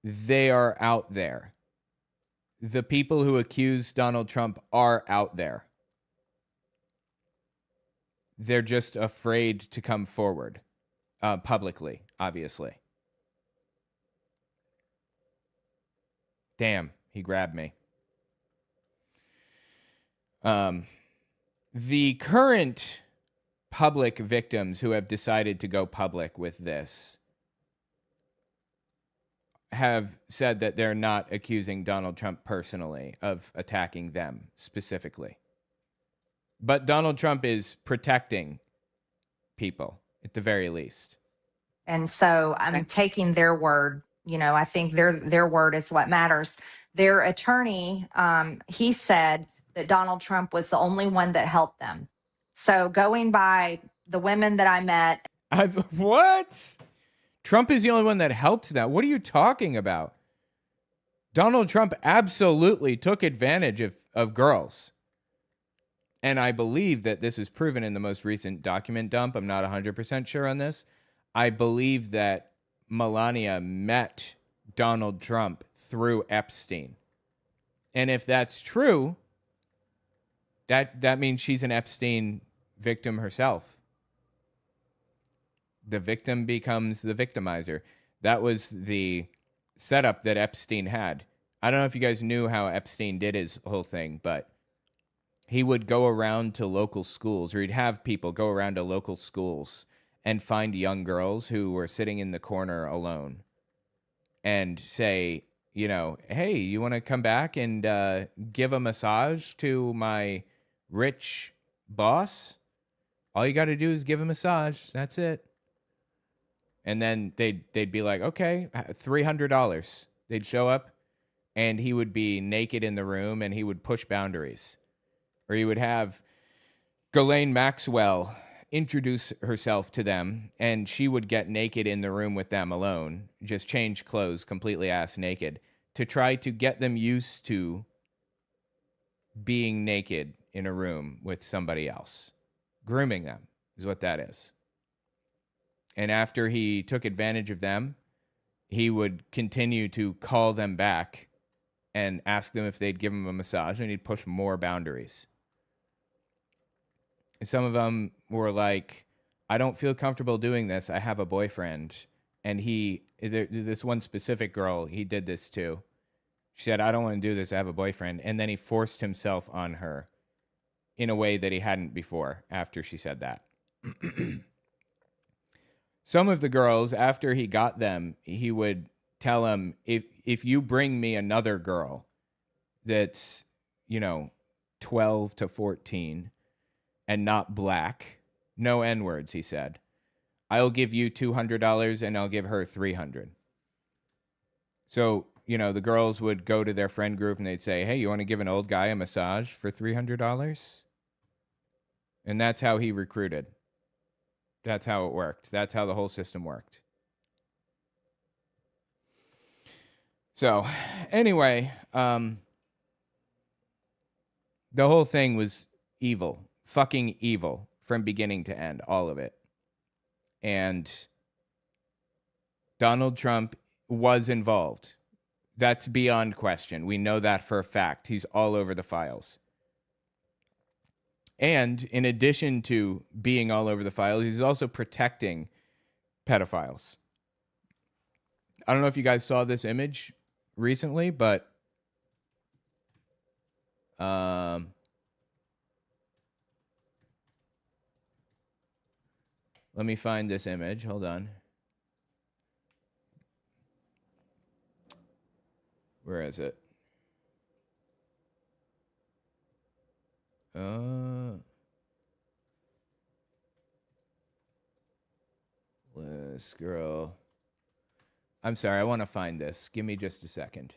they are out there. The people who accuse Donald Trump are out there. They're just afraid to come forward publicly, obviously. Damn, he grabbed me. The current public victims who have decided to go public with this have said that they're not accusing Donald Trump personally of attacking them specifically. But Donald Trump is protecting people at the very least. And so I'm taking their word. I think their word is what matters. Their attorney, he said that Donald Trump was the only one that helped them. So going by the women that I met. What? Trump is the only one that helped them. What are you talking about? Donald Trump absolutely took advantage of girls. And I believe that this is proven in the most recent document dump. I'm not 100% sure on this. I believe that Melania met Donald Trump through Epstein. And if that's true, that means she's an Epstein victim herself. The victim becomes the victimizer. That was the setup that Epstein had. I don't know if you guys knew how Epstein did his whole thing, but he would go around to local schools, or he'd have people go around to local schools and find young girls who were sitting in the corner alone and say, hey, you want to come back and give a massage to my rich boss? All you got to do is give a massage. That's it. And then they'd be like, okay, $300. They'd show up, and he would be naked in the room, and he would push boundaries. Or he would have Ghislaine Maxwell introduce herself to them, and she would get naked in the room with them alone, just change clothes, completely ass naked, to try to get them used to being naked in a room with somebody else. Grooming them is what that is. And after he took advantage of them, he would continue to call them back and ask them if they'd give him a massage, and he'd push more boundaries. Some of them were like, I don't feel comfortable doing this. I have a boyfriend. And this one specific girl, he did this too. She said, I don't want to do this. I have a boyfriend. And then he forced himself on her in a way that he hadn't before after she said that. Some of the girls, after he got them, he would tell them, if you bring me another girl that's, 12 to 14 and not black, no N-words, he said, I'll give you $200 and I'll give her $300. So, the girls would go to their friend group and they'd say, hey, you want to give an old guy a massage for $300? And that's how he recruited. That's how it worked. That's how the whole system worked. So, anyway, the whole thing was evil. Fucking evil from beginning to end. All of it. And Donald Trump was involved. That's beyond question. We know that for a fact. He's all over the files. And in addition to being all over the files, he's also protecting pedophiles. I don't know if you guys saw this image recently, but let me find this image. Hold on. Where is it? This girl. I'm sorry, I want to find this. Give me just a second.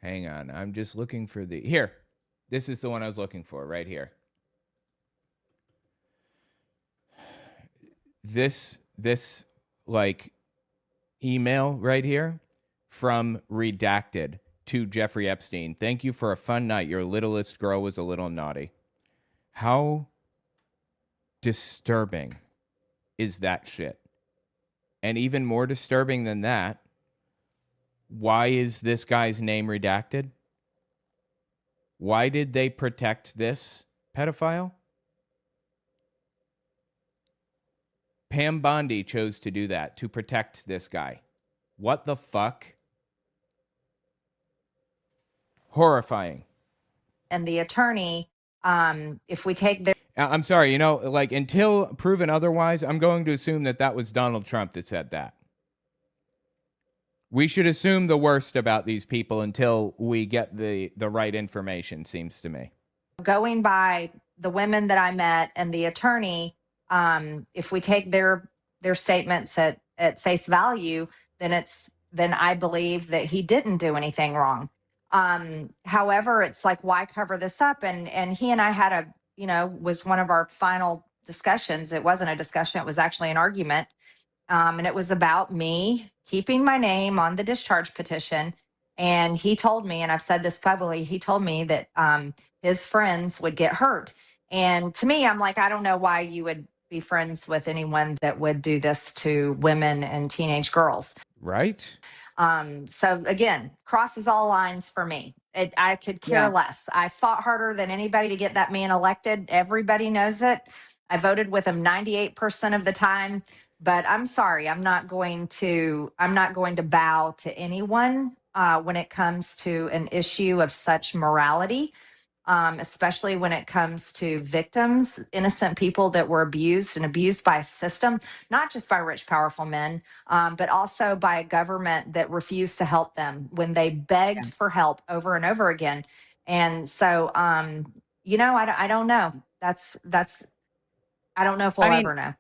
Hang on. I'm just looking for the... Here. This is the one I was looking for right here. This like email right here from Redacted to Jeffrey Epstein. Thank you for a fun night. Your littlest girl was a little naughty. How disturbing is that shit? And even more disturbing than that, why is this guy's name redacted? Why did they protect this pedophile? Pam Bondi chose to do that, to protect this guy. What the fuck? Horrifying. And the attorney, if we take their... I'm sorry, until proven otherwise, I'm going to assume that was Donald Trump that said that. We should assume the worst about these people until we get the right information, seems to me. Going by the women that I met and the attorney, if we take their statements at face value, then I believe that he didn't do anything wrong. However, it's like, why cover this up? And he and I had was one of our final discussions. It wasn't a discussion. It was actually an argument. And it was about me keeping my name on the discharge petition. And he told me, and I've said this publicly, he told me that his friends would get hurt. And to me, I'm like, I don't know why you would be friends with anyone that would do this to women and teenage girls. Right. So again, crosses all lines for me. I could care less. I fought harder than anybody to get that man elected. Everybody knows it. I voted with him 98% of the time. But I'm sorry, I'm not going to bow to anyone when it comes to an issue of such morality, especially when it comes to victims, innocent people that were abused by a system, not just by rich, powerful men, but also by a government that refused to help them when they begged for help over and over again. And so, I don't know. I don't know if we'll ever know.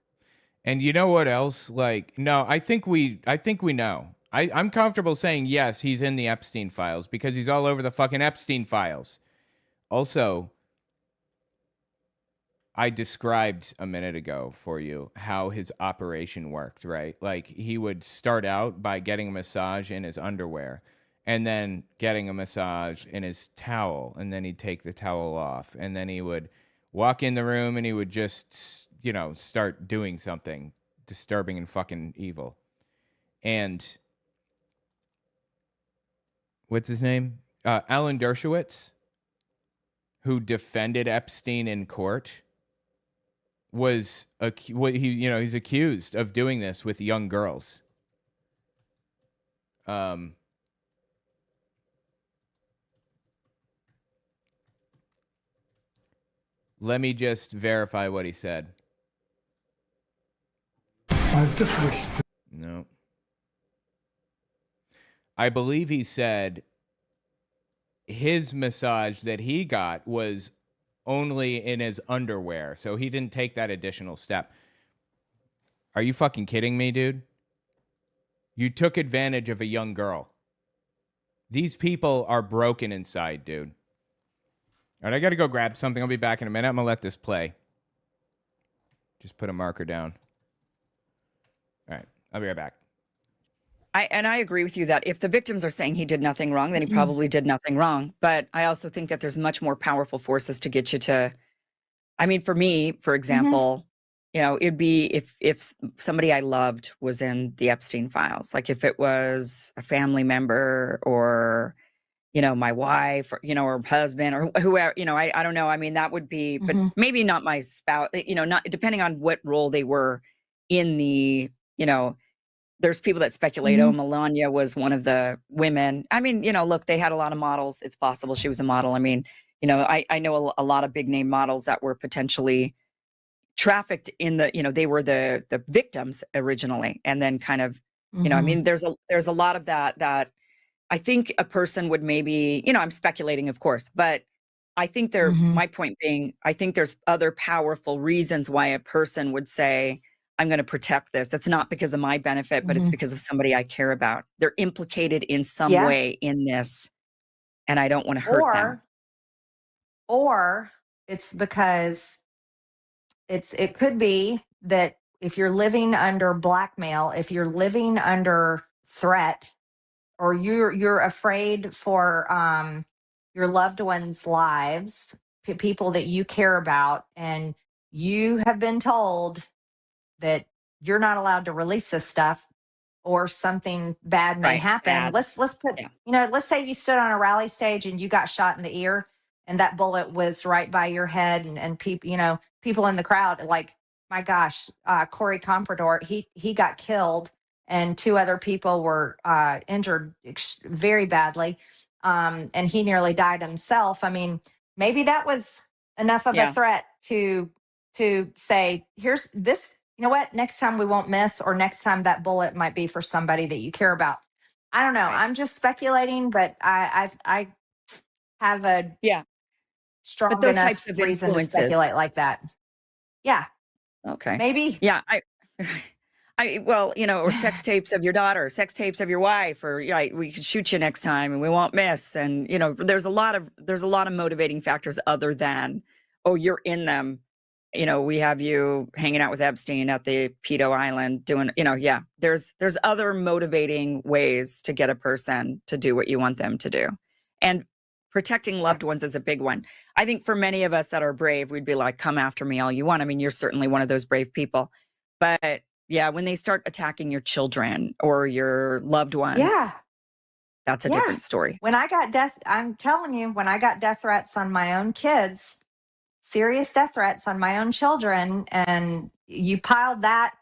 And you know what else? No, I think we know. I'm comfortable saying, yes, he's in the Epstein files because he's all over the fucking Epstein files. Also, I described a minute ago for you how his operation worked, right? Like, he would start out by getting a massage in his underwear. and then getting a massage in his towel, and then he'd take the towel off, and then he would walk in the room and he would just, start doing something disturbing and fucking evil. And what's his name? Alan Dershowitz, who defended Epstein in court, he's accused of doing this with young girls. Let me just verify what he said. I just wish to... No. I believe he said his massage that he got was only in his underwear, so he didn't take that additional step. Are you fucking kidding me, dude? You took advantage of a young girl. These people are broken inside, dude. All right, I got to go grab something. I'll be back in a minute. I'm going to let this play. Just put a marker down. All right, I'll be right back. I agree with you that if the victims are saying he did nothing wrong, then he probably did nothing wrong. But I also think that there's much more powerful forces to get you to, I mean, for me, for example, it'd be if somebody I loved was in the Epstein files, like if it was a family member or, my wife or, or husband or whoever, I don't know. I mean, that would be, but maybe not my spouse, not depending on what role they were in the, there's people that speculate, Melania was one of the women. I mean, look, they had a lot of models. It's possible she was a model. I mean, I know a lot of big name models that were potentially trafficked in the, they were the victims originally. And then kind of, I mean, there's a lot of that I think a person would maybe, I'm speculating, of course, but I think my point being, I think there's other powerful reasons why a person would say, I'm going to protect this. It's not because of my benefit, but it's because of somebody I care about. They're implicated in some way in this, and I don't want to hurt them. Or it's because it could be that if you're living under blackmail, if you're living under threat, or you're afraid for your loved ones' lives, people that you care about, and you have been told that you're not allowed to release this stuff, or something bad may happen. Bad. Let's put, let's say you stood on a rally stage and you got shot in the ear, and that bullet was right by your head, and people, people in the crowd, like, my gosh, Corey Comprador, he got killed, and 2 other people were injured very badly, and he nearly died himself. I mean, maybe that was enough of a threat to say, here's this. You know what? Next time we won't miss, or next time that bullet might be for somebody that you care about. I don't know. Right. I'm just speculating, but I have a strong but those enough types of reason to speculate like that. Yeah. Okay. Maybe. Yeah. Well, or sex tapes of your daughter, sex tapes of your wife, or we can shoot you next time and we won't miss. And there's a lot of motivating factors other than, oh, you're in them. We have you hanging out with Epstein at the pedo island doing, there's other motivating ways to get a person to do what you want them to do. And protecting loved ones is a big one. I think for many of us that are brave, we'd be like, come after me all you want. I mean, you're certainly one of those brave people. But yeah, when they start attacking your children or your loved ones, that's a different story. When I got I'm telling you, when I got death threats on my own kids, serious death threats on my own children, and you piled that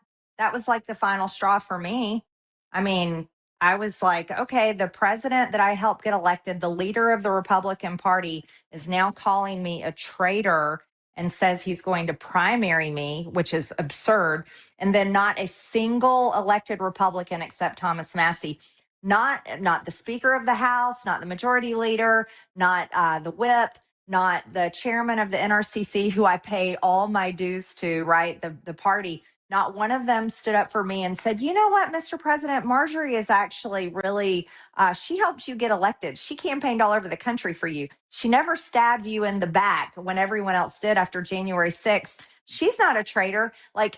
was like the final straw for me. I mean, I was like, okay, the president that I helped get elected, the leader of the Republican Party, is now calling me a traitor and says he's going to primary me, which is absurd. And then not a single elected Republican except Thomas Massey, not the Speaker of the House, not the Majority Leader, not the whip, not the chairman of the NRCC, who I pay all my dues to, right? The party. Not one of them stood up for me and said, you know what, Mr. President, Marjorie is actually really, she helped you get elected. She campaigned all over the country for you. She never stabbed you in the back when everyone else did after January 6th. She's not a traitor. Like,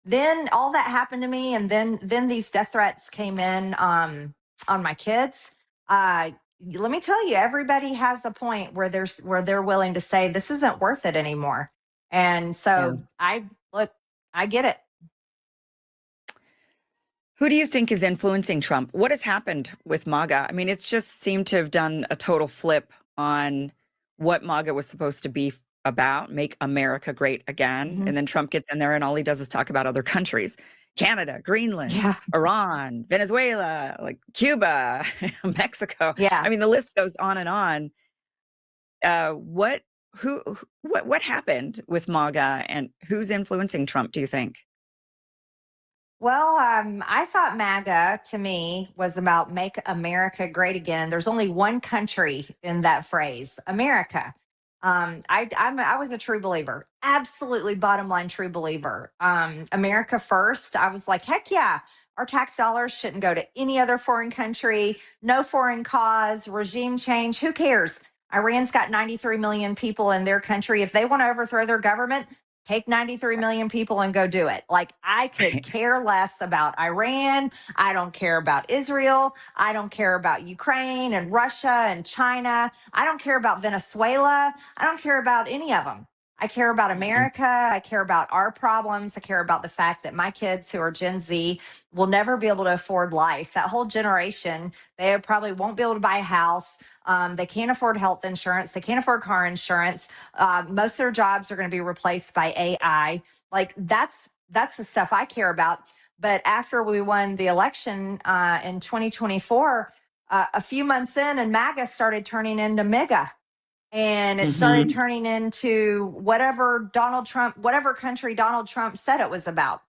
then all that happened to me. And then these death threats came in on my kids. Let me tell you, everybody has a point where they're willing to say this isn't worth it anymore. And so I get it. Who do you think is influencing Trump? What has happened with MAGA? I mean, it's just seemed to have done a total flip on what MAGA was supposed to be about, make America great again. And then Trump gets in there and all he does is talk about other countries. Canada, Greenland, Iran, Venezuela, like Cuba, Mexico. Yeah. I mean, the list goes on and on. What happened with MAGA and who's influencing Trump, do you think? Well, I thought MAGA to me was about make America great again. There's only one country in that phrase, America. I was a true believer, absolutely bottom line true believer. America first. I was like, heck yeah, our tax dollars shouldn't go to any other foreign country. No foreign cause, regime change. Who cares? Iran's got 93 million people in their country. If they want to overthrow their government, take 93 million people and go do it. Like, I could care less about Iran. I don't care about Israel. I don't care about Ukraine and Russia and China. I don't care about Venezuela. I don't care about any of them. I care about America. I care about our problems. I care about the fact that my kids who are Gen Z will never be able to afford life. That whole generation, they probably won't be able to buy a house. They can't afford health insurance. They can't afford car insurance. Most of their jobs are going to be replaced by AI. Like, that's the stuff I care about. But after we won the election in 2024, a few months in, and MAGA started turning into MAGA. And it started turning into whatever country Donald Trump said it was about.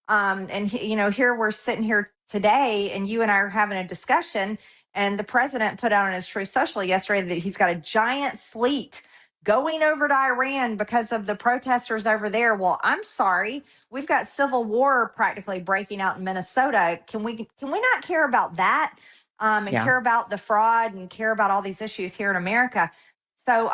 And here we're sitting here today, and you and I are having a discussion. And the president put out on his Truth Social yesterday that he's got a giant fleet going over to Iran because of the protesters over there. Well, I'm sorry, we've got civil war practically breaking out in Minnesota. Can we not care about that? And care about the fraud and care about all these issues here in America? So,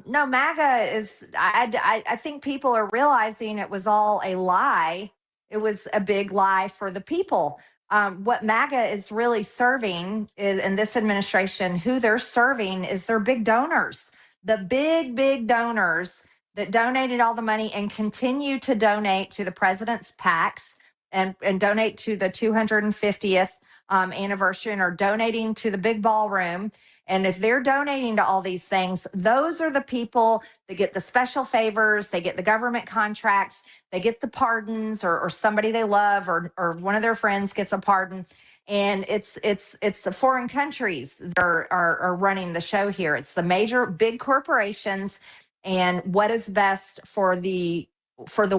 no, MAGA is, I think people are realizing it was all a lie. It was a big lie for the people. What MAGA is really serving is, in this administration, who they're serving is their big donors, the big donors that donated all the money and continue to donate to the president's PACs and donate to the 250th anniversary and are donating to the big ballroom. And if they're donating to all these things, those are the people that get the special favors, they get the government contracts, they get the pardons, or somebody they love or one of their friends gets a pardon. And it's the foreign countries that are running the show here. It's the major big corporations and what is best for the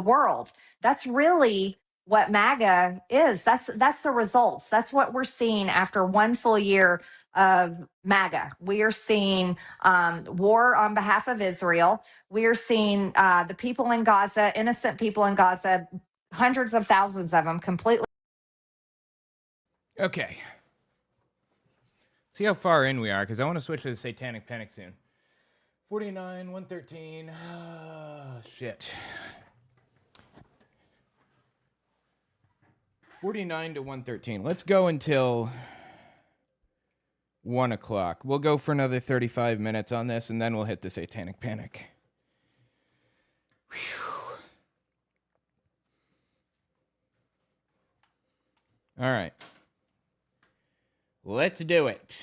world. That's really what MAGA is. That's the results. That's what we're seeing after one full year of MAGA. We are seeing war on behalf of Israel. We are seeing the people in Gaza, innocent people in Gaza, hundreds of thousands of them completely. Okay. See how far in we are, because I want to switch to the Satanic Panic soon. 49, 113. Shit. 49 to 113. Let's go until 1 o'clock. We'll go for another 35 minutes on this, and then we'll hit the Satanic Panic. Whew. All right. Let's do it.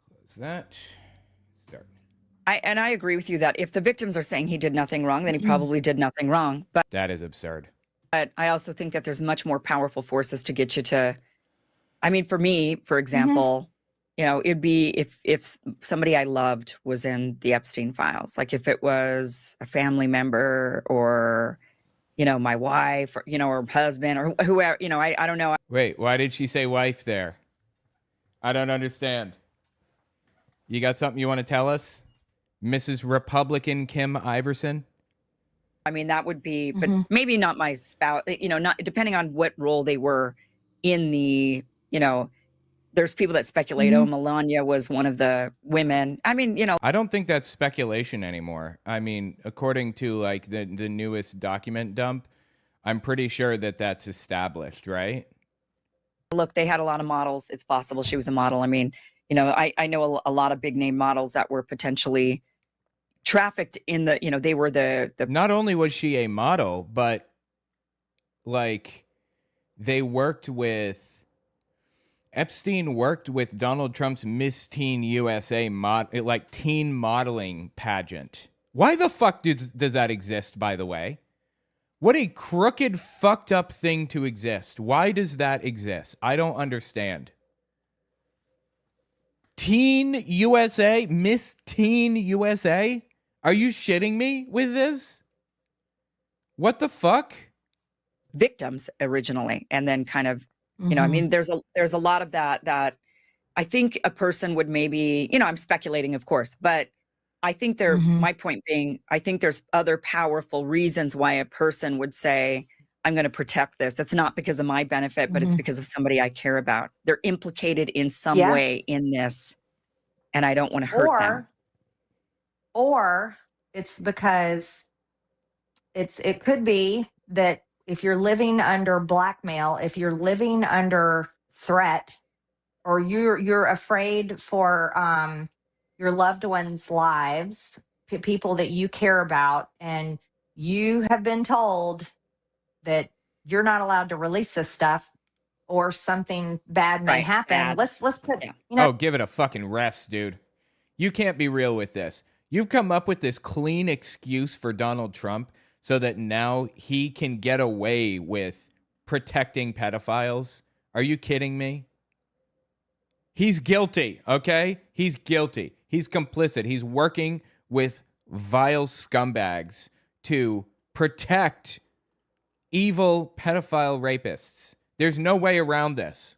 Close that. Start. I agree with you that if the victims are saying he did nothing wrong, then he probably did nothing wrong. But That is absurd. But I also think that there's much more powerful forces to get you to, I mean, for me, for example, it'd be if somebody I loved was in the Epstein files, like if it was a family member or, my wife or, or husband or whoever, I don't know. Wait, why did she say wife there? I don't understand. You got something you want to tell us? Mrs. Republican Kim Iverson? I mean, that would be, but maybe not my spouse, not depending on what role they were in the, there's people that speculate, oh, Melania was one of the women. I mean, I don't think that's speculation anymore. I mean, according to like the newest document dump, I'm pretty sure that that's established, right? Look, they had a lot of models. It's possible she was a model. I mean, I know a lot of big name models that were potentially trafficked in the, they were the. Not only was she a model, but like Epstein worked with Donald Trump's Miss Teen USA teen modeling pageant. Why the fuck does that exist, by the way? What a crooked, fucked up thing to exist. Why does that exist? I don't understand. Teen USA? Miss Teen USA? Are you shitting me with this? What the fuck? Victims originally, and then kind of, I mean, there's a lot of that I think a person would maybe, I'm speculating, of course, but I think my point being, I think there's other powerful reasons why a person would say, I'm going to protect this. It's not because of my benefit, but it's because of somebody I care about. They're implicated in some way in this, and I don't want to hurt them. Or it's because it could be that if you're living under blackmail, if you're living under threat, or you're afraid for your loved ones' lives, people that you care about, and you have been told that you're not allowed to release this stuff, or something bad may happen. Let's put Oh, give it a fucking rest, dude. You can't be real with this. You've come up with this clean excuse for Donald Trump so that now he can get away with protecting pedophiles. Are you kidding me? He's guilty, okay? He's guilty. He's complicit. He's working with vile scumbags to protect evil pedophile rapists. There's no way around this.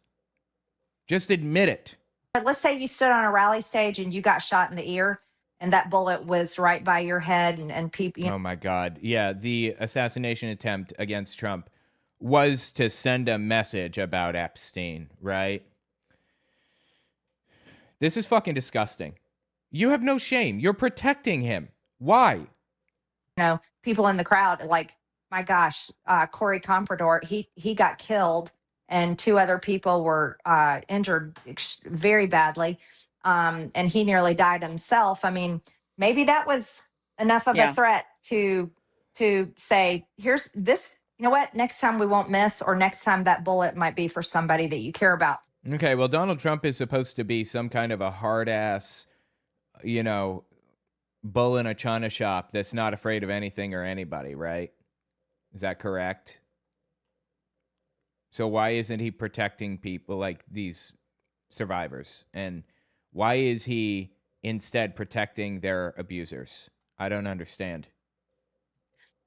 Just admit it. But let's say you stood on a rally stage and you got shot in the ear, and that bullet was right by your head, and people. Oh my God. Yeah, the assassination attempt against Trump was to send a message about Epstein, right? This is fucking disgusting. You have no shame. You're protecting him. Why? People in the crowd, like, my gosh, Corey Comprador, he got killed, and 2 other people were injured very badly, and he nearly died himself. I mean, maybe that was enough of a threat to say, here's this, you know what, next time we won't miss, or next time that bullet might be for somebody that you care about. Okay, well, Donald Trump is supposed to be some kind of a hard-ass, bull in a china shop that's not afraid of anything or anybody, right? Is that correct? So why isn't he protecting people like these survivors? And why is he instead protecting their abusers? I don't understand.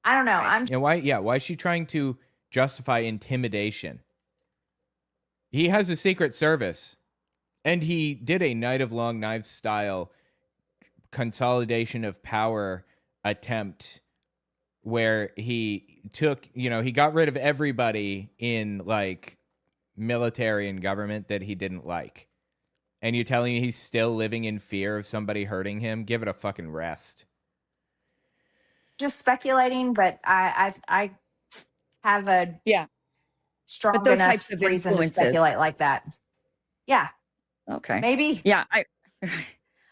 I don't know. Why is she trying to justify intimidation? He has a secret service, and he did a Night of Long Knives style consolidation of power attempt where he took, he got rid of everybody in like military and government that he didn't like. And you're telling me he's still living in fear of somebody hurting him? Give it a fucking rest. Just speculating, but I have a strong but those enough types of reason to speculate like that. Yeah. Okay. Maybe. Yeah.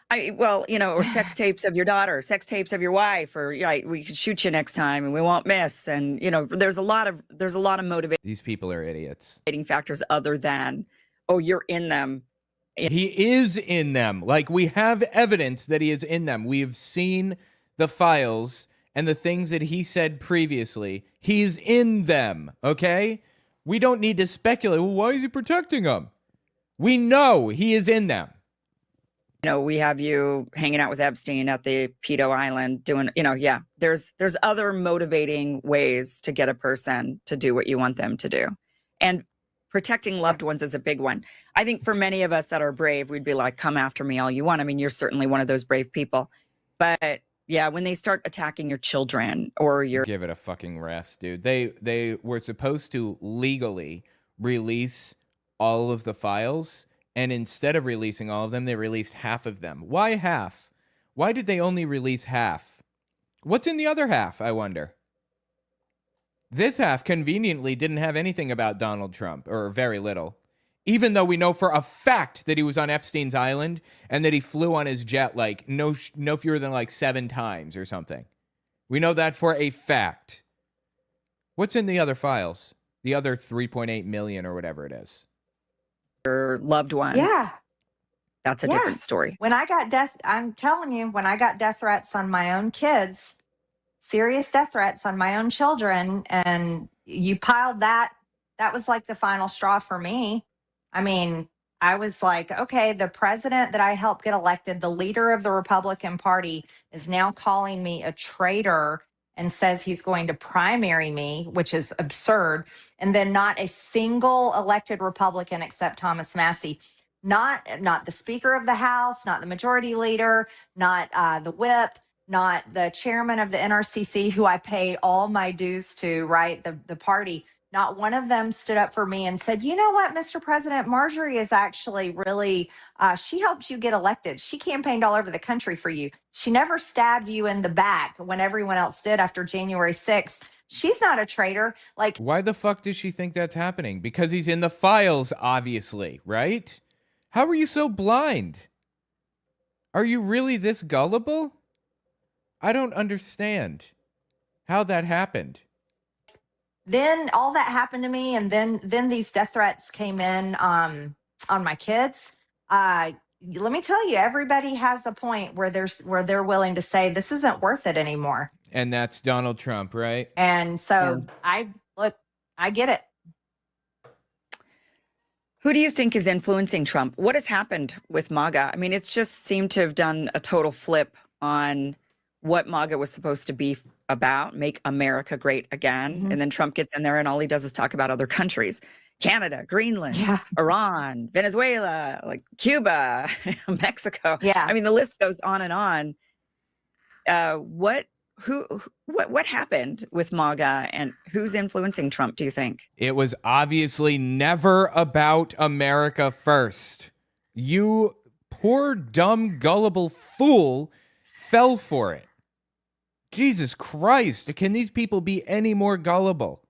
Or sex tapes of your daughter, sex tapes of your wife, or we could shoot you next time and we won't miss. And there's a lot of motivating. These people are idiots. Factors other than, oh, you're in them. He is in them. Like, we have evidence that he is in them. We've seen the files and the things that he said previously. He's in them. Okay. We don't need to speculate. Well, why is he protecting them? We know he is in them. We have you hanging out with Epstein at the pedo island doing, there's other motivating ways to get a person to do what you want them to do. And protecting loved ones is a big one. I think for many of us that are brave, we'd be like, come after me all you want. I mean, you're certainly one of those brave people. But yeah, when they start attacking your children or your... Give it a fucking rest, dude. They were supposed to legally release all of the files. And instead of releasing all of them, they released half of them. Why half? Why did they only release half? What's in the other half, I wonder? This half conveniently didn't have anything about Donald Trump, or very little. Even though we know for a fact that he was on Epstein's island and that he flew on his jet like no fewer than like 7 times or something. We know that for a fact. What's in the other files? The other 3.8 million or whatever it is. Your loved ones. Yeah. That's a different story. When I got I'm telling you, when I got death threats on my own kids, serious death threats on my own children, and you piled that was like the final straw for me. I mean, I was like, okay, the president that I helped get elected, the leader of the Republican Party, is now calling me a traitor and says he's going to primary me, which is absurd. And then not a single elected Republican except Thomas Massey, not the Speaker of the House, not the Majority Leader, not the whip, not the chairman of the NRCC, who I pay all my dues to, right? The party. Not one of them stood up for me and said, you know what, Mr. President, Marjorie is actually really, she helped you get elected. She campaigned all over the country for you. She never stabbed you in the back when everyone else did after January 6th. She's not a traitor. Like, why the fuck does she think that's happening? Because he's in the files, obviously, right? How are you so blind? Are you really this gullible? I don't understand how that happened. Then all that happened to me, and then these death threats came in on my kids. Let me tell you, everybody has a point where they're willing to say this isn't worth it anymore. And that's Donald Trump, right? And so I get it. Who do you think is influencing Trump? What has happened with MAGA? I mean, it's just seemed to have done a total flip on what MAGA was supposed to be about, make America great again. Mm-hmm. And then Trump gets in there and all he does is talk about other countries. Canada, Greenland, Iran, Venezuela, like Cuba, Mexico. Yeah. I mean, the list goes on and on. What happened with MAGA, and who's influencing Trump, do you think? It was obviously never about America first. You poor, dumb, gullible fool fell for it. Jesus Christ, can these people be any more gullible?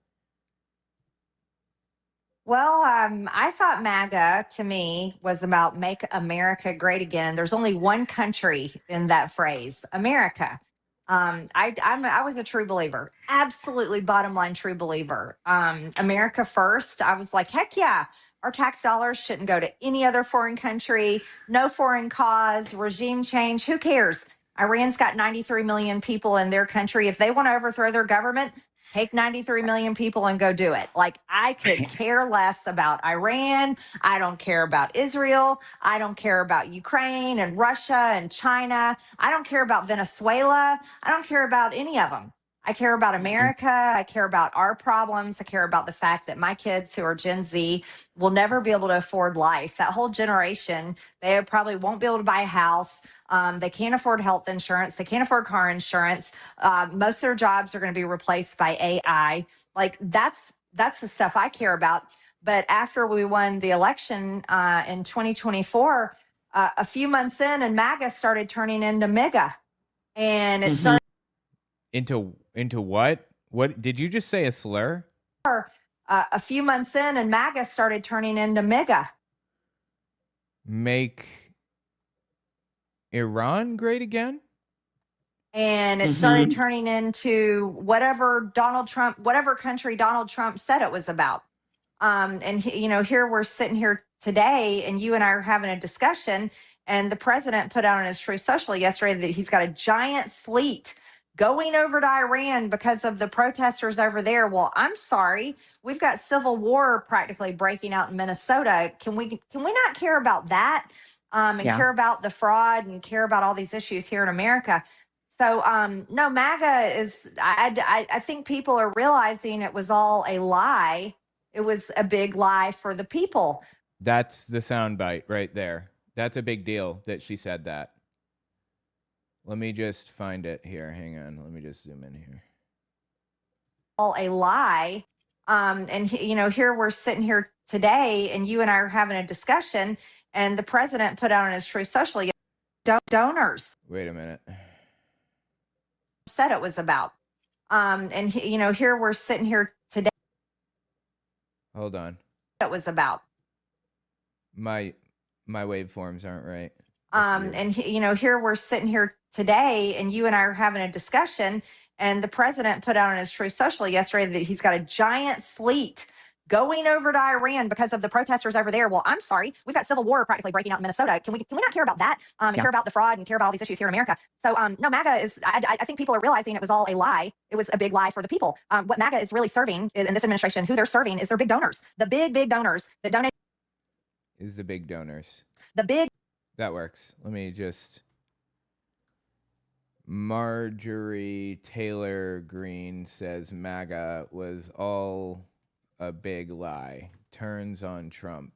Well, I thought MAGA to me was about make America great again. There's only one country in that phrase, America. I was a true believer, absolutely bottom line true believer. America first. I was like, heck yeah, our tax dollars shouldn't go to any other foreign country. No foreign cause, regime change. Who cares? Iran's got 93 million people in their country. If they want to overthrow their government, take 93 million people and go do it. Like, I could care less about Iran. I don't care about Israel. I don't care about Ukraine and Russia and China. I don't care about Venezuela. I don't care about any of them. I care about America. I care about our problems. I care about the fact that my kids who are Gen Z will never be able to afford life. That whole generation, they probably won't be able to buy a house. They can't afford health insurance. They can't afford car insurance. Most of their jobs are going to be replaced by AI. Like, that's the stuff I care about. But after we won the election in 2024, a few months in, and MAGA started turning into MAGA. And it started into what? What did you just say, a slur? A few months in, and MAGA started turning into MAGA. Make Iran great again? And it started turning into whatever country Donald Trump said it was about. And here we're sitting here today, and you and I are having a discussion, and the president put out on his Truth Social yesterday that he's got a giant fleet going over to Iran because of the protesters over there. Well, I'm sorry. We've got civil war practically breaking out in Minnesota. Can we not care about that and care about the fraud and care about all these issues here in America? So, no, MAGA is, I think people are realizing it was all a lie. It was a big lie for the people. That's the soundbite right there. That's a big deal that she said that. Let me just find it here. Hang on. Let me just zoom in here. All a lie. And here we're sitting here today, and you and I are having a discussion, and the president put out on his Truth Social donors. Wait a minute. Said it was about. And here we're sitting here today. Hold on. It was about. My waveforms aren't right. And here we're sitting here today, and you and I are having a discussion. And the president put out on his Truth Social yesterday that he's got a giant fleet going over to Iran because of the protesters over there. Well, I'm sorry, we've got civil war practically breaking out in Minnesota. Can we not care about that? And care about the fraud and care about all these issues here in America? So no, MAGA is. I think people are realizing it was all a lie. It was a big lie for the people. What MAGA is really serving in this administration, who they're serving, is their big donors, the big donors that donate. Is the big donors. The big. That works. Let me just. Marjorie Taylor Greene says MAGA was all a big lie. Turns on Trump.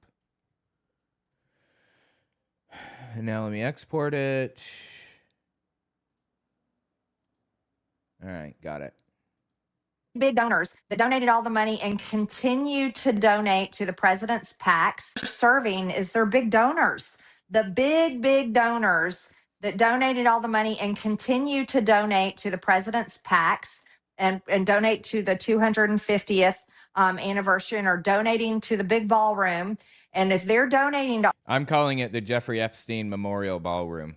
And now let me export it. All right, got it. Big donors that donated all the money and continue to donate to the president's PACs. Serving is their big donors. The big donors that donated all the money and continue to donate to the president's PACs and donate to the 250th anniversary and are donating to the big ballroom. And if they're donating to I'm calling it the Jeffrey Epstein Memorial Ballroom.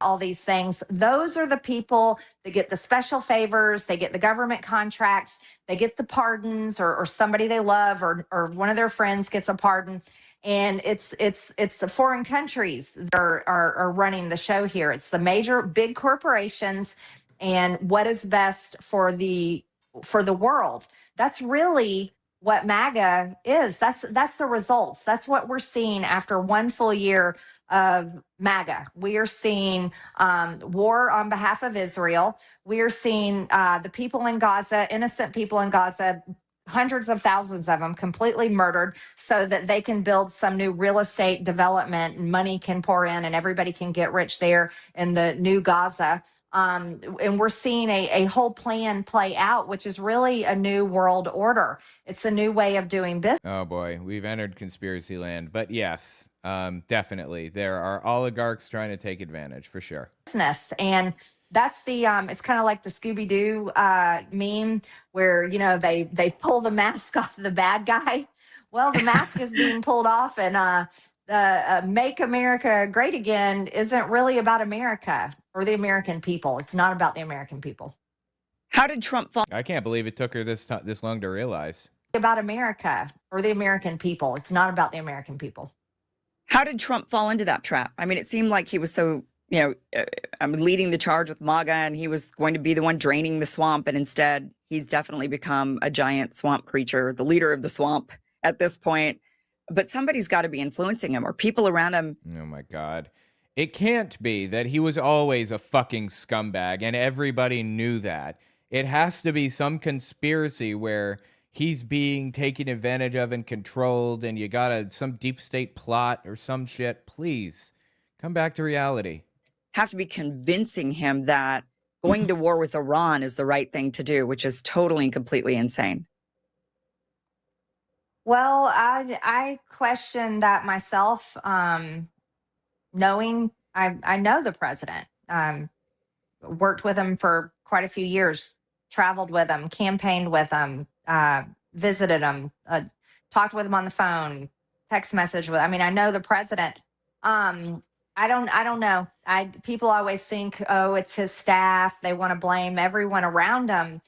All these things, those are the people that get the special favors, they get the government contracts, they get the pardons, or somebody they love or one of their friends gets a pardon. And it's the foreign countries that are running the show here. It's the major big corporations and what is best for the world. That's really what MAGA is. That's the results. That's what we're seeing after one full year of MAGA. We are seeing war on behalf of Israel. We are seeing the people in Gaza, innocent people in Gaza, hundreds of thousands of them completely murdered so that they can build some new real estate development and money can pour in and everybody can get rich there in the new Gaza. And we're seeing a whole plan play out, which is really a new world order. It's a new way of doing business. Oh boy, we've entered conspiracy land. But yes, definitely. There are oligarchs trying to take advantage for sure. And that's the it's kind of like the Scooby-Doo meme where they pull the mask off the bad guy. Well, the mask is being pulled off, and the Make America Great Again isn't really about America or the American people. It's not about the American people. How did Trump fall? I can't believe it took her this long to realize. About America or the American people. It's not about the American people. How did Trump fall into that trap? I mean, it seemed like he was so, leading the charge with MAGA and he was going to be the one draining the swamp. And instead, he's definitely become a giant swamp creature, the leader of the swamp at this point. But somebody's got to be influencing him or people around him. Oh, my God. It can't be that he was always a fucking scumbag and everybody knew that. It has to be some conspiracy where he's being taken advantage of and controlled and you got some deep state plot or some shit. Please come back to reality. Have to be convincing him that going to war with Iran is the right thing to do, which is totally and completely insane. Well, I question that myself. Knowing I know the president, worked with him for quite a few years, traveled with him, campaigned with him, visited him, talked with him on the phone, text message with. I mean, I know the president. I don't know. People always think, oh, it's his staff. They want to blame everyone around him.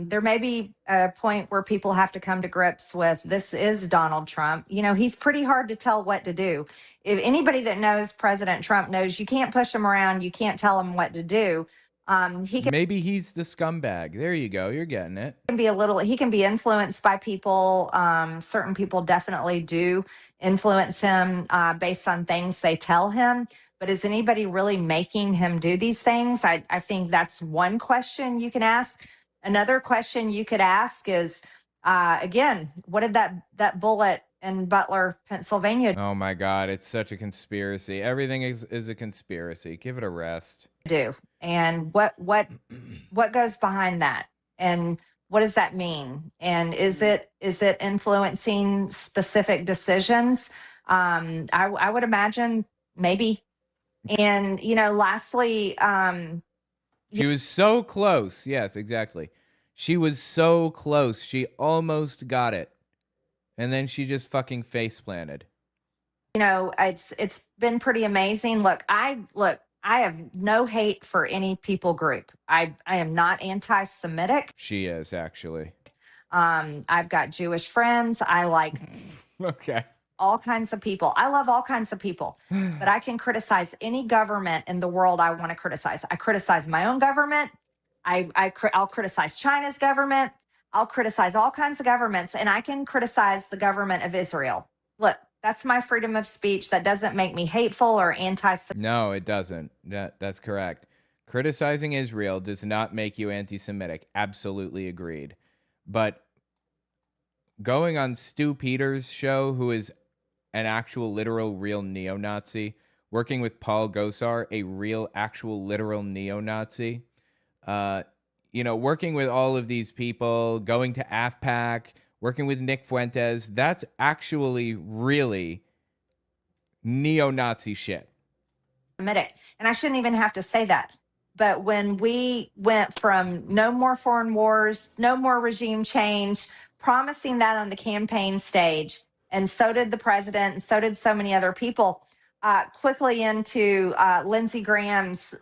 There may be a point where people have to come to grips with this is Donald Trump. He's pretty hard to tell what to do. If anybody that knows President Trump knows you can't push him around. You can't tell him what to do. Maybe he's the scumbag. There you go. You're getting it. He can be influenced by people. Certain people definitely do influence him based on things they tell him. But is anybody really making him do these things? I think that's one question you can ask. Another question you could ask is, again, what did that bullet in Butler, Pennsylvania Oh my God, it's such a conspiracy. Everything is a conspiracy. Give it a rest. do? And what goes behind that? And what does that mean? And is it influencing specific decisions? I would imagine maybe. And lastly, she was so close. Yes, exactly. She was so close. She almost got it. And then she just fucking face planted. It's been pretty amazing. Look, I have no hate for any people group. I am not anti-Semitic. She is, actually. I've got Jewish friends. I like Okay. all kinds of people. I love all kinds of people, but I can criticize any government in the world I want to criticize. I criticize my own government. I'll criticize China's government. I'll criticize all kinds of governments, and I can criticize the government of Israel. Look, that's my freedom of speech. That doesn't make me hateful or anti-Semitic. No, it doesn't. That's correct. Criticizing Israel does not make you anti-Semitic. Absolutely agreed. But going on Stu Peters' show, who is an actual, literal, real neo-Nazi, working with Paul Gosar, a real, actual, literal neo-Nazi, working with all of these people, going to AFPAC, working with Nick Fuentes, that's actually really neo-Nazi shit. And I shouldn't even have to say that. But when we went from no more foreign wars, no more regime change, promising that on the campaign stage, and so did the president, and so did so many other people, quickly into Lindsey Graham's, Bush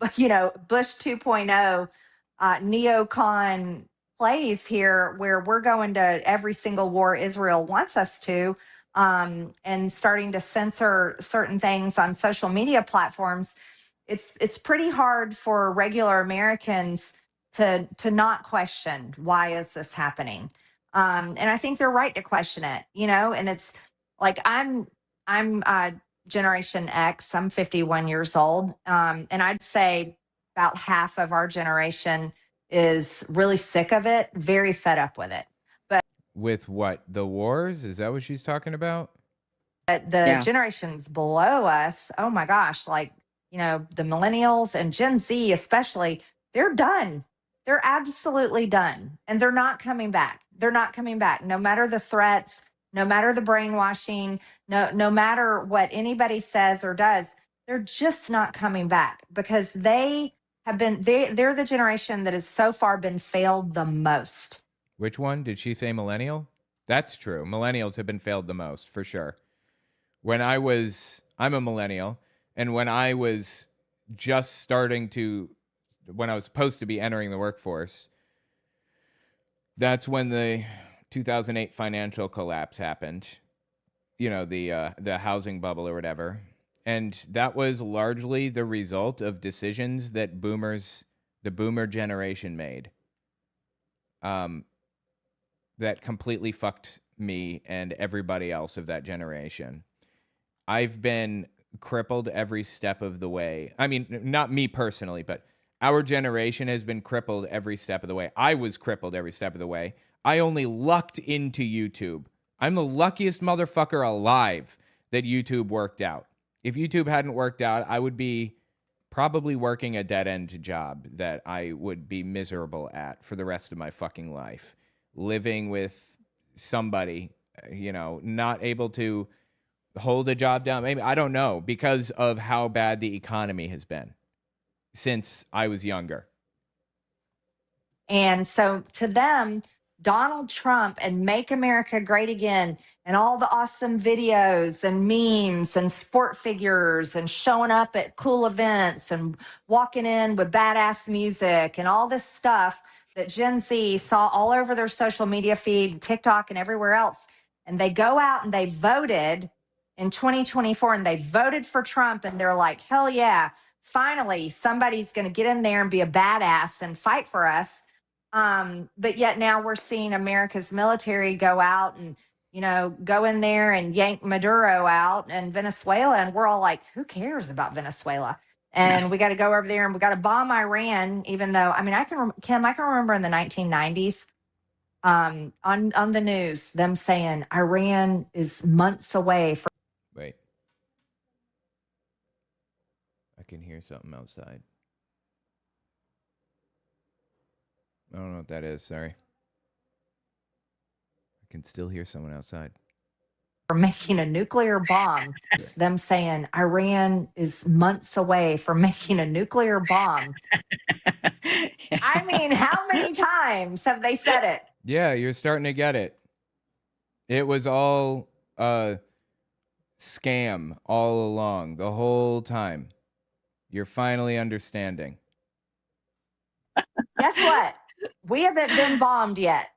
2.0 neocon plays here, where we're going to every single war Israel wants us to, and starting to censor certain things on social media platforms. It's pretty hard for regular Americans to not question, why is this happening? And I think they're right to question it, and it's like, I'm Generation X, I'm 51 years old. And I'd say about half of our generation is really sick of it, very fed up with it. But with what? The wars? Is that what she's talking about? the generations below us, oh my gosh, like, the millennials and Gen Z especially, they're done. They're absolutely done. And they're not coming back. They're not coming back. No matter the threats, no matter the brainwashing, no matter what anybody says or does, they're just not coming back, because they're the generation that has so far been failed the most. Which one? Did she say millennial? That's true. Millennials have been failed the most, for sure. I'm a millennial, and when I was when I was supposed to be entering the workforce, that's when the 2008 financial collapse happened. The housing bubble or whatever. And that was largely the result of decisions that the boomer generation made. That completely fucked me and everybody else of that generation. I've been crippled every step of the way. I mean, not me personally, but our generation has been crippled every step of the way. I was crippled every step of the way. I only lucked into YouTube. I'm the luckiest motherfucker alive that YouTube worked out. If YouTube hadn't worked out, I would be probably working a dead-end job that I would be miserable at for the rest of my fucking life. Living with somebody, not able to hold a job down. Maybe, I don't know, because of how bad the economy has been since I was younger. And so to them, Donald Trump and Make America Great Again and all the awesome videos and memes and sport figures and showing up at cool events and walking in with badass music and all this stuff that Gen Z saw all over their social media feed, TikTok and everywhere else. And they go out and they voted in 2024 and they voted for Trump, and they're like, hell yeah, finally somebody's going to get in there and be a badass and fight for us. But yet now we're seeing America's military go out and, go in there and yank Maduro out and Venezuela. And we're all like, who cares about Venezuela? And we got to go over there and we got to bomb Iran, even though, I mean, I can remember in the 1990s, on the news, them saying Iran is months away from. Wait. I can hear something outside. I don't know what that is. Sorry. I can still hear someone outside. For making a nuclear bomb. Them saying Iran is months away from making a nuclear bomb. I mean, how many times have they said it? Yeah, you're starting to get it. It was all scam all along, the whole time. You're finally understanding. Guess what? We haven't been bombed yet.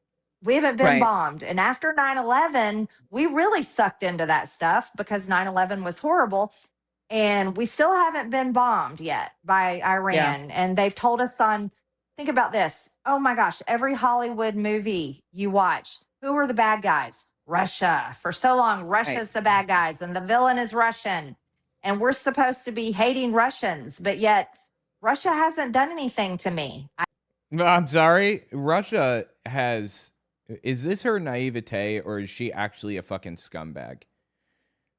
We haven't been Right. bombed. And after 9/11, we really sucked into that stuff because 9/11 was horrible. And we still haven't been bombed yet by Iran. And they've told us think about this. Oh my gosh, every Hollywood movie you watch, who are the bad guys? Russia. For so long, Russia's the bad guys and the villain is Russian. And we're supposed to be hating Russians, but yet Russia hasn't done anything to me. No, I'm sorry. Russia has... Is this her naivete, or is she actually a fucking scumbag?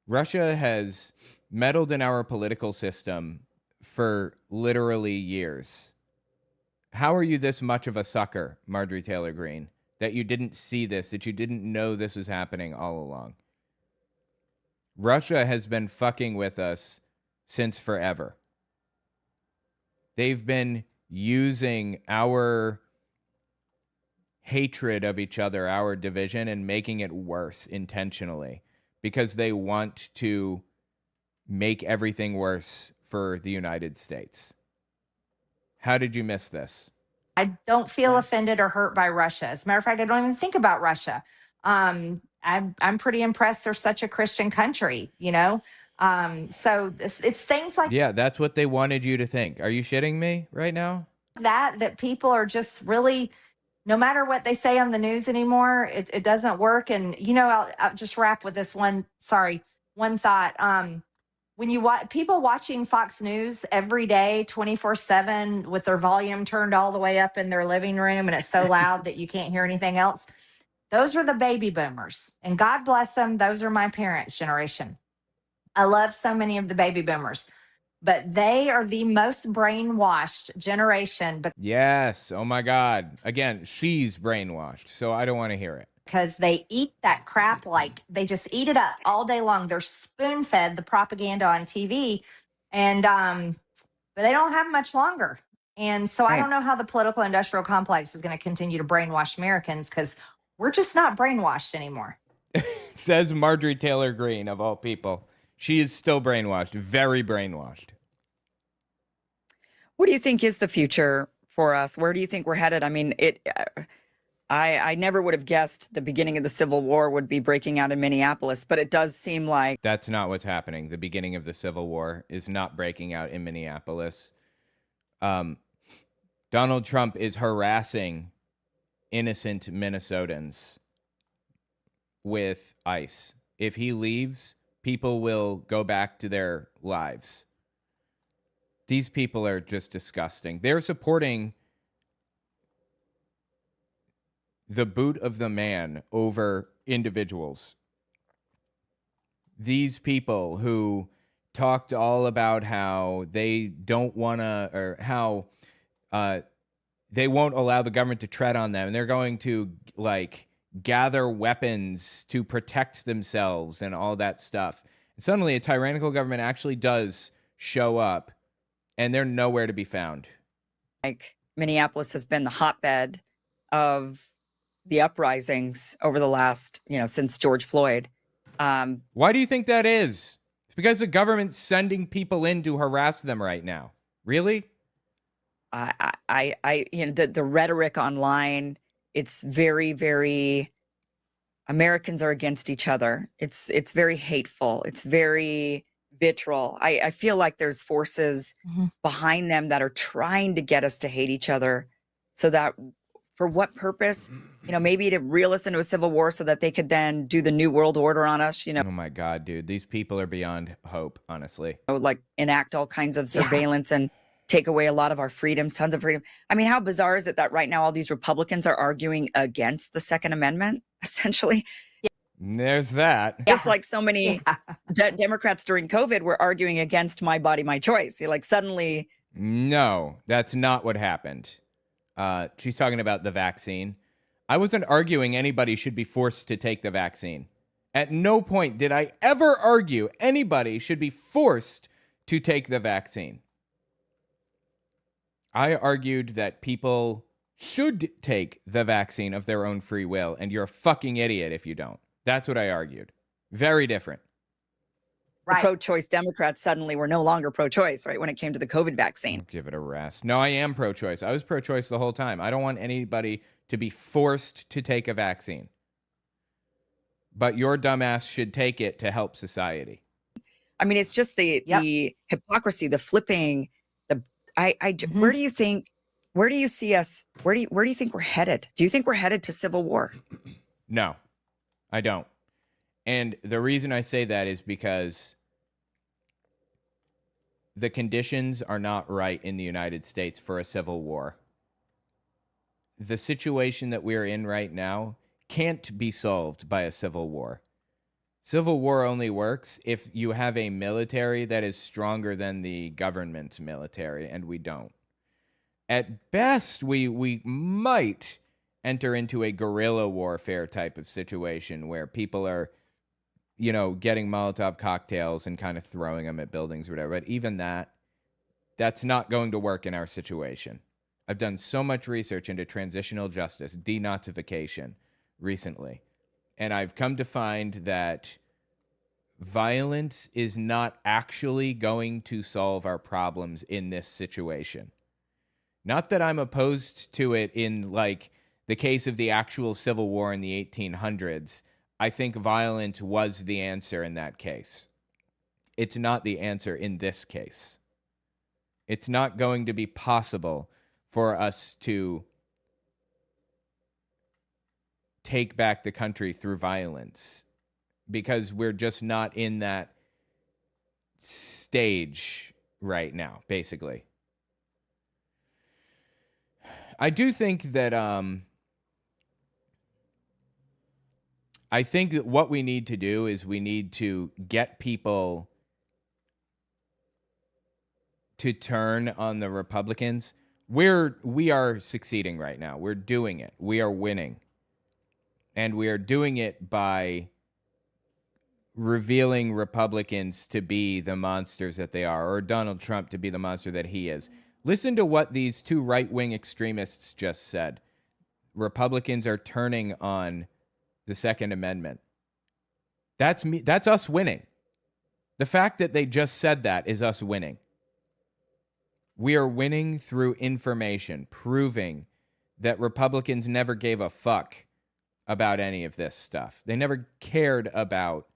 Russia has meddled in our political system for literally years. How are you this much of a sucker, Marjorie Taylor Greene, that you didn't see this, that you didn't know this was happening all along? Russia has been fucking with us since forever. They've been using our hatred of each other, our division, and making it worse intentionally because they want to make everything worse for the United States. How did you miss this? I don't feel offended or hurt by Russia. As a matter of fact, I don't even think about Russia. I'm pretty impressed they're such a Christian country, you know? So it's things like Yeah, that's what they wanted you to think. Are you shitting me right now? that people are just really, no matter what they say on the news anymore, it doesn't work. And, you know, I'll just wrap with this one thought. When you watch people watching Fox News every day, 24/7 with their volume turned all the way up in their living room and it's so loud that you can't hear anything else. Those are the baby boomers, and God bless them. Those are my parents' generation. I love so many of the baby boomers, but they are the most brainwashed generation. Yes. Oh my God. Again, she's brainwashed, so I don't want to hear it. Because they eat that crap, like they just eat it up all day long. They're spoon fed the propaganda on TV, and but they don't have much longer. And so I don't know how the political industrial complex is going to continue to brainwash Americans, because we're just not brainwashed anymore. Says Marjorie Taylor Greene, of all people. She is still brainwashed, very brainwashed. What do you think is the future for us? Where do you think we're headed? I mean, I never would have guessed the beginning of the Civil War would be breaking out in Minneapolis, but it does seem like... That's not what's happening. The beginning of the Civil War is not breaking out in Minneapolis. Donald Trump is harassing innocent Minnesotans with ICE. If he leaves, people will go back to their lives. These people are just disgusting. They're supporting the boot of the man over individuals. These people who talked all about how they don't want to, or how they won't allow the government to tread on them, and they're going to like gather weapons to protect themselves and all that stuff. And suddenly a tyrannical government actually does show up, and they're nowhere to be found. Like Minneapolis has been the hotbed of the uprisings over the last, since George Floyd. Why do you think that is? It's because the government's sending people in to harass them right now. Really? The rhetoric online, it's very, very, Americans are against each other. It's very hateful. It's very vitriol. I feel like there's forces behind them that are trying to get us to hate each other, so that for what purpose? Maybe to reel us into a civil war so that they could then do the new world order on us, Oh my God, dude. These people are beyond hope, honestly. Like enact all kinds of surveillance and take away a lot of our freedoms, tons of freedom. I mean, how bizarre is it that right now all these Republicans are arguing against the Second Amendment, essentially? There's that. Just like so many Democrats during COVID were arguing against my body, my choice. You're like suddenly... No, that's not what happened. She's talking about the vaccine. I wasn't arguing anybody should be forced to take the vaccine. At no point did I ever argue anybody should be forced to take the vaccine. I argued that people should take the vaccine of their own free will, and you're a fucking idiot if you don't. That's what I argued. Very different. the Right. pro-choice Democrats suddenly were no longer pro-choice, right? When it came to the COVID vaccine. Give it a rest. No, I am pro-choice. I was pro-choice the whole time. I don't want anybody to be forced to take a vaccine. But your dumbass should take it to help society. I mean, it's just the hypocrisy, the flipping, where do you think, where do you see us, where do you think we're headed? Do you think we're headed to civil war? No, I don't. And the reason I say that is because the conditions are not right in the United States for a civil war. The situation that we're in right now can't be solved by a civil war. Civil war only works if you have a military that is stronger than the government military, and we don't. At best, we might enter into a guerrilla warfare type of situation where people are, getting Molotov cocktails and kind of throwing them at buildings or whatever. But even that's not going to work in our situation. I've done so much research into transitional justice, denazification recently. And I've come to find that violence is not actually going to solve our problems in this situation. Not that I'm opposed to it in, like, the case of the actual Civil War in the 1800s. I think violence was the answer in that case. It's not the answer in this case. It's not going to be possible for us to take back the country through violence because we're just not in that stage right now, basically. I do think that I think that what we need to do is we need to get people to turn on the Republicans. We are succeeding right now. We're doing it. We are winning. And we are doing it by revealing Republicans to be the monsters that they are, or Donald Trump to be the monster that he is. Listen to what these two right-wing extremists just said. Republicans are turning on the Second Amendment. That's us winning. The fact that they just said that is us winning. We are winning through information, proving that Republicans never gave a fuck about any of this stuff. They never cared about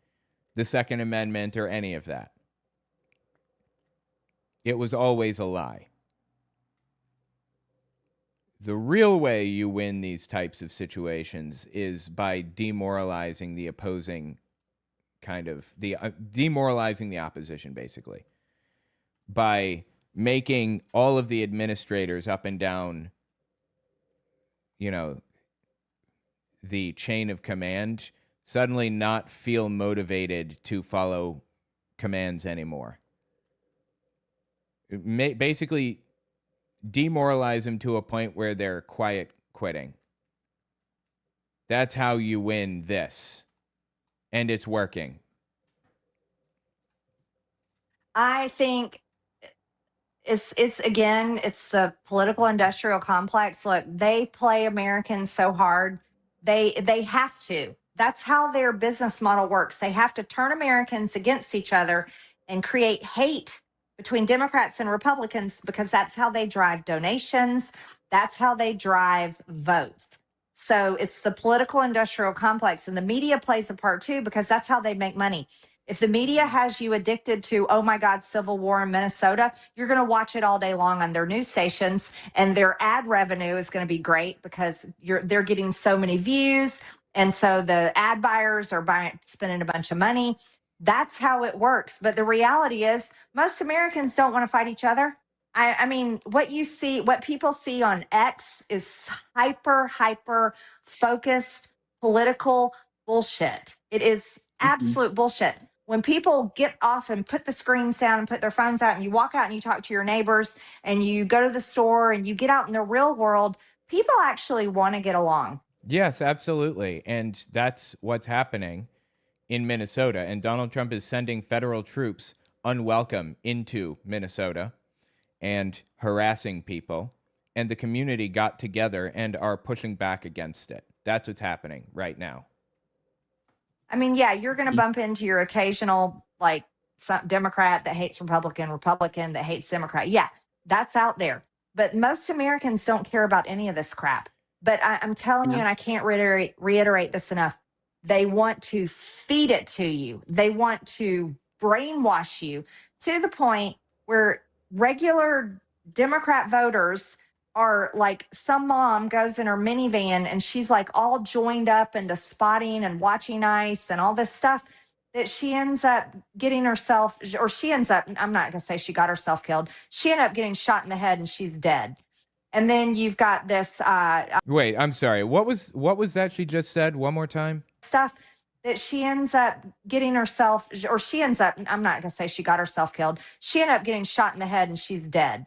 the Second Amendment or any of that. It was always a lie. The real way you win these types of situations is by demoralizing the opposing demoralizing the opposition, basically. By making all of the administrators up and down, the chain of command suddenly not feel motivated to follow commands anymore. Basically demoralize them to a point where they're quiet quitting. That's how you win this. And it's working. I think it's the political industrial complex. Look, they play Americans so hard. They have to. That's how their business model works. They have to turn Americans against each other and create hate between Democrats and Republicans because that's how they drive donations. That's how they drive votes. So it's the political industrial complex, and the media plays a part too because that's how they make money. If the media has you addicted to, oh my God, civil war in Minnesota, you're going to watch it all day long on their news stations, and their ad revenue is going to be great because they're getting so many views. And so the ad buyers are spending a bunch of money. That's how it works. But the reality is most Americans don't want to fight each other. I mean, what people see on X is hyper focused political bullshit. It is absolute bullshit. When people get off and put the screens down and put their phones out and you walk out and you talk to your neighbors and you go to the store and you get out in the real world, people actually want to get along. Yes, absolutely. And that's what's happening in Minnesota. And Donald Trump is sending federal troops unwelcome into Minnesota and harassing people. And the community got together and are pushing back against it. That's what's happening right now. I mean, yeah, you're going to bump into your occasional, like, some Democrat that hates Republican, Republican that hates Democrat. Yeah, that's out there. But most Americans don't care about any of this crap. But I'm telling you, and I can't reiterate this enough, they want to feed it to you. They want to brainwash you to the point where regular Democrat voters are like, some mom goes in her minivan and she's like all joined up into spotting and watching ICE and all this stuff, that she ends up getting herself, or she ends up, I'm not going to say she got herself killed. She ended up getting shot in the head and she's dead. And then you've got this Wait, I'm sorry. What was that she just said? One more time. Stuff that she ends up getting herself, or she ends up, I'm not going to say she got herself killed. She ended up getting shot in the head and she's dead.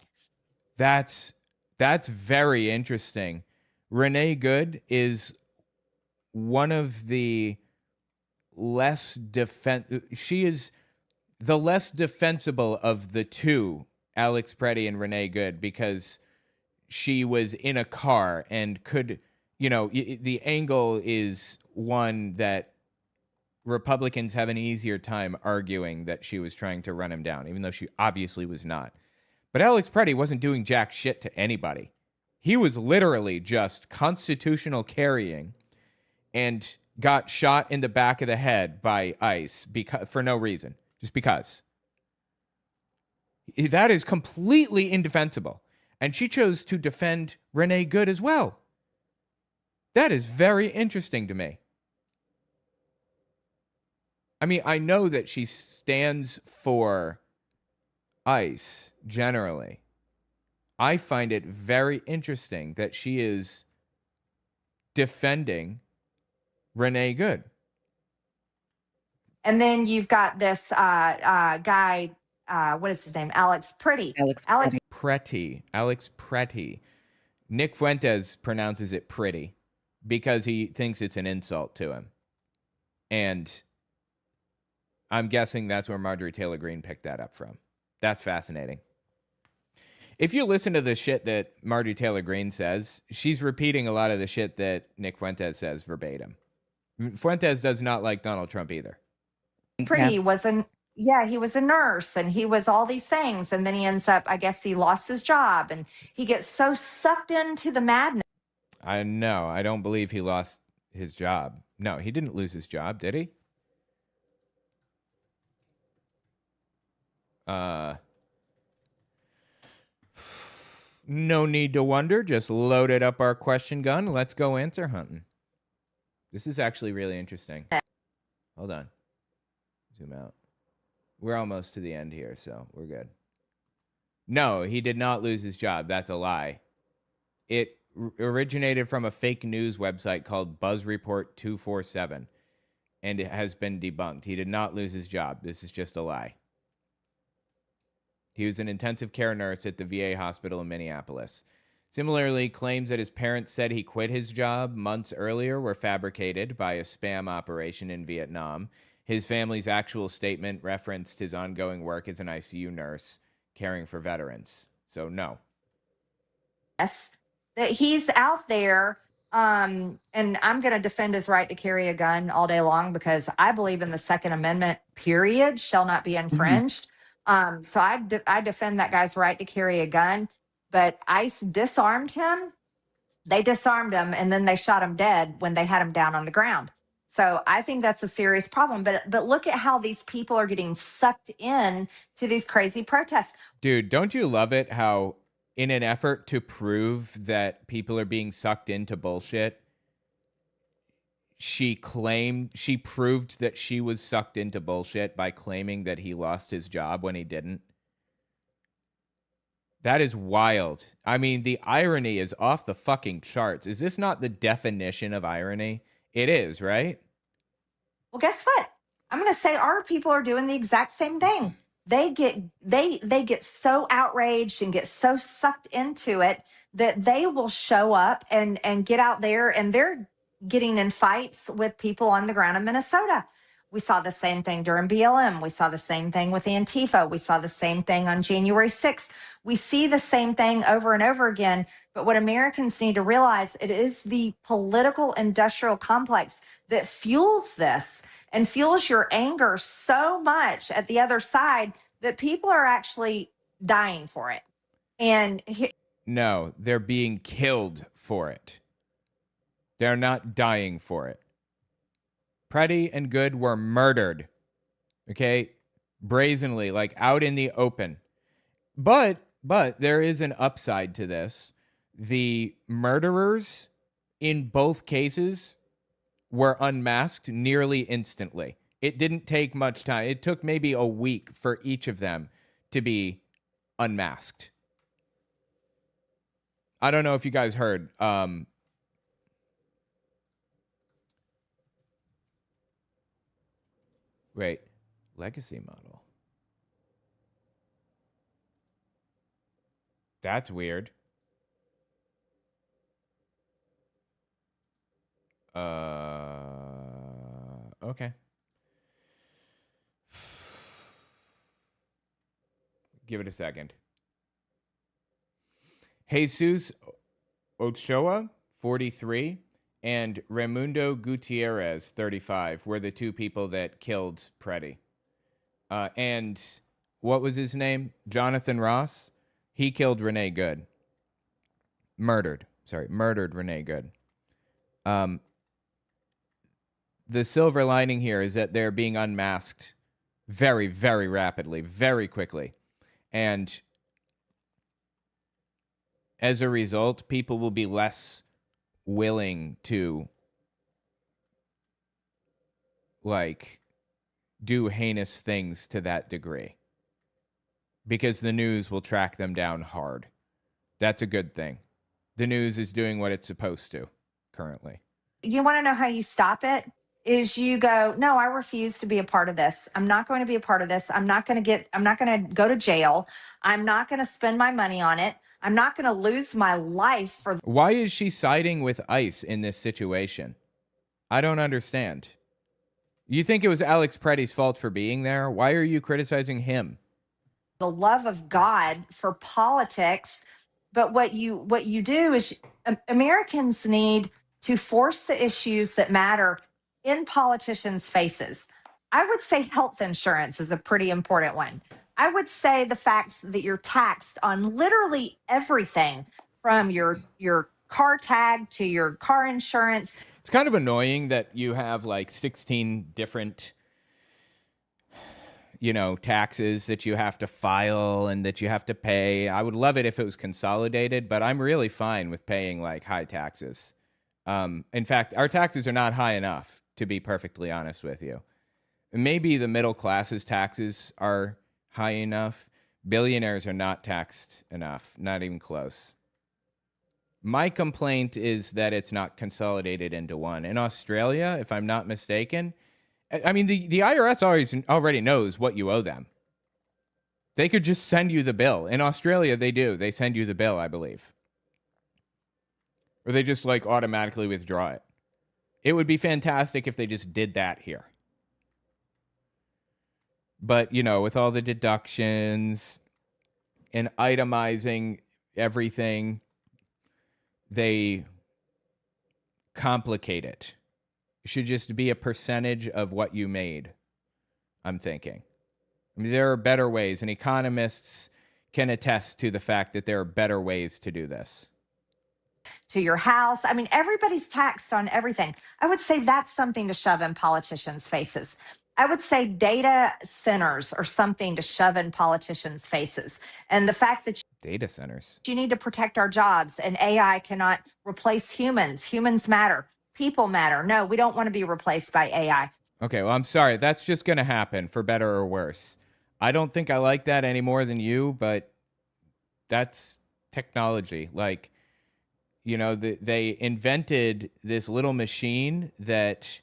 That's very interesting. Renee Good is one of the she is the less defensible of the two, Alex Preddy and Renee Good, because she was in a car and could, the angle is one that Republicans have an easier time arguing that she was trying to run him down, even though she obviously was not. But Alex Preddy wasn't doing jack shit to anybody. He was literally just constitutional carrying and got shot in the back of the head by ICE for no reason, just because. That is completely indefensible. And she chose to defend Renee Good as well. That is very interesting to me. I mean, I know that she stands for ICE generally. I find it very interesting that she is defending Renee Good. And then you've got this guy, what is his name? Alex Preddy. Alex Preddy. Nick Fuentes pronounces it pretty because he thinks it's an insult to him. And I'm guessing that's where Marjorie Taylor Greene picked that up from. That's fascinating. If you listen to the shit that Marjorie Taylor Greene says, she's repeating a lot of the shit that Nick Fuentes says verbatim. Fuentes does not like Donald Trump either. Preddy he was a nurse and he was all these things. And then he ends up, I guess he lost his job and he gets so sucked into the madness. I know. I don't believe he lost his job. No, he didn't lose his job, did he? No need to wonder. Just loaded up our question gun. Let's go answer hunting. This is actually really interesting. Hold on. Zoom out. We're almost to the end here, so we're good. No, he did not lose his job. That's a lie. It originated from a fake news website called Buzz Report 247, and it has been debunked. He did not lose his job. This is just a lie. He was an intensive care nurse at the VA hospital in Minneapolis. Similarly, claims that his parents said he quit his job months earlier were fabricated by a spam operation in Vietnam. His family's actual statement referenced his ongoing work as an ICU nurse caring for veterans. So, no. Yes, that he's out there, and I'm going to defend his right to carry a gun all day long because I believe in the Second Amendment, period, shall not be infringed. So I defend that guy's right to carry a gun, but ICE disarmed him. They disarmed him, and then they shot him dead when they had him down on the ground. So I think that's a serious problem. But look at how these people are getting sucked in to these crazy protests. Dude, don't you love it how in an effort to prove that people are being sucked into bullshit, she proved that she was sucked into bullshit by claiming that he lost his job when he didn't? That is wild. I mean, the irony is off the fucking charts. Is this not the definition of irony? It is, right? Well, guess what? I'm going to say our people are doing the exact same thing. They get so outraged and get so sucked into it that they will show up and get out there, and they're getting in fights with people on the ground in Minnesota. We saw the same thing during BLM. We saw the same thing with Antifa. We saw the same thing on January 6th. We see the same thing over and over again. But what Americans need to realize, it is the political industrial complex that fuels this. and fuels your anger so much at the other side that people are actually dying for it. And No, they're being killed for it. They're not dying for it. Pretty and Good were murdered. Okay? Brazenly, like out in the open. But there is an upside to this. The murderers in both cases were unmasked nearly instantly. It didn't take much time. It took maybe a week for each of them to be unmasked. I don't know if you guys heard. Wait, legacy model. That's weird. Okay. Give it a second. Jesus Ochoa, 43, and Raimundo Gutierrez, 35, were the two people that killed Preddy. And what was his name? Jonathan Ross. He killed Renee Good. Murdered Renee Good. The silver lining here is that they're being unmasked very, very rapidly, very quickly. And as a result, people will be less willing to, like, do heinous things to that degree. Because the news will track them down hard. That's a good thing. The news is doing what it's supposed to currently. You want to know how you stop it? Is you go, no, I refuse to be a part of this. I'm not going to be a part of this. I'm not going to go to jail. I'm not going to spend my money on it. I'm not going to lose my life for. Why is she siding with ICE in this situation? I don't understand. You think it was Alex Preddy's fault for being there? Why are you criticizing him? The love of God for politics. But what you do is Americans need to force the issues that matter in politicians' faces. I would say health insurance is a pretty important one. I would say the fact that you're taxed on literally everything from your car tag to your car insurance. It's kind of annoying that you have like 16 different, taxes that you have to file and that you have to pay. I would love it if it was consolidated, but I'm really fine with paying like high taxes. In fact, our taxes are not high enough, to be perfectly honest with you. Maybe the middle class's taxes are high enough. Billionaires are not taxed enough, not even close. My complaint is that it's not consolidated into one. In Australia, if I'm not mistaken, I mean, the IRS already knows what you owe them. They could just send you the bill. In Australia, they do. They send you the bill, I believe. Or they just like automatically withdraw it. It would be fantastic if they just did that here. But, with all the deductions and itemizing everything, they complicate it. It should just be a percentage of what you made, I'm thinking. I mean, there are better ways, and economists can attest to the fact that there are better ways to do this. To your house. I mean, everybody's taxed on everything. I would say that's something to shove in politicians' faces. I would say data centers are something to shove in politicians' faces. And the fact that data centers, you need to protect our jobs, and AI cannot replace humans. Humans matter. People matter. No, we don't want to be replaced by AI. Okay, well, I'm sorry. That's just going to happen for better or worse. I don't think I like that any more than you, but that's technology. Like, they invented this little machine that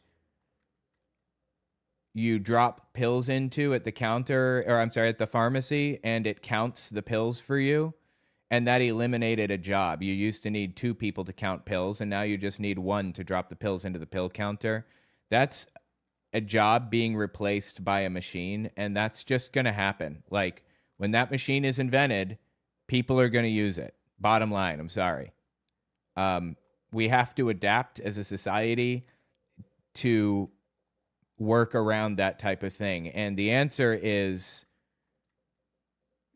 you drop pills into at the counter, at the pharmacy, and it counts the pills for you. And that eliminated a job. You used to need 2 people to count pills, and now you just need 1 to drop the pills into the pill counter. That's a job being replaced by a machine, and that's just going to happen. Like, when that machine is invented, people are going to use it. Bottom line, I'm sorry. We have to adapt as a society to work around that type of thing? And the answer is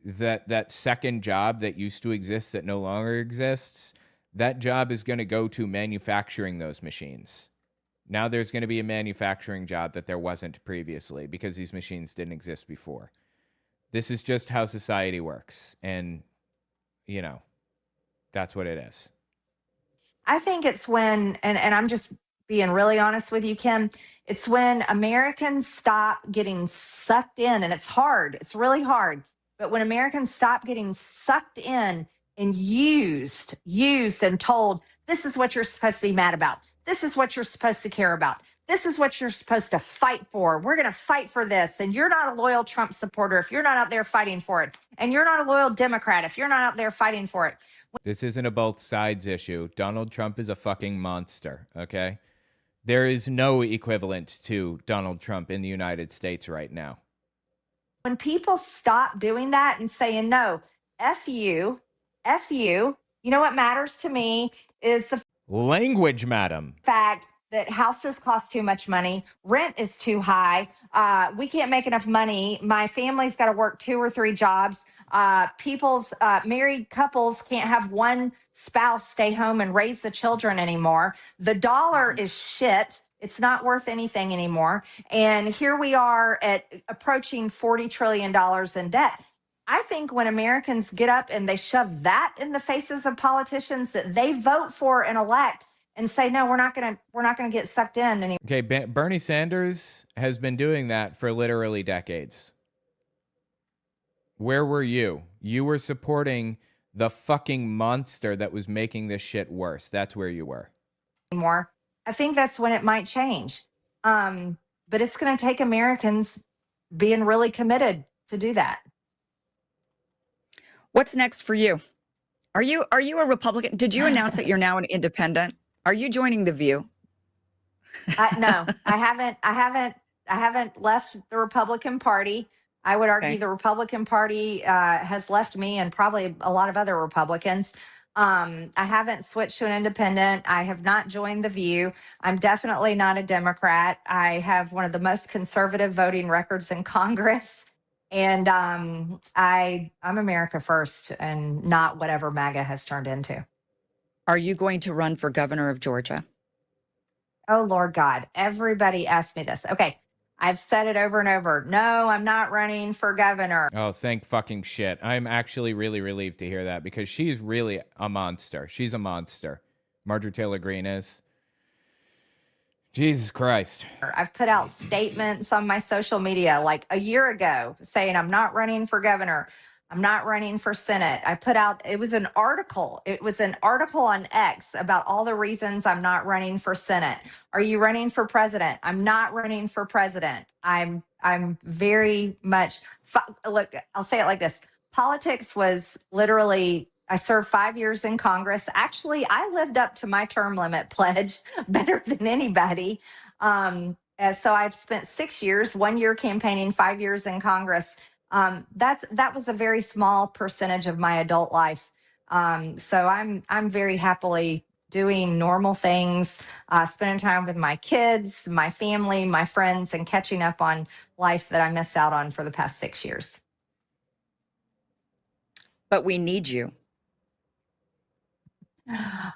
that second job that used to exist that no longer exists, that job is going to go to manufacturing those machines. Now there's going to be a manufacturing job that there wasn't previously because these machines didn't exist before. This is just how society works. And, you know, that's what it is. I think it's when, and I'm just being really honest with you, Kim, it's when Americans stop getting sucked in, and it's hard. It's really hard. But when Americans stop getting sucked in and used and told, this is what you're supposed to be mad about. This is what you're supposed to care about. This is what you're supposed to fight for. We're going to fight for this. And you're not a loyal Trump supporter if you're not out there fighting for it. And you're not a loyal Democrat if you're not out there fighting for it. This isn't a both sides issue. Donald Trump is a fucking monster, okay? There is no equivalent to Donald Trump in the United States right now. When people stop doing that and saying, no, F you, you know what matters to me is the language, madam. Fact that houses cost too much money, rent is too high, we can't make enough money, my family's got to work 2 or 3 jobs, married couples can't have one spouse stay home and raise the children anymore, the dollar is shit, it's not worth anything anymore, and here we are at approaching $40 trillion in debt. I think when Americans get up and they shove that in the faces of politicians that they vote for and elect and say, no, we're not going to get sucked in anymore. Okay, Bernie Sanders has been doing that for literally decades. Where were you? You were supporting the fucking monster that was making this shit worse. That's where you were. I think that's when it might change. But it's going to take Americans being really committed to do that. What's next for you? Are you a Republican? Did you announce that you're now an independent? Are you joining The View? No, I haven't left the Republican Party. I would argue the Republican Party has left me and probably a lot of other Republicans. I haven't switched to an independent. I have not joined The View. I'm definitely not a Democrat. I have one of the most conservative voting records in Congress. And I'm America first and not whatever MAGA has turned into. Are you going to run for governor of Georgia? Oh, Lord God. Everybody asks me this. Okay. I've said it over and over. No, I'm not running for governor. Oh, thank fucking shit. I'm actually really relieved to hear that because she's really a monster. She's a monster. Marjorie Taylor Greene is. Jesus Christ. I've put out statements on my social media like a year ago saying I'm not running for governor. I'm not running for Senate. I put out, it was an article. It was an article on X about all the reasons I'm not running for Senate. Are you running for president? I'm not running for president. I'm very much, look, I'll say it like this. Politics was literally, I served 5 years in Congress. Actually, I lived up to my term limit pledge better than anybody. So I've spent 6 years, 1 year campaigning, 5 years in Congress. That was a very small percentage of my adult life. So I'm very happily doing normal things, spending time with my kids, my family, my friends, and catching up on life that I missed out on for the past 6 years. But we need you.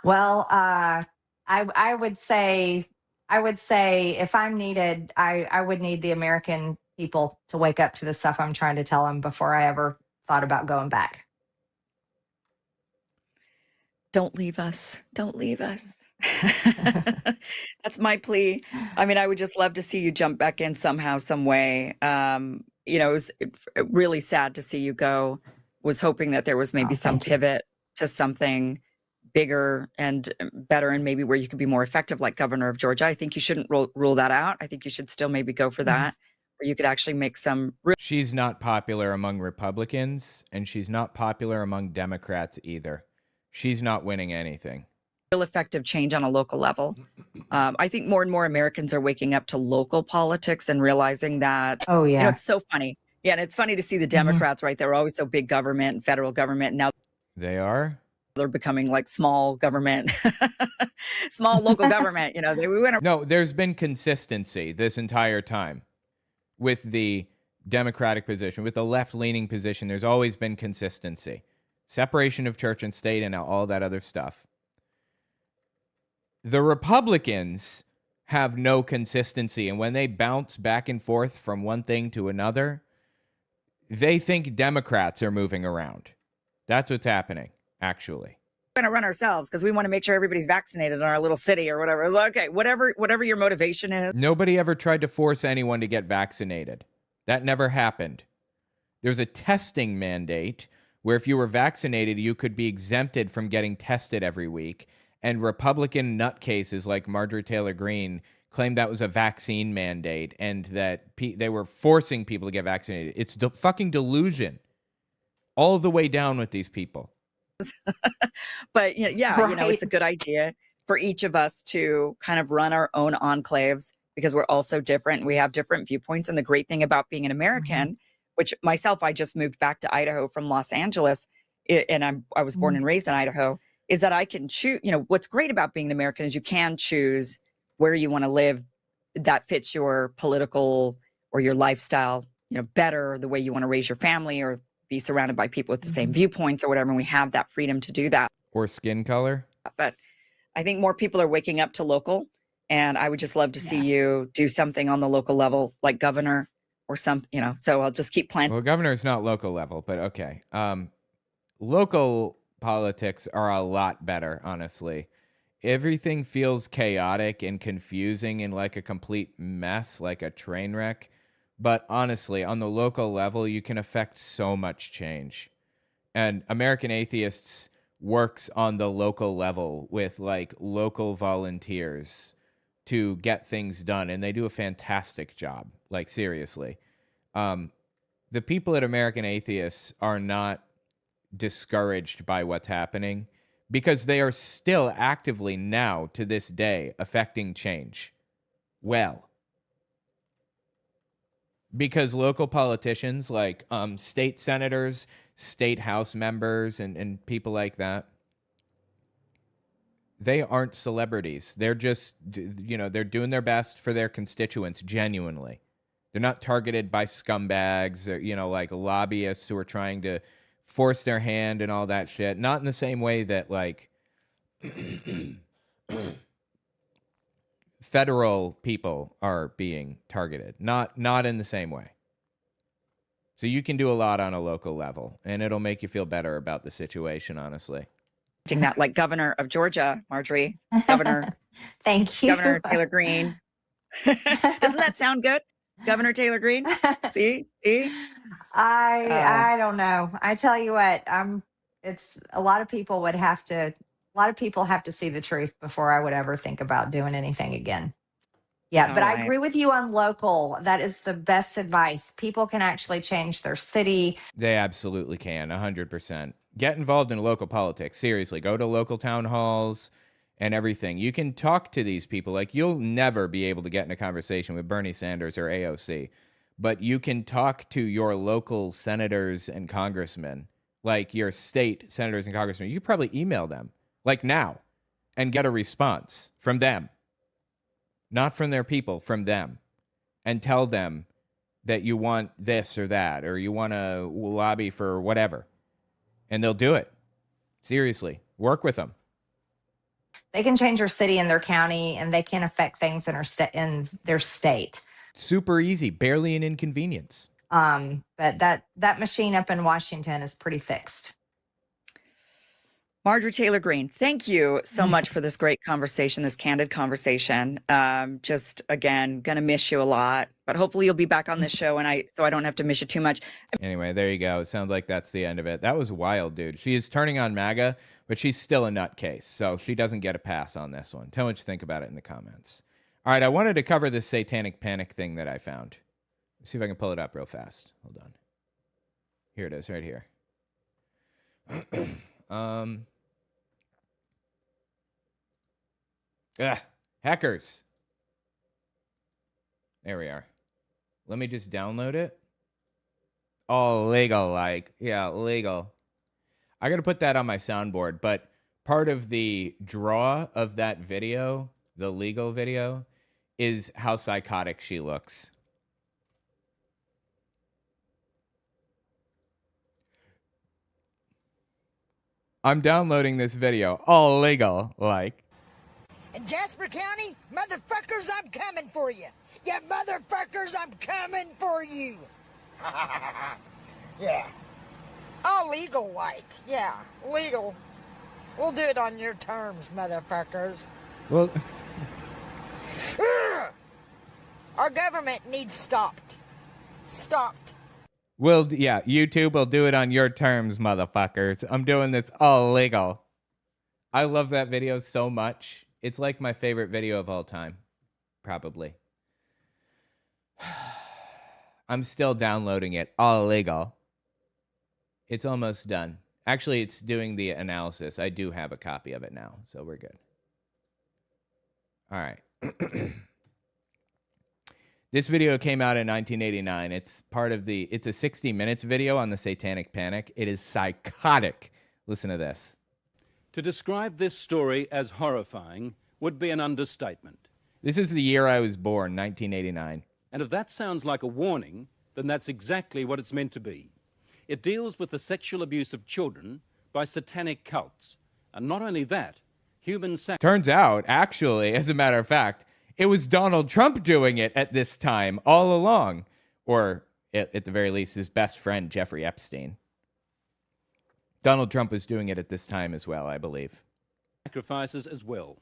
Well, I would say if I'm needed, I would need the American people to wake up to the stuff I'm trying to tell them before I ever thought about going back. Don't leave us. Don't leave us. That's my plea. I mean, I would just love to see you jump back in somehow, some way. It was really sad to see you go. Was hoping that there was maybe some pivot to something bigger and better and maybe where you could be more effective like governor of Georgia. I think you shouldn't rule that out. I think you should still maybe go for that. Where you could actually make some... She's not popular among Republicans, and she's not popular among Democrats either. She's not winning anything. Real effective change on a local level. I think more and more Americans are waking up to local politics and realizing that... Oh, yeah. It's so funny. Yeah, and it's funny to see the Democrats, right? They were always so big government and federal government. And now... They are? They're becoming like small government, small local government. You know, we went. No, there's been consistency this entire time with the Democratic position, with the left-leaning position. There's always been consistency. Separation of church and state and all that other stuff. The Republicans have no consistency, and when they bounce back and forth from one thing to another, they think Democrats are moving around. That's what's happening, actually. We're going to run ourselves because we want to make sure everybody's vaccinated in our little city or whatever. It's like, okay, whatever your motivation is. Nobody ever tried to force anyone to get vaccinated. That never happened. There's a testing mandate where if you were vaccinated, you could be exempted from getting tested every week. And Republican nutcases like Marjorie Taylor Greene claimed that was a vaccine mandate and that they were forcing people to get vaccinated. It's fucking delusion. All the way down with these people. But yeah, Right. you know, it's a good idea for each of us to kind of run our own enclaves because we're all so different. We have different viewpoints. And the great thing about being an American, which myself, I just moved back to Idaho from Los Angeles, and I was born and raised in Idaho, is that I can choose. You know, what's great about being an American is you can choose where you want to live that fits your political or your lifestyle, you know, better, the way you want to raise your family or be surrounded by people with the same viewpoints or whatever. And we have that freedom to do that. Or skin color. But I think more people are waking up to local. And I would just love to see you do something on the local level, like governor or something, you know. So I'll just keep planning. Well, governor is not local level, but okay. Local politics are a lot better, honestly. Everything feels chaotic and confusing and like a complete mess, like a train wreck. But honestly, on the local level, you can affect so much change. And American Atheists works on the local level with like local volunteers to get things done. And they do a fantastic job. Like, seriously. The people at American Atheists are not discouraged by what's happening because they are still actively now to this day affecting change. Well, because local politicians like state senators, state house members, and people like that, they aren't celebrities. They're just, you know, they're doing their best for their constituents genuinely. They're not targeted by scumbags or, you know, like lobbyists who are trying to force their hand and all that shit. Not in the same way that like federal people are being targeted. Not in the same way. So you can do a lot on a local level, and it'll make you feel better about the situation, honestly. That, like Governor of Georgia, Marjorie, Governor, Thank you. Governor Taylor Greene. Doesn't that sound good? Governor Taylor Greene? See? I don't know. I tell you what, it's a lot of people have to see the truth before I would ever think about doing anything again. Yeah, but I agree with you on local. That is the best advice. People can actually change their city. They absolutely can, 100%. Get involved in local politics. Seriously, go to local town halls and everything. You can talk to these people. Like, you'll never be able to get in a conversation with Bernie Sanders or AOC, but you can talk to your local senators and congressmen, like your state senators and congressmen. You could probably email them, like now, and get a response from them. Not from their people, from them. And tell them that you want this or that, or you want to lobby for whatever. And they'll do it. Seriously. Work with them. They can change their city and their county, and they can affect things in their state. Super easy. Barely an inconvenience. But that machine up in Washington is pretty fixed. Marjorie Taylor Greene, thank you so much for this great conversation, this candid conversation. Just, again, going to miss you a lot, but hopefully you'll be back on this show so I don't have to miss you too much. Anyway, there you go. It sounds like that's the end of it. That was wild, dude. She is turning on MAGA, but she's still a nutcase, so she doesn't get a pass on this one. Tell me what you think about it in the comments. All right, I wanted to cover this satanic panic thing that I found. Let's see if I can pull it up real fast. Hold on. Here it is, right here. Hackers. There we are. Let me just download it. Oh, legal, like. Yeah, legal. I got to put that on my soundboard, but part of the draw of that video, the legal video, is how psychotic she looks. I'm downloading this video, all legal, like. In Jasper County, motherfuckers, I'm coming for you. Yeah, motherfuckers, I'm coming for you. Yeah. All legal like. Yeah, legal. We'll do it on your terms, motherfuckers. Well, our government needs stopped. Stopped. well, yeah, YouTube will do it on your terms, motherfuckers. I'm doing this all legal. I love that video so much. It's like my favorite video of all time, probably. I'm still downloading it, all legal. It's almost done. Actually, it's doing the analysis. I do have a copy of it now, so we're good. All right. This video came out in 1989. It's a 60 minutes video on the Satanic Panic. It is psychotic. Listen to this. To describe this story as horrifying would be an understatement. This is the year I was born, 1989. And if that sounds like a warning, then that's exactly what it's meant to be. It deals with the sexual abuse of children by satanic cults. And not only that, human sacrifice. Turns out, actually, as a matter of fact, it was Donald Trump doing it at this time all along. Or, at the very least, his best friend, Jeffrey Epstein. Donald Trump was doing it at this time as well, I believe. Sacrifices as well.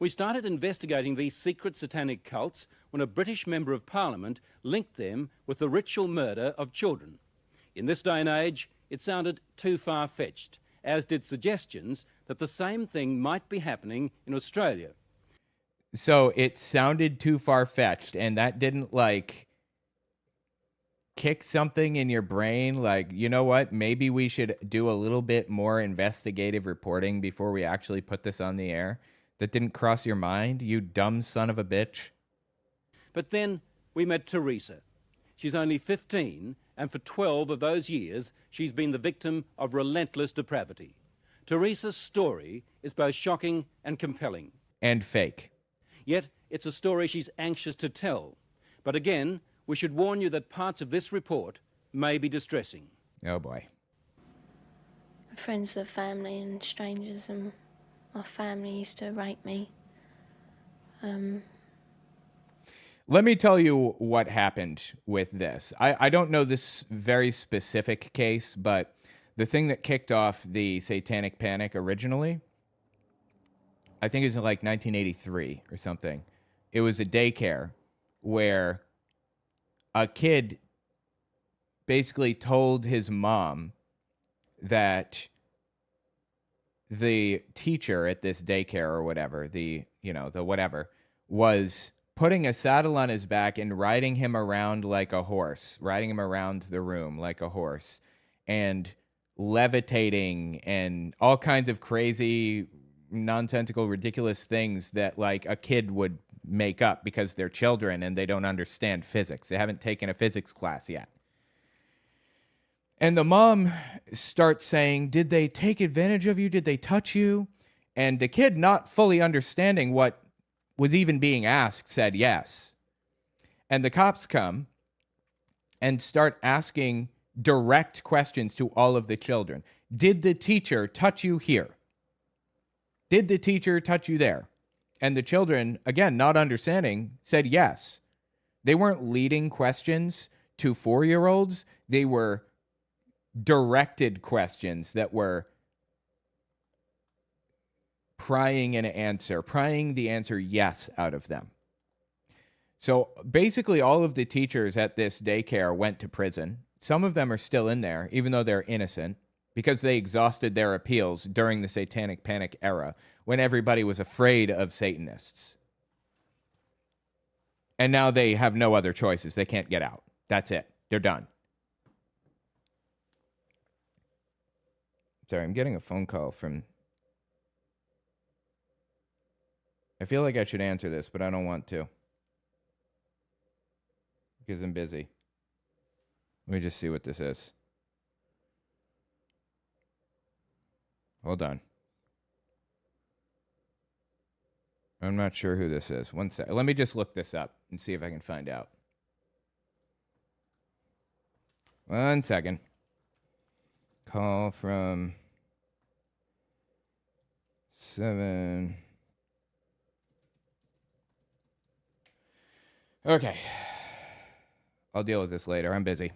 We started investigating these secret satanic cults when a British member of Parliament linked them with the ritual murder of children. In this day and age, it sounded too far-fetched, as did suggestions that the same thing might be happening in Australia. So it sounded too far-fetched, and that didn't, like, kick something in your brain, like, you know what, maybe we should do a little bit more investigative reporting before we actually put this on the air? That didn't cross your mind, you dumb son of a bitch? But then we met Teresa. She's only 15, and for 12 of those years, she's been the victim of relentless depravity. Teresa's story is both shocking and compelling. And fake. Yet, it's a story she's anxious to tell. But again, we should warn you that parts of this report may be distressing. Oh boy. Friends of family and strangers and my family used to rape me. Let me tell you what happened with this. I don't know this very specific case, but the thing that kicked off the Satanic Panic originally, I think it was in like 1983 or something. It was a daycare where a kid basically told his mom that the teacher at this daycare or whatever, the whatever, was putting a saddle on his back and riding him around like a horse, riding him around the room like a horse, and levitating and all kinds of crazy, nonsensical, ridiculous things that like a kid would make up because they're children and they don't understand physics. They haven't taken a physics class yet. And the mom starts saying, did they take advantage of you? Did they touch you? And the kid, not fully understanding what was even being asked, said yes. And the cops come and start asking direct questions to all of the children. Did the teacher touch you here? Did the teacher touch you there? And the children, again, not understanding, said yes. They weren't leading questions to 4-year-olds. They were directed questions that were prying the answer yes out of them. So basically all of the teachers at this daycare went to prison. Some of them are still in there, even though they're innocent, because they exhausted their appeals during the Satanic Panic era, when everybody was afraid of Satanists. And now they have no other choices. They can't get out. That's it. They're done. Sorry, I'm getting a phone call from... I feel like I should answer this, but I don't want to. Because I'm busy. Let me just see what this is. Hold on. I'm not sure who this is. One sec. Let me just look this up and see if I can find out. 1 second. Call from 7. Okay. I'll deal with this later. I'm busy.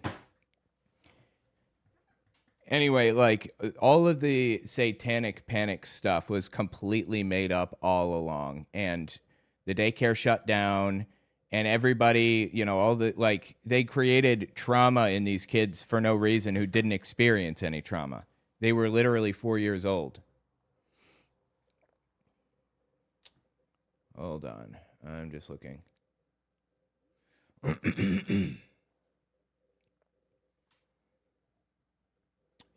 Anyway, like all of the satanic panic stuff was completely made up all along. And the daycare shut down and everybody, you know, all the like they created trauma in these kids for no reason who didn't experience any trauma. They were literally 4 years old. Hold on. I'm just looking.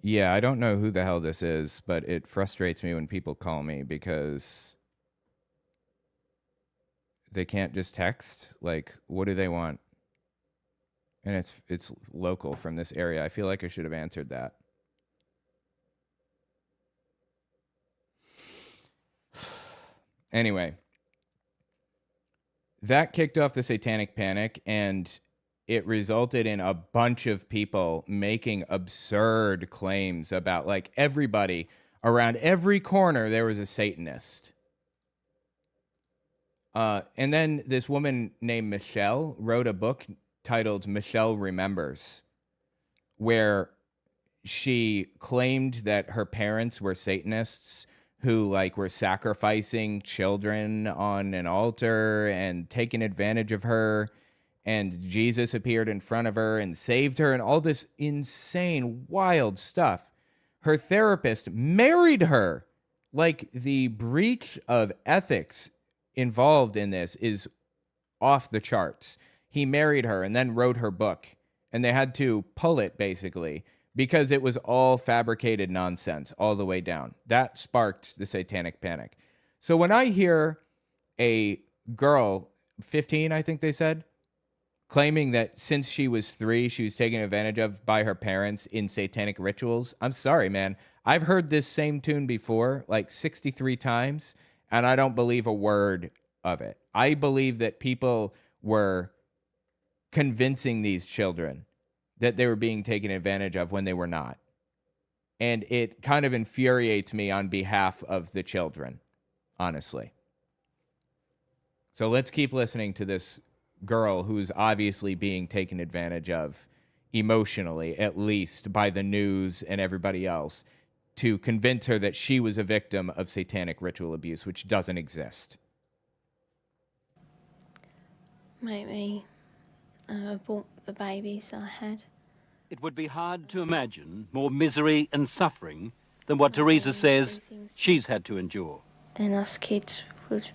Yeah, I don't know who the hell this is, but it frustrates me when people call me because they can't just text. Like, what do they want? And it's local from this area. I feel like I should have answered that. Anyway, that kicked off the satanic panic, and it resulted in a bunch of people making absurd claims about, like, everybody around every corner there was a Satanist. And then this woman named Michelle wrote a book titled Michelle Remembers, where she claimed that her parents were Satanists who, like, were sacrificing children on an altar and taking advantage of her. And Jesus appeared in front of her and saved her and all this insane, wild stuff. Her therapist married her. Like, the breach of ethics involved in this is off the charts. He married her and then wrote her book. And they had to pull it, basically, because it was all fabricated nonsense all the way down. That sparked the satanic panic. So when I hear a girl, 15, I think they said, claiming that since she was 3, she was taken advantage of by her parents in satanic rituals. I'm sorry, man. I've heard this same tune before, like 63 times, and I don't believe a word of it. I believe that people were convincing these children that they were being taken advantage of when they were not. And it kind of infuriates me on behalf of the children, honestly. So let's keep listening to this girl who's obviously being taken advantage of emotionally, at least by the news and everybody else, to convince her that she was a victim of satanic ritual abuse, which doesn't exist. Maybe abort the babies I had. It would be hard to imagine more misery and suffering than what Teresa says she's had to endure. And us kids would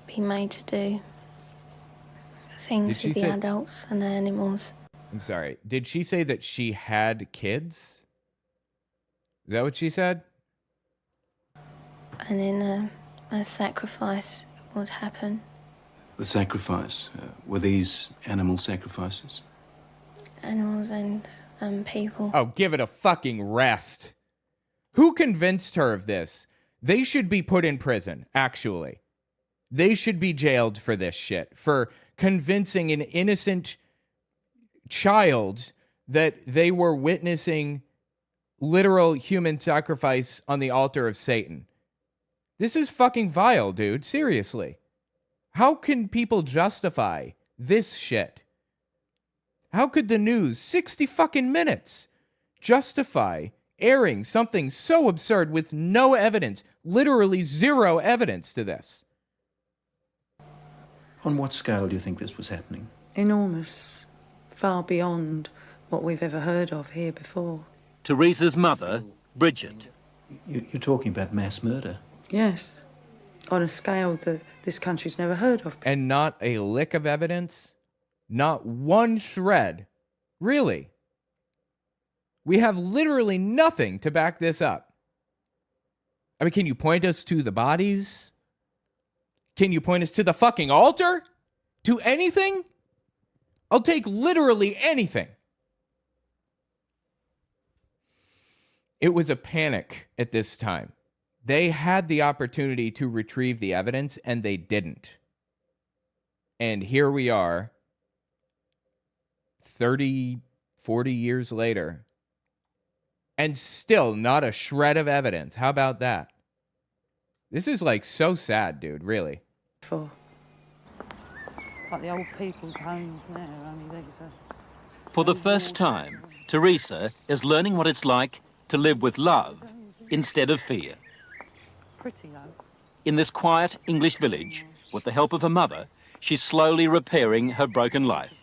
be made to do things with the adults and the animals. I'm sorry. Did she say that she had kids? Is that what she said? And then a sacrifice would happen. The sacrifice, were these animal sacrifices? Animals and people. Oh, give it a fucking rest. Who convinced her of this? They should be put in prison, actually. They should be jailed for this shit, for convincing an innocent child that they were witnessing literal human sacrifice on the altar of Satan. This is fucking vile, dude. Seriously. How can people justify this shit? How could the news, 60 fucking minutes, justify airing something so absurd with no evidence, literally zero evidence to this? On what scale do you think this was happening? Enormous. Far beyond what we've ever heard of here before. Teresa's mother, Bridget. You're talking about mass murder? Yes. On a scale that this country's never heard of. And not a lick of evidence? Not one shred? Really? We have literally nothing to back this up. I mean, can you point us to the bodies? Can you point us to the fucking altar? To anything? I'll take literally anything. It was a panic at this time They had the opportunity to retrieve the evidence, and they didn't. And here we are, 30, 40 years later, and still not a shred of evidence. How about that? This is like so sad, dude, really. For like the old people's homes now, For the first time, Teresa is learning what it's like to live with love instead of fear. Pretty though. In this quiet English village, with the help of her mother, she's slowly repairing her broken life.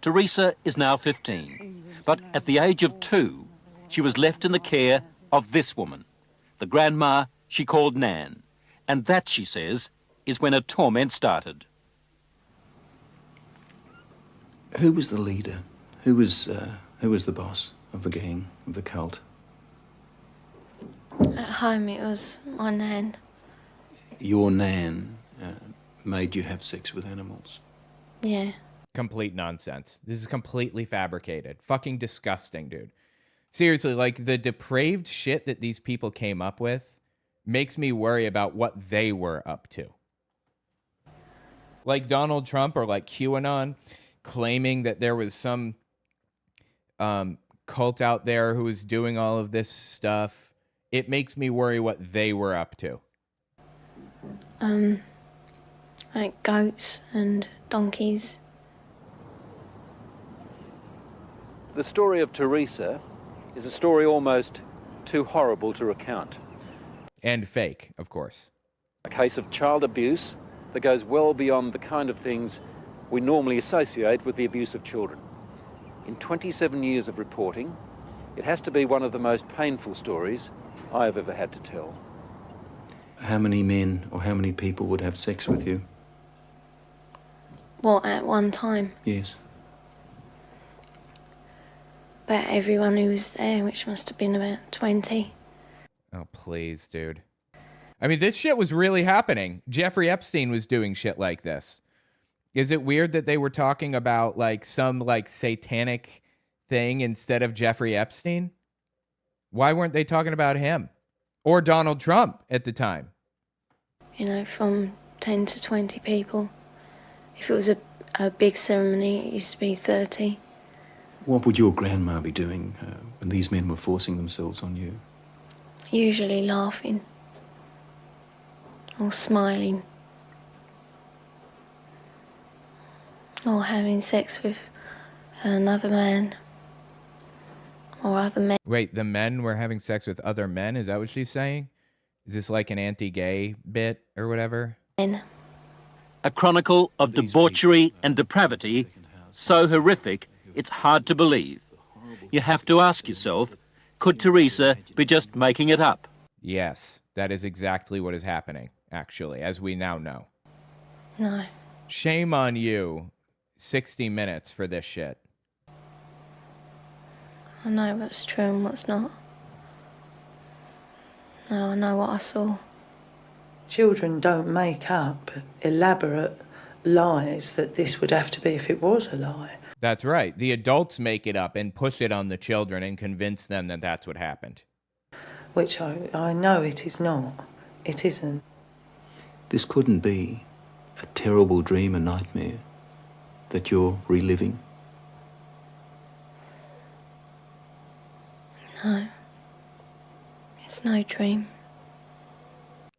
Teresa is now 15, but at the age of 2, she was left in the care of this woman, the grandma she called Nan. And that, she says, is when her torment started. Who was the leader? Who was the boss of the gang, of the cult? At home, it was my nan. Your Nan made you have sex with animals. Yeah. Complete nonsense. This is completely fabricated. Fucking disgusting, dude. Seriously, like the depraved shit that these people came up with makes me worry about what they were up to. Like Donald Trump or like QAnon claiming that there was some cult out there who was doing all of this stuff. It makes me worry what they were up to. Like goats and donkeys. The story of Teresa is a story almost too horrible to recount. And fake, of course. A case of child abuse that goes well beyond the kind of things we normally associate with the abuse of children. In 27 years of reporting, it has to be one of the most painful stories I have ever had to tell. How many men or how many people would have sex with you? What, at one time? Yes. About everyone who was there, which must have been about 20. Oh, please, dude. I mean, this shit was really happening. Jeffrey Epstein was doing shit like this. Is it weird that they were talking about like some like satanic thing instead of Jeffrey Epstein? Why weren't they talking about him? Or Donald Trump at the time? You know, from 10 to 20 people. If it was a big ceremony, it used to be 30. What would your grandma be doing when these men were forcing themselves on you? Usually laughing. Or smiling. Or having sex with another man. Or other men. Wait, the men were having sex with other men? Is that what she's saying? Is this like an anti-gay bit or whatever? A chronicle of debauchery and depravity so horrific it's hard to believe. You have to ask yourself, could Teresa be just making it up? Yes, that is exactly what is happening, actually, as we now know. No. Shame on you, 60 Minutes, for this shit. I know what's true and what's not. No, I know what I saw. Children don't make up elaborate lies that this would have to be if it was a lie. That's right. The adults make it up and push it on the children and convince them that that's what happened. Which I know it is not. It isn't. This couldn't be a terrible dream, a nightmare that you're reliving. No. It's no dream.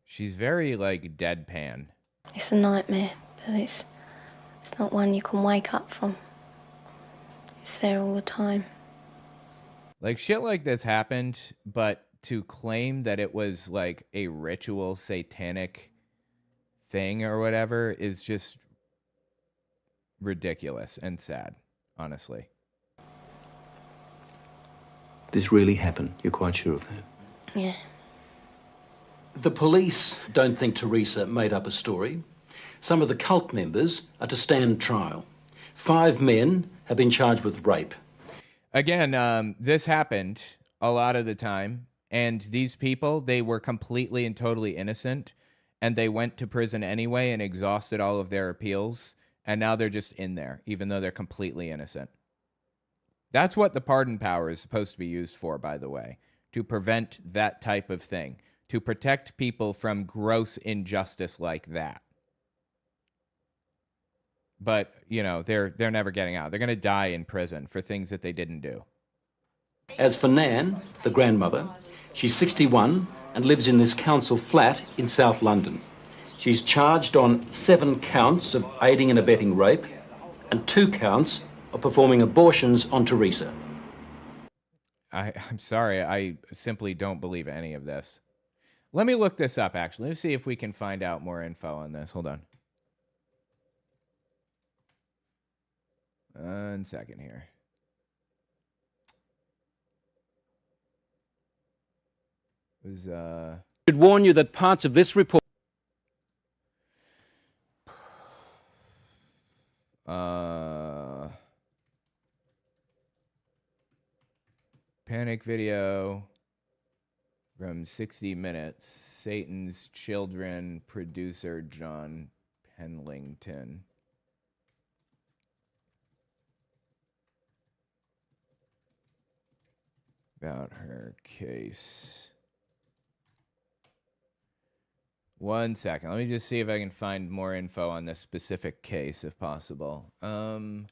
She's very, like, deadpan. It's a nightmare, but it's not one you can wake up from. It's there all the time. Like, shit like this happened, but to claim that it was, like, a ritual satanic thing or whatever is just ridiculous and sad, honestly. This really happened. You're quite sure of that? Yeah. The police don't think Teresa made up a story. Some of the cult members are to stand trial. 5 men have been charged with rape. Again, this happened a lot of the time, and these people, they were completely and totally innocent, and they went to prison anyway and exhausted all of their appeals, and now they're just in there, even though they're completely innocent. That's what the pardon power is supposed to be used for, by the way, to prevent that type of thing, to protect people from gross injustice like that. But, you know, they're never getting out. They're going to die in prison for things that they didn't do. As for Nan, the grandmother, she's 61 and lives in this council flat in South London. She's charged on 7 counts of aiding and abetting rape and 2 counts of performing abortions on Teresa. I'm sorry, I simply don't believe any of this. Let me look this up, actually. Let's see if we can find out more info on this. Hold on. 1 second here. Should warn you that parts of this report. Panic video from 60 Minutes. Satan's Children producer John Penlington. About her case. 1 second. Let me just see if I can find more info on this specific case, if possible. I'm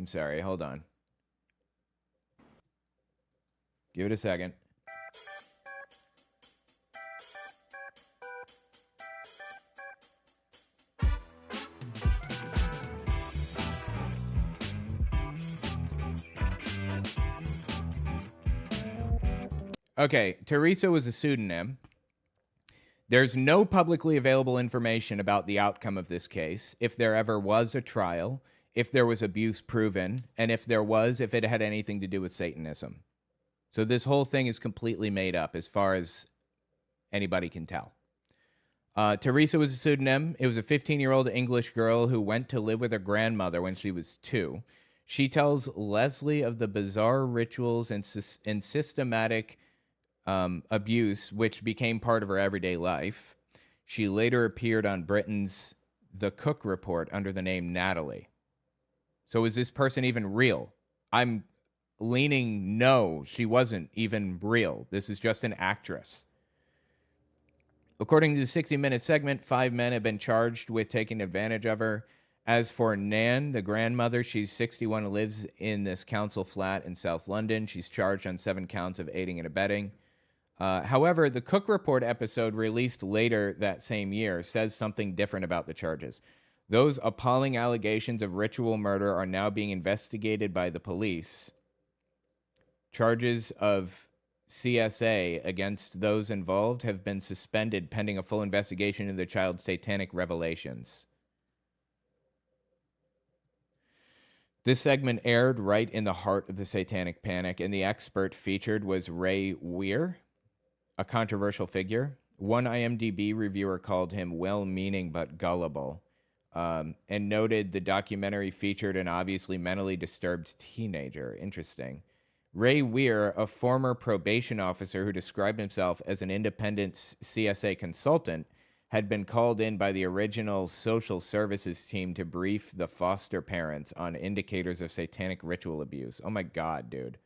sorry, hold on. Give it a second. Okay, Teresa was a pseudonym. There's no publicly available information about the outcome of this case, if there ever was a trial, if there was abuse proven, and if there was, if it had anything to do with Satanism. So this whole thing is completely made up as far as anybody can tell. Teresa was a pseudonym. It was a 15-year-old English girl who went to live with her grandmother when she was 2. She tells Leslie of the bizarre rituals and systematic abuse which became part of her everyday life. She later appeared on Britain's The Cook Report under the name Natalie. So is this person even real? I'm leaning no, she wasn't even real. This is just an actress. According to the 60 Minutes segment, 5 men have been charged with taking advantage of her. As for Nan, the grandmother, she's 61 and lives in this council flat in South London. She's charged on 7 counts of aiding and abetting. However, the Cook Report episode released later that same year says something different about the charges. Those appalling allegations of ritual murder are now being investigated by the police. Charges of CSA against those involved have been suspended pending a full investigation into the child's satanic revelations. This segment aired right in the heart of the satanic panic, and the expert featured was Ray Weir, a controversial figure. One IMDb reviewer called him well-meaning but gullible, and noted the documentary featured an obviously mentally disturbed teenager. Interesting. Ray Weir, a former probation officer who described himself as an independent CSA consultant, had been called in by the original social services team to brief the foster parents on indicators of satanic ritual abuse. Oh my God, dude.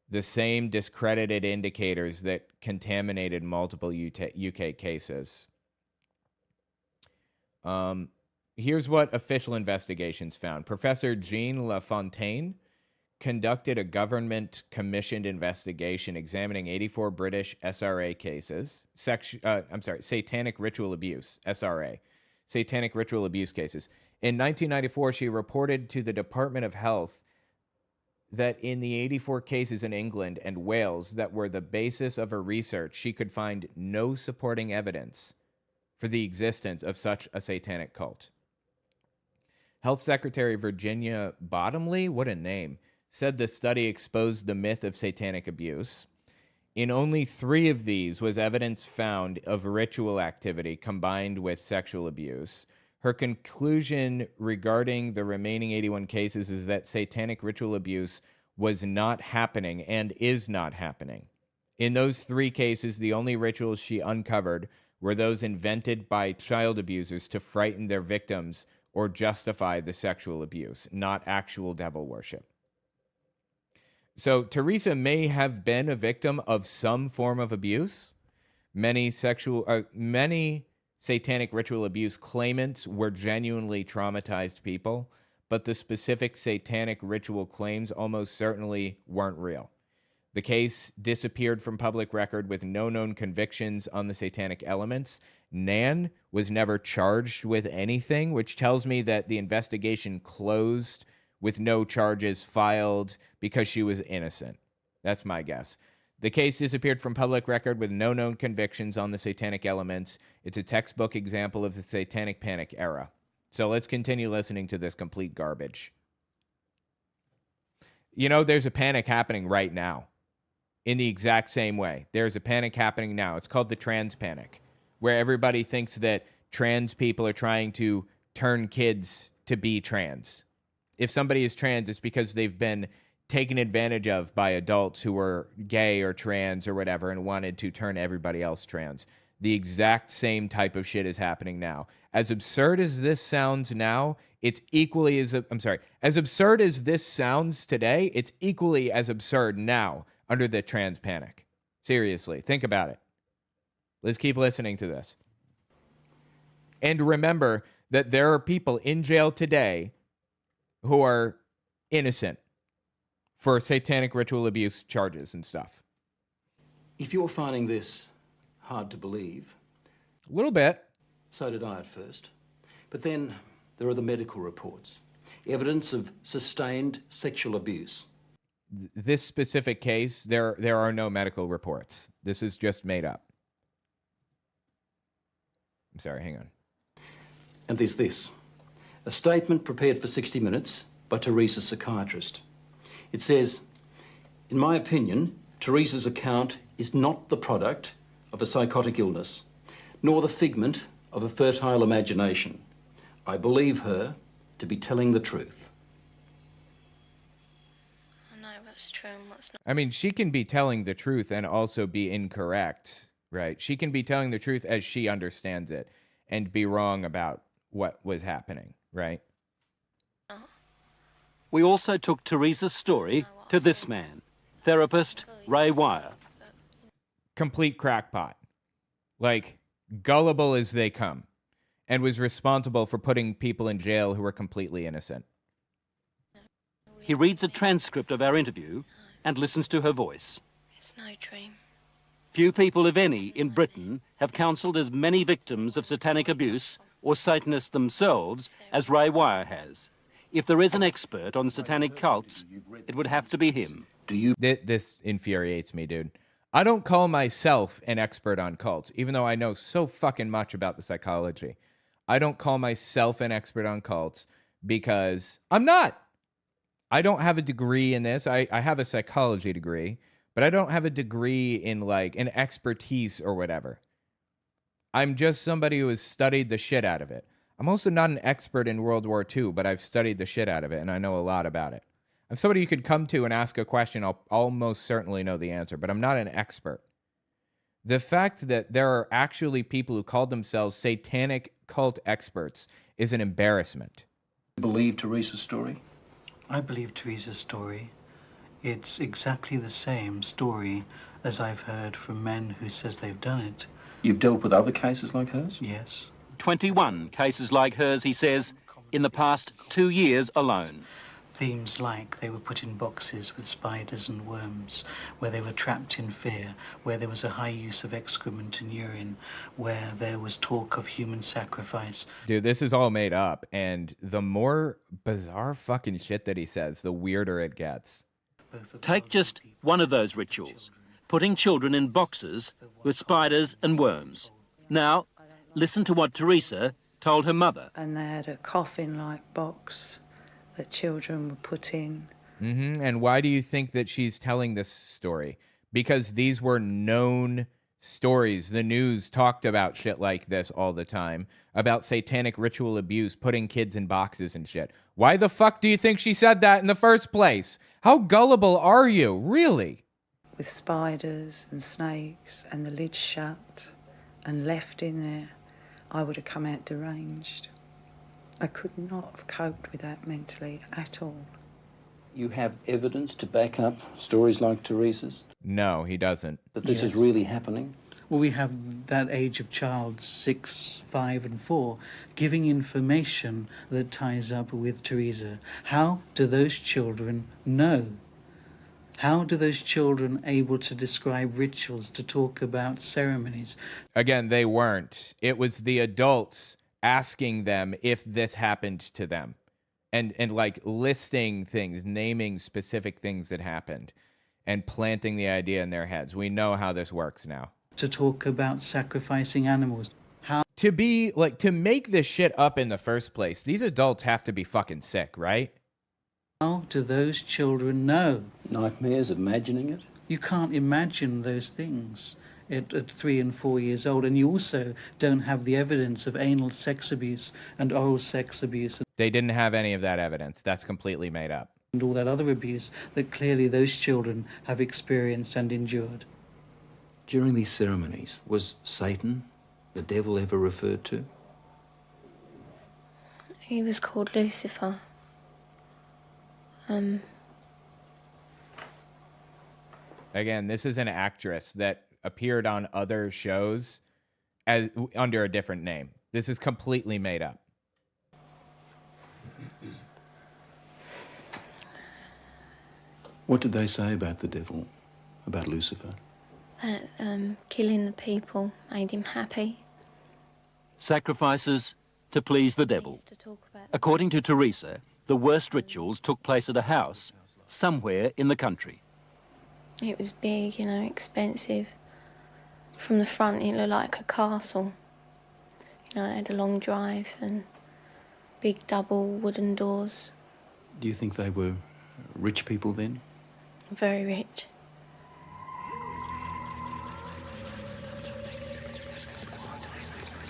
The same discredited indicators that contaminated multiple UK cases. Here's what official investigations found. Professor Jean LaFontaine conducted a government-commissioned investigation examining 84 British SRA cases. Satanic ritual abuse, SRA. Satanic ritual abuse cases. In 1994, she reported to the Department of Health that in the 84 cases in England and Wales that were the basis of her research, she could find no supporting evidence for the existence of such a satanic cult. Health Secretary Virginia Bottomley, what a name, said the study exposed the myth of satanic abuse. In only 3 of these was evidence found of ritual activity combined with sexual abuse. Her conclusion regarding the remaining 81 cases is that satanic ritual abuse was not happening and is not happening. In those 3 cases, the only rituals she uncovered were those invented by child abusers to frighten their victims or justify the sexual abuse, not actual devil worship. So Teresa may have been a victim of some form of abuse. Many satanic ritual abuse claimants were genuinely traumatized people, but the specific satanic ritual claims almost certainly weren't real. The case disappeared from public record with no known convictions on the satanic elements. Nan was never charged with anything, which tells me that the investigation closed with no charges filed because she was innocent. That's my guess. The case disappeared from public record with no known convictions on the satanic elements. It's a textbook example of the satanic panic era. So let's continue listening to this complete garbage. You know, there's a panic happening right now in the exact same way. There's a panic happening now. It's called the trans panic, where everybody thinks that trans people are trying to turn kids to be trans. If somebody is trans, it's because they've been taken advantage of by adults who are gay or trans or whatever and wanted to turn everybody else trans. The exact same type of shit is happening now. As absurd as this sounds now, it's equally as, as absurd as this sounds today, it's equally as absurd now under the trans panic. Seriously, think about it. Let's keep listening to this. And remember that there are people in jail today who are innocent for satanic ritual abuse charges and stuff. If you're finding this hard to believe... A little bit. So did I at first. But then there are the medical reports. Evidence of sustained sexual abuse. This specific case, there are no medical reports. This is just made up. I'm sorry, hang on. And there's this. A statement prepared for 60 Minutes by Teresa's psychiatrist. It says, in my opinion, Teresa's account is not the product of a psychotic illness, nor the figment of a fertile imagination. I believe her to be telling the truth. I know what's true and what's not. I mean, she can be telling the truth and also be incorrect, right? She can be telling the truth as she understands it and be wrong about what was happening, right? We also took Teresa's story to this man, therapist Ray Wire. Complete crackpot. Like, gullible as they come. And was responsible for putting people in jail who were completely innocent. He reads a transcript of our interview and listens to her voice. It's no dream. Few people, if any, in Britain have counselled as many victims of satanic abuse or Satanists themselves as Ray Wire has. If there is an expert on satanic cults, it would have to be him. This infuriates me, dude. I don't call myself an expert on cults, even though I know so fucking much about the psychology. I don't call myself an expert on cults because I'm not. I don't have a degree in this. I have a psychology degree, but I don't have a degree in like an expertise or whatever. I'm just somebody who has studied the shit out of it. I'm also not an expert in World War II, but I've studied the shit out of it, and I know a lot about it. I'm somebody you could come to and ask a question, I'll almost certainly know the answer, but I'm not an expert. The fact that there are actually people who call themselves satanic cult experts is an embarrassment. Believe Teresa's story? I believe Teresa's story. It's exactly the same story as I've heard from men who says they've done it. You've dealt with other cases like hers? Yes. 21 cases like hers, he says, in the past 2 years alone. Themes like they were put in boxes with spiders and worms, where they were trapped in fear, where there was a high use of excrement and urine, where there was talk of human sacrifice. Dude, this is all made up, and the more bizarre fucking shit that he says, the weirder it gets. Take just one of those rituals, putting children in boxes with spiders and worms. Now, listen to what Teresa told her mother. And they had a coffin-like box that children were put in. And why do you think that she's telling this story? Because these were known stories. The news talked about shit like this all the time, about satanic ritual abuse, putting kids in boxes and shit. Why the fuck do you think she said that in the first place? How gullible are you, really? With spiders and snakes and the lid shut and left in there, I would have come out deranged. I could not have coped with that mentally at all. You have evidence to back up stories like Teresa's? No, he doesn't. That this is really happening? Well, we have that age of child, 6, 5 and 4, giving information that ties up with Teresa. How do those children know? How do those children able to describe rituals, to talk about ceremonies? Again, they weren't. It was the adults asking them if this happened to them. And like listing things, naming specific things that happened and planting the idea in their heads. We know how this works now. To talk about sacrificing animals. How to be like, to make this shit up in the first place, these adults have to be fucking sick, right? How do those children know? Nightmares, imagining it? You can't imagine those things at 3 and 4 years old, and you also don't have the evidence of anal sex abuse and oral sex abuse. They didn't have any of that evidence. That's completely made up. And all that other abuse that clearly those children have experienced and endured. During these ceremonies, was Satan, the devil, ever referred to? He was called Lucifer. Again, this is an actress that appeared on other shows as under a different name. This is completely made up. What did they say about the devil, about Lucifer? That killing the people made him happy. Sacrifices to please the devil. According to Teresa, the worst rituals took place at a house somewhere in the country. It was big, expensive. From the front, it looked like a castle. It had a long drive and big double wooden doors. Do you think they were rich people then? Very rich.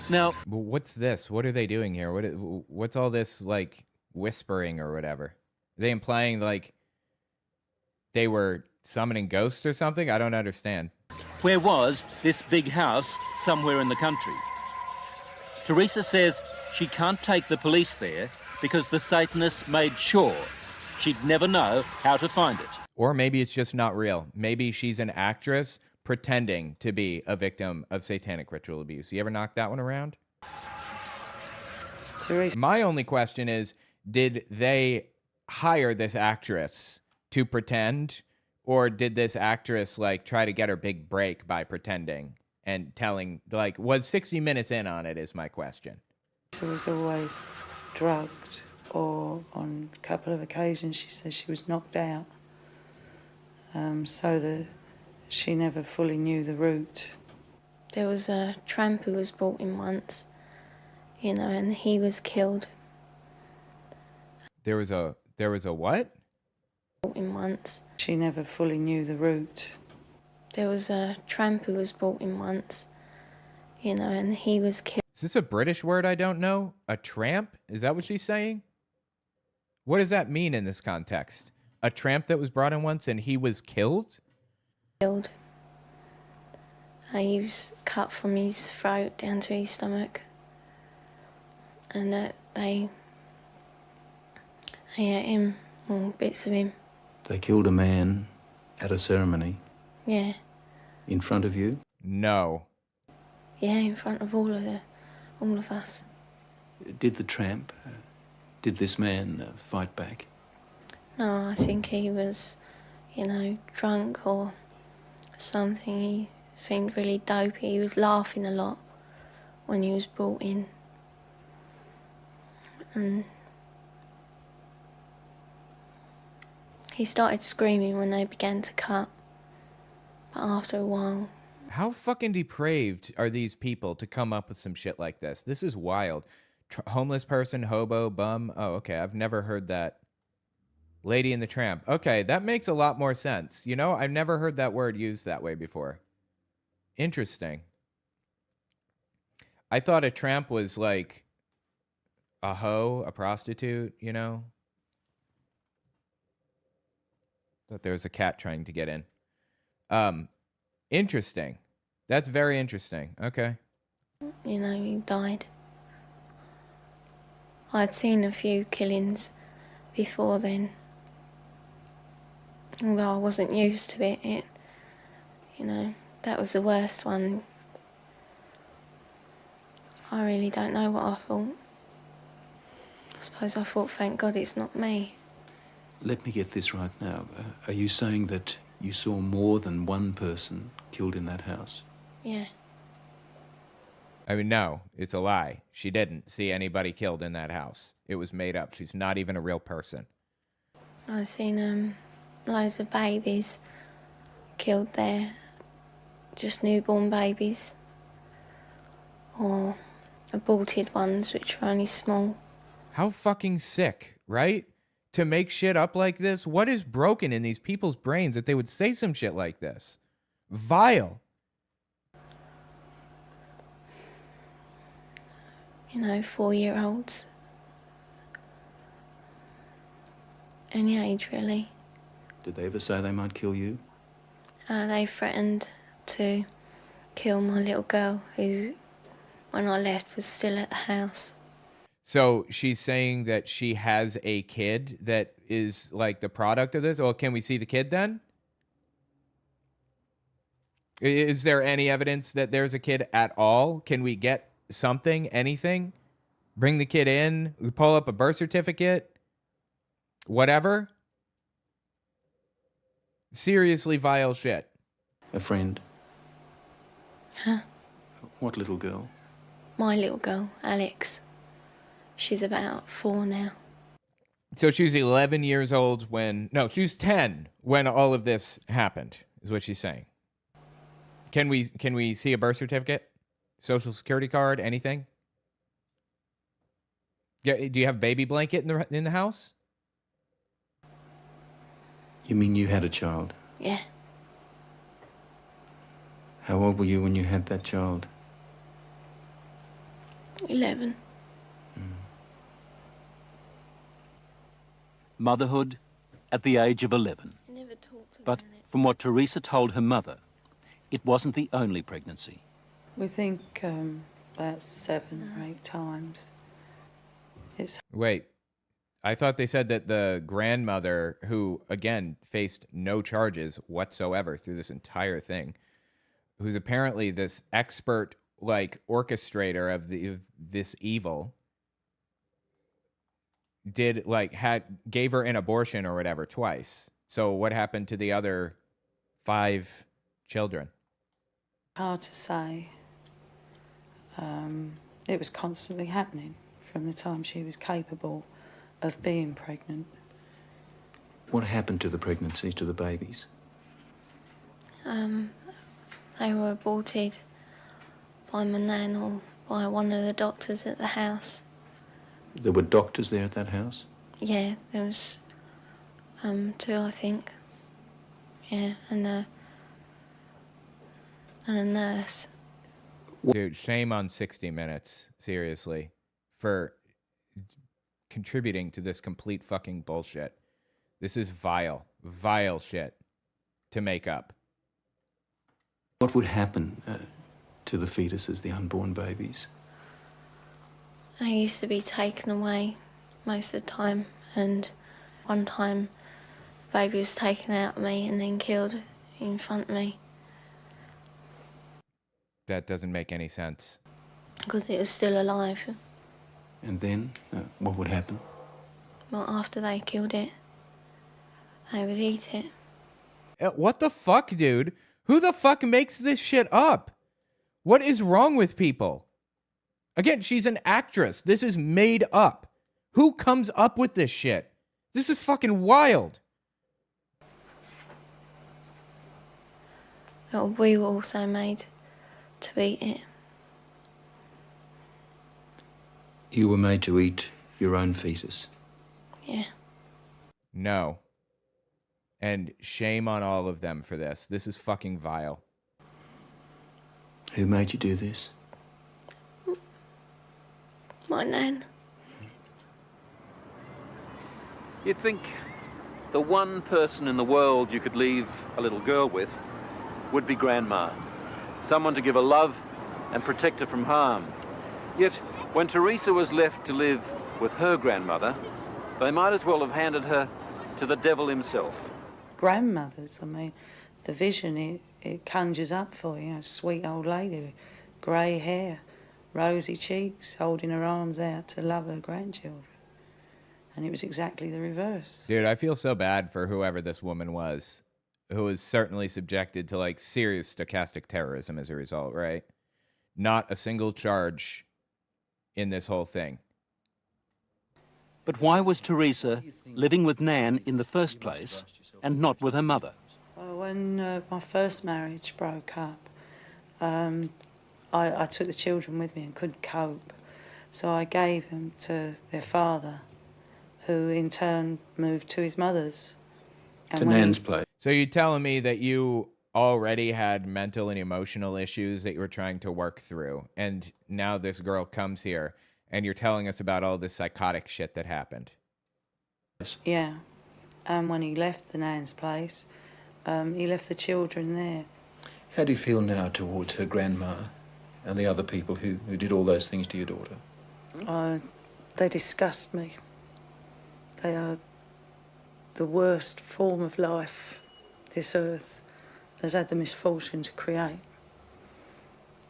Now, what's this? What are they doing here? What's all this like whispering or whatever? Are they implying like they were summoning ghosts or something? I don't understand. Where was this big house somewhere in the country? Teresa says she can't take the police there because the Satanists made sure she'd never know how to find it. Or maybe it's just not real. Maybe she's an actress pretending to be a victim of satanic ritual abuse. You ever knock that one around? Teresa. My only question is, did they hire this actress to pretend, or did this actress like try to get her big break by pretending and telling, like, was 60 Minutes in on it is my question. She was always drugged, or on a couple of occasions she says she was knocked out. So that she never fully knew the route. There was a tramp who was brought in once, and he was killed. There was a what? Brought in once. She never fully knew the route. There was a tramp who was brought in once, and he was killed. Is this a British word I don't know? A tramp? Is that what she's saying? What does that mean in this context? A tramp that was brought in once and he was killed? Killed. He was cut from his throat down to his stomach. And that they ate him, or bits of him. They killed a man at a ceremony? Yeah. In front of you? No. Yeah, in front of all of us. Did the tramp, did this man fight back? No, I think he was, drunk or something. He seemed really dopey. He was laughing a lot when he was brought in. And he started screaming when they began to cut. But after a while... How fucking depraved are these people to come up with some shit like this? This is wild. Homeless person, hobo, bum. Oh, okay. I've never heard that. Lady and the Tramp. Okay, that makes a lot more sense. I've never heard that word used that way before. Interesting. I thought a tramp was like a hoe, a prostitute, Thought there was a cat trying to get in. Interesting. That's very interesting. Okay. You know, he died. I'd seen a few killings before then. Although I wasn't used to it, you know, that was the worst one. I really don't know what I thought. I suppose I thought, thank God it's not me. Let me get this right now. Are you saying that you saw more than one person killed in that house? Yeah. I mean, no, it's a lie. She didn't see anybody killed in that house. It was made up. She's not even a real person. I've seen loads of babies killed there. Just newborn babies. Or aborted ones, which were only small. How fucking sick, right? To make shit up like this? What is broken in these people's brains that they would say some shit like this? Vile. You know, 4-year-olds. Any age, really. Did they ever say they might kill you? They threatened to kill my little girl, who, when I left, was still at the house. So she's saying that she has a kid that is like the product of this? Or can we see the kid then? Is there any evidence that there's a kid at all? Can we get something, anything? Bring the kid in, we pull up a birth certificate, whatever. Seriously vile shit. A friend? Huh? What little girl? My little girl, Alex. She's about 4 now. So she was 11 years old when... No, she was 10 when all of this happened, is what she's saying. Can we see a birth certificate? Social security card? Anything? Do you have a baby blanket in the house? You mean you had a child? Yeah. How old were you when you had that child? 11. Motherhood at the age of 11. Never talked But from what Teresa told her mother, it wasn't the only pregnancy. We think about 7 or 8 times. Wait, I thought they said that the grandmother, who, again, faced no charges whatsoever through this entire thing, who's apparently this expert, like, orchestrator of this evil, gave her an abortion or whatever twice. So what happened to the other 5 children? Hard to say. It was constantly happening from the time she was capable of being pregnant. What happened to the pregnancies, to the babies? They were aborted by my nan or by one of the doctors at the house. There were doctors there at that house? Yeah, there was 2, I think. Yeah, and a nurse. Dude, shame on 60 Minutes, seriously, for contributing to this complete fucking bullshit. This is vile shit to make up. What would happen to the fetuses, the unborn babies? I used to be taken away most of the time, and one time the baby was taken out of me and then killed in front of me. That doesn't make any sense. Because it was still alive. And then, what would happen? Well, after they killed it, they would eat it. What the fuck, dude? Who the fuck makes this shit up? What is wrong with people? Again, she's an actress. This is made up. Who comes up with this shit? This is fucking wild. Well, we were also made to eat it. You were made to eat your own fetus? Yeah. No. And shame on all of them for this. This is fucking vile. Who made you do this? My nan. You'd think the one person in the world you could leave a little girl with would be Grandma. Someone to give her love and protect her from harm. Yet, when Teresa was left to live with her grandmother, they might as well have handed her to the devil himself. Grandmothers, I mean, the vision it conjures up for you, a sweet old lady with grey hair, rosy cheeks, holding her arms out to love her grandchildren. And it was exactly the reverse. Dude, I feel so bad for whoever this woman was, who was certainly subjected to like serious stochastic terrorism as a result, right? Not a single charge in this whole thing. But why was Teresa living with Nan in the first place and not with her mother? Well, when my first marriage broke up, I took the children with me and couldn't cope. So I gave them to their father, who in turn moved to his mother's. To Nan's place. So you're telling me that you already had mental and emotional issues that you were trying to work through, and now this girl comes here and you're telling us about all this psychotic shit that happened. Yeah. And when he left the Nan's place, he left the children there. How do you feel now towards her grandma and the other people who did all those things to your daughter? They disgust me. They are the worst form of life this earth has had the misfortune to create.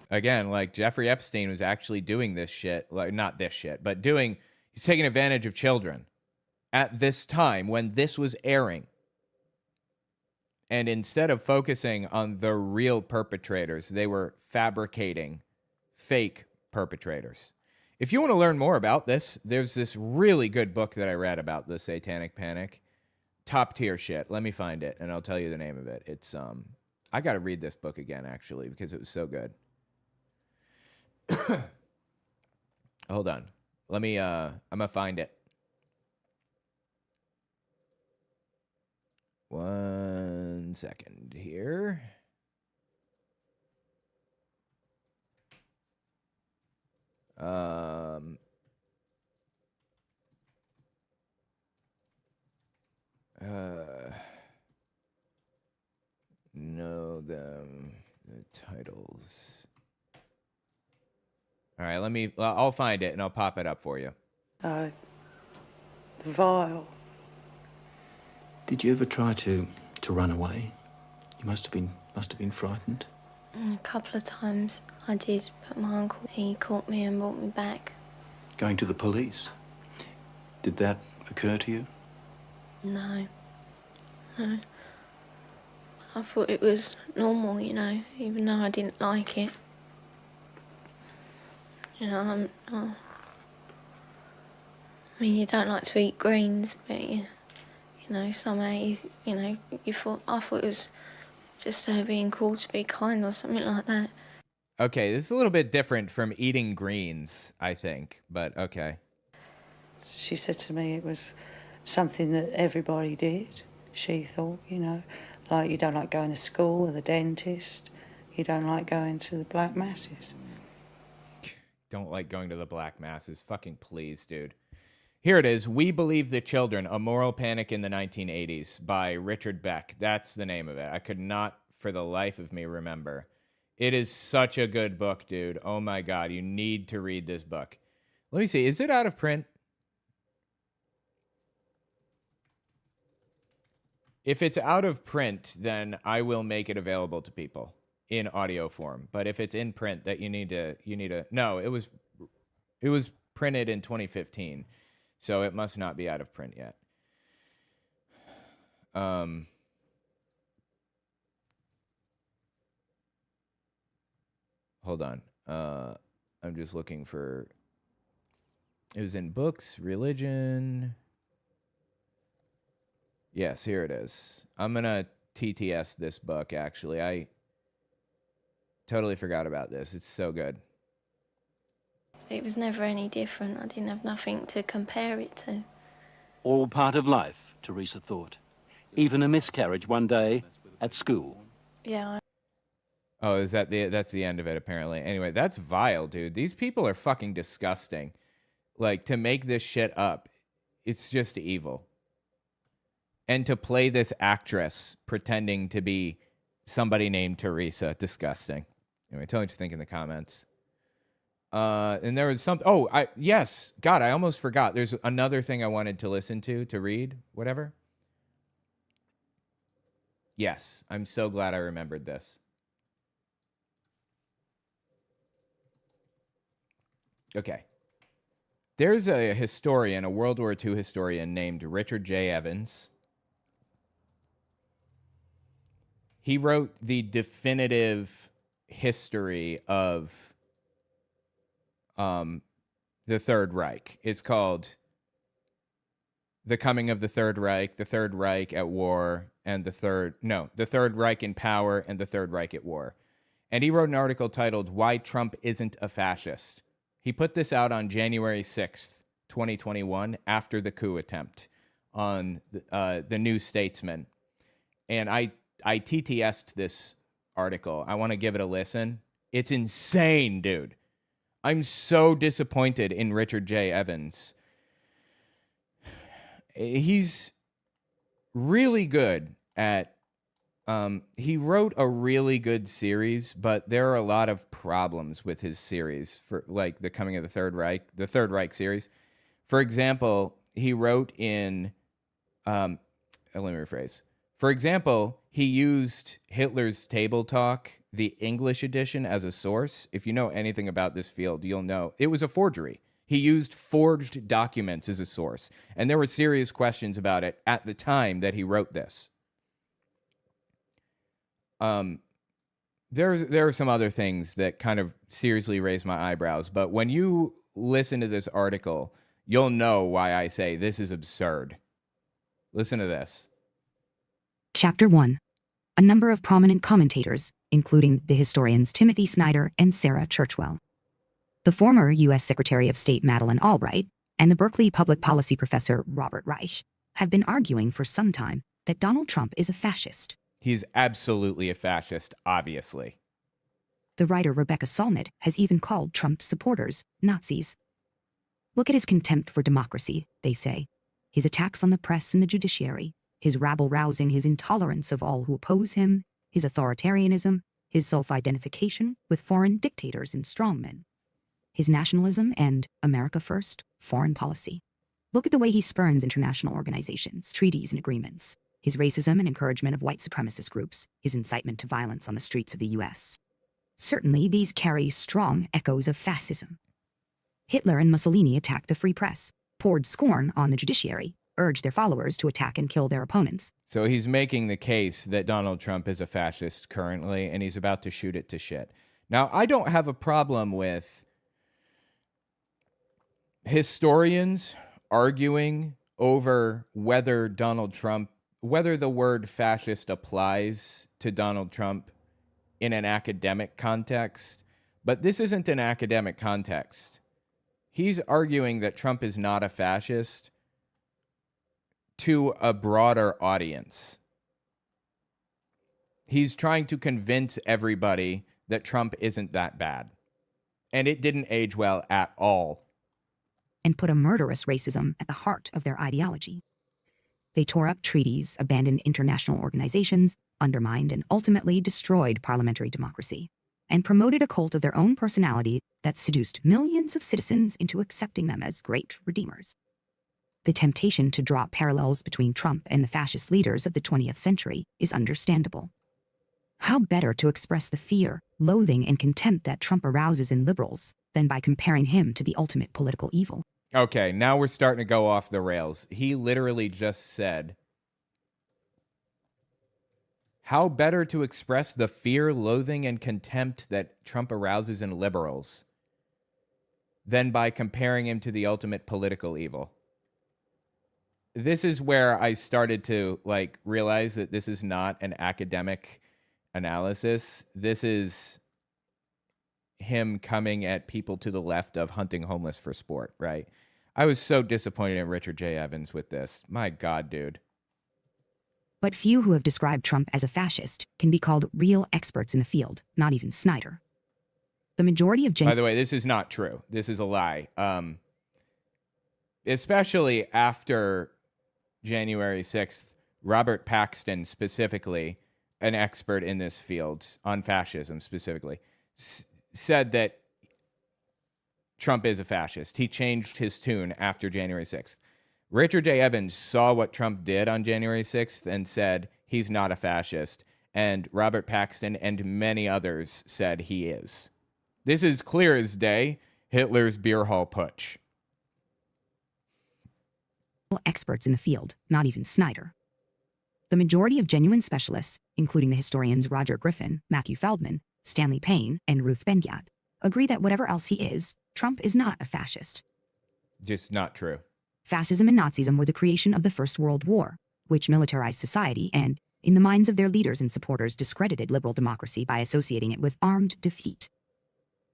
Again, like Jeffrey Epstein was actually doing this shit, like not this shit, but he's taking advantage of children at this time when this was airing. And instead of focusing on the real perpetrators, they were fabricating fake perpetrators. If you want to learn more about this, there's this really good book that I read about the Satanic Panic. Top tier shit. Let me find it and I'll tell you the name of it. It's I got to read this book again actually because it was so good. Hold on. Let me I'm gonna find it. One second here. Know them, the titles. All right, I'll find it and I'll pop it up for you. Vile. Did you ever try to run away? You must have been frightened. A couple of times I did, but my uncle, he caught me and brought me back. Going to the police? Did that occur to you? No. No. I thought it was normal, you know, even though I didn't like it. You know, I mean, you don't like to eat greens, but you know, somehow, I thought it was just being called to be kind or something like that. Okay, this is a little bit different from eating greens, I think, but okay. She said to me it was something that everybody did, she thought, you know, like you don't like going to school or the dentist, you don't like going to the black masses. Don't like going to the black masses. Fucking please, dude. Here it is. We Believe the Children, A Moral Panic in the 1980s by Richard Beck. That's the name of it. I could not for the life of me remember. It is such a good book, dude. Oh my God. You need to read this book. Let me see. Is it out of print? If it's out of print, then I will make it available to people in audio form. But if it's in print, that you need to. No, it was printed in 2015, so it must not be out of print yet. Hold on. I'm just looking for. It was in books, religion. Yes, here it is. I'm gonna TTS this book. Actually, I totally forgot about this. It's so good. It was never any different. I didn't have nothing to compare it to. All part of life, Teresa thought. Even a miscarriage one day at school. Yeah. Oh, is that that's the end of it, apparently. Anyway, that's vile, dude. These people are fucking disgusting. Like, to make this shit up, it's just evil. And to play this actress pretending to be somebody named Teresa, disgusting. Anyway, tell me what you think in the comments. And there was something. Oh, yes. God, I almost forgot. There's another thing I wanted to listen to read, whatever. Yes, I'm so glad I remembered this. Okay. There's a historian, a World War II historian named Richard J. Evans. He wrote the definitive history of the Third Reich. It's called The Coming of the Third Reich at War, and the Third Reich in Power and the Third Reich at War. And he wrote an article titled Why Trump Isn't a Fascist. He put this out on January 6th, 2021, after the coup attempt on the New Statesman. And I TTS'd this article. I want to give it a listen. It's insane, dude. I'm so disappointed in Richard J. Evans. He's really good at... he wrote a really good series, but there are a lot of problems with his series, for like The Coming of the Third Reich series. For example, he wrote in... let me rephrase. For example, he used Hitler's Table Talk, the English edition, as a source. If you know anything about this field, you'll know it was a forgery. He used forged documents as a source, and there were serious questions about it at the time that he wrote this. There are some other things that kind of seriously raise my eyebrows, but when you listen to this article, you'll know why I say this is absurd. Listen to this. Chapter 1. A number of prominent commentators, including the historians Timothy Snyder and Sarah Churchwell, the former U.S. Secretary of State Madeleine Albright, and the Berkeley public policy professor Robert Reich, have been arguing for some time that Donald Trump is a fascist. He's absolutely a fascist, obviously. The writer Rebecca Solnit has even called Trump's supporters Nazis. Look at his contempt for democracy, they say, his attacks on the press and the judiciary, his rabble-rousing, his intolerance of all who oppose him, his authoritarianism, his self-identification with foreign dictators and strongmen, his nationalism and America first foreign policy. Look at the way he spurns international organizations, treaties, and agreements, his racism and encouragement of white supremacist groups, his incitement to violence on the streets of the U.S. Certainly, these carry strong echoes of fascism. Hitler and Mussolini attacked the free press, poured scorn on the judiciary, urged their followers to attack and kill their opponents. So he's making the case that Donald Trump is a fascist currently, and he's about to shoot it to shit. Now, I don't have a problem with historians arguing over whether the word fascist applies to Donald Trump in an academic context, but this isn't an academic context. He's arguing that Trump is not a fascist to a broader audience. He's trying to convince everybody that Trump isn't that bad. And it didn't age well at all. And put a murderous racism at the heart of their ideology. They tore up treaties, abandoned international organizations, undermined and ultimately destroyed parliamentary democracy, and promoted a cult of their own personality that seduced millions of citizens into accepting them as great redeemers. The temptation to draw parallels between Trump and the fascist leaders of the 20th century is understandable. How better to express the fear, loathing, and contempt that Trump arouses in liberals than by comparing him to the ultimate political evil? Okay, now we're starting to go off the rails. He literally just said, how better to express the fear, loathing, and contempt that Trump arouses in liberals than by comparing him to the ultimate political evil? This is where I started to realize that this is not an academic analysis. This is him coming at people to the left of hunting homeless for sport, right? I was so disappointed in Richard J. Evans with this. My God, dude. But few who have described Trump as a fascist can be called real experts in the field, not even Snyder. The majority of By the way, this is not true. This is a lie. Especially after January 6th, Robert Paxton specifically, an expert in this field, on fascism specifically, said that Trump is a fascist. He changed his tune after January 6th. Richard J. Evans saw what Trump did on January 6th and said he's not a fascist. And Robert Paxton and many others said he is. This is clear as day Hitler's beer hall putsch. Experts in the field, not even Snyder. The majority of genuine specialists, including the historians Roger Griffin, Matthew Feldman, Stanley Payne, and Ruth Ben-Ghiat, agree that whatever else he is, Trump is not a fascist. Just not true. Fascism and Nazism were the creation of the First World War, which militarized society and, in the minds of their leaders and supporters, discredited liberal democracy by associating it with armed defeat.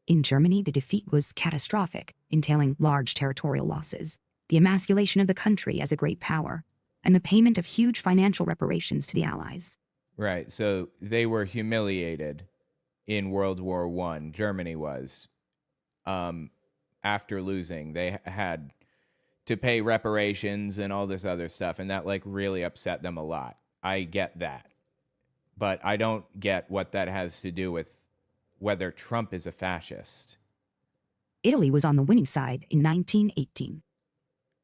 In Germany, the defeat was catastrophic, entailing large territorial losses, the emasculation of the country as a great power, and the payment of huge financial reparations to the Allies. Right, so they were humiliated in World War I. Germany was. After losing, they had to pay reparations and all this other stuff, and that like really upset them a lot. I get that. But I don't get what that has to do with whether Trump is a fascist. Italy was on the winning side in 1918.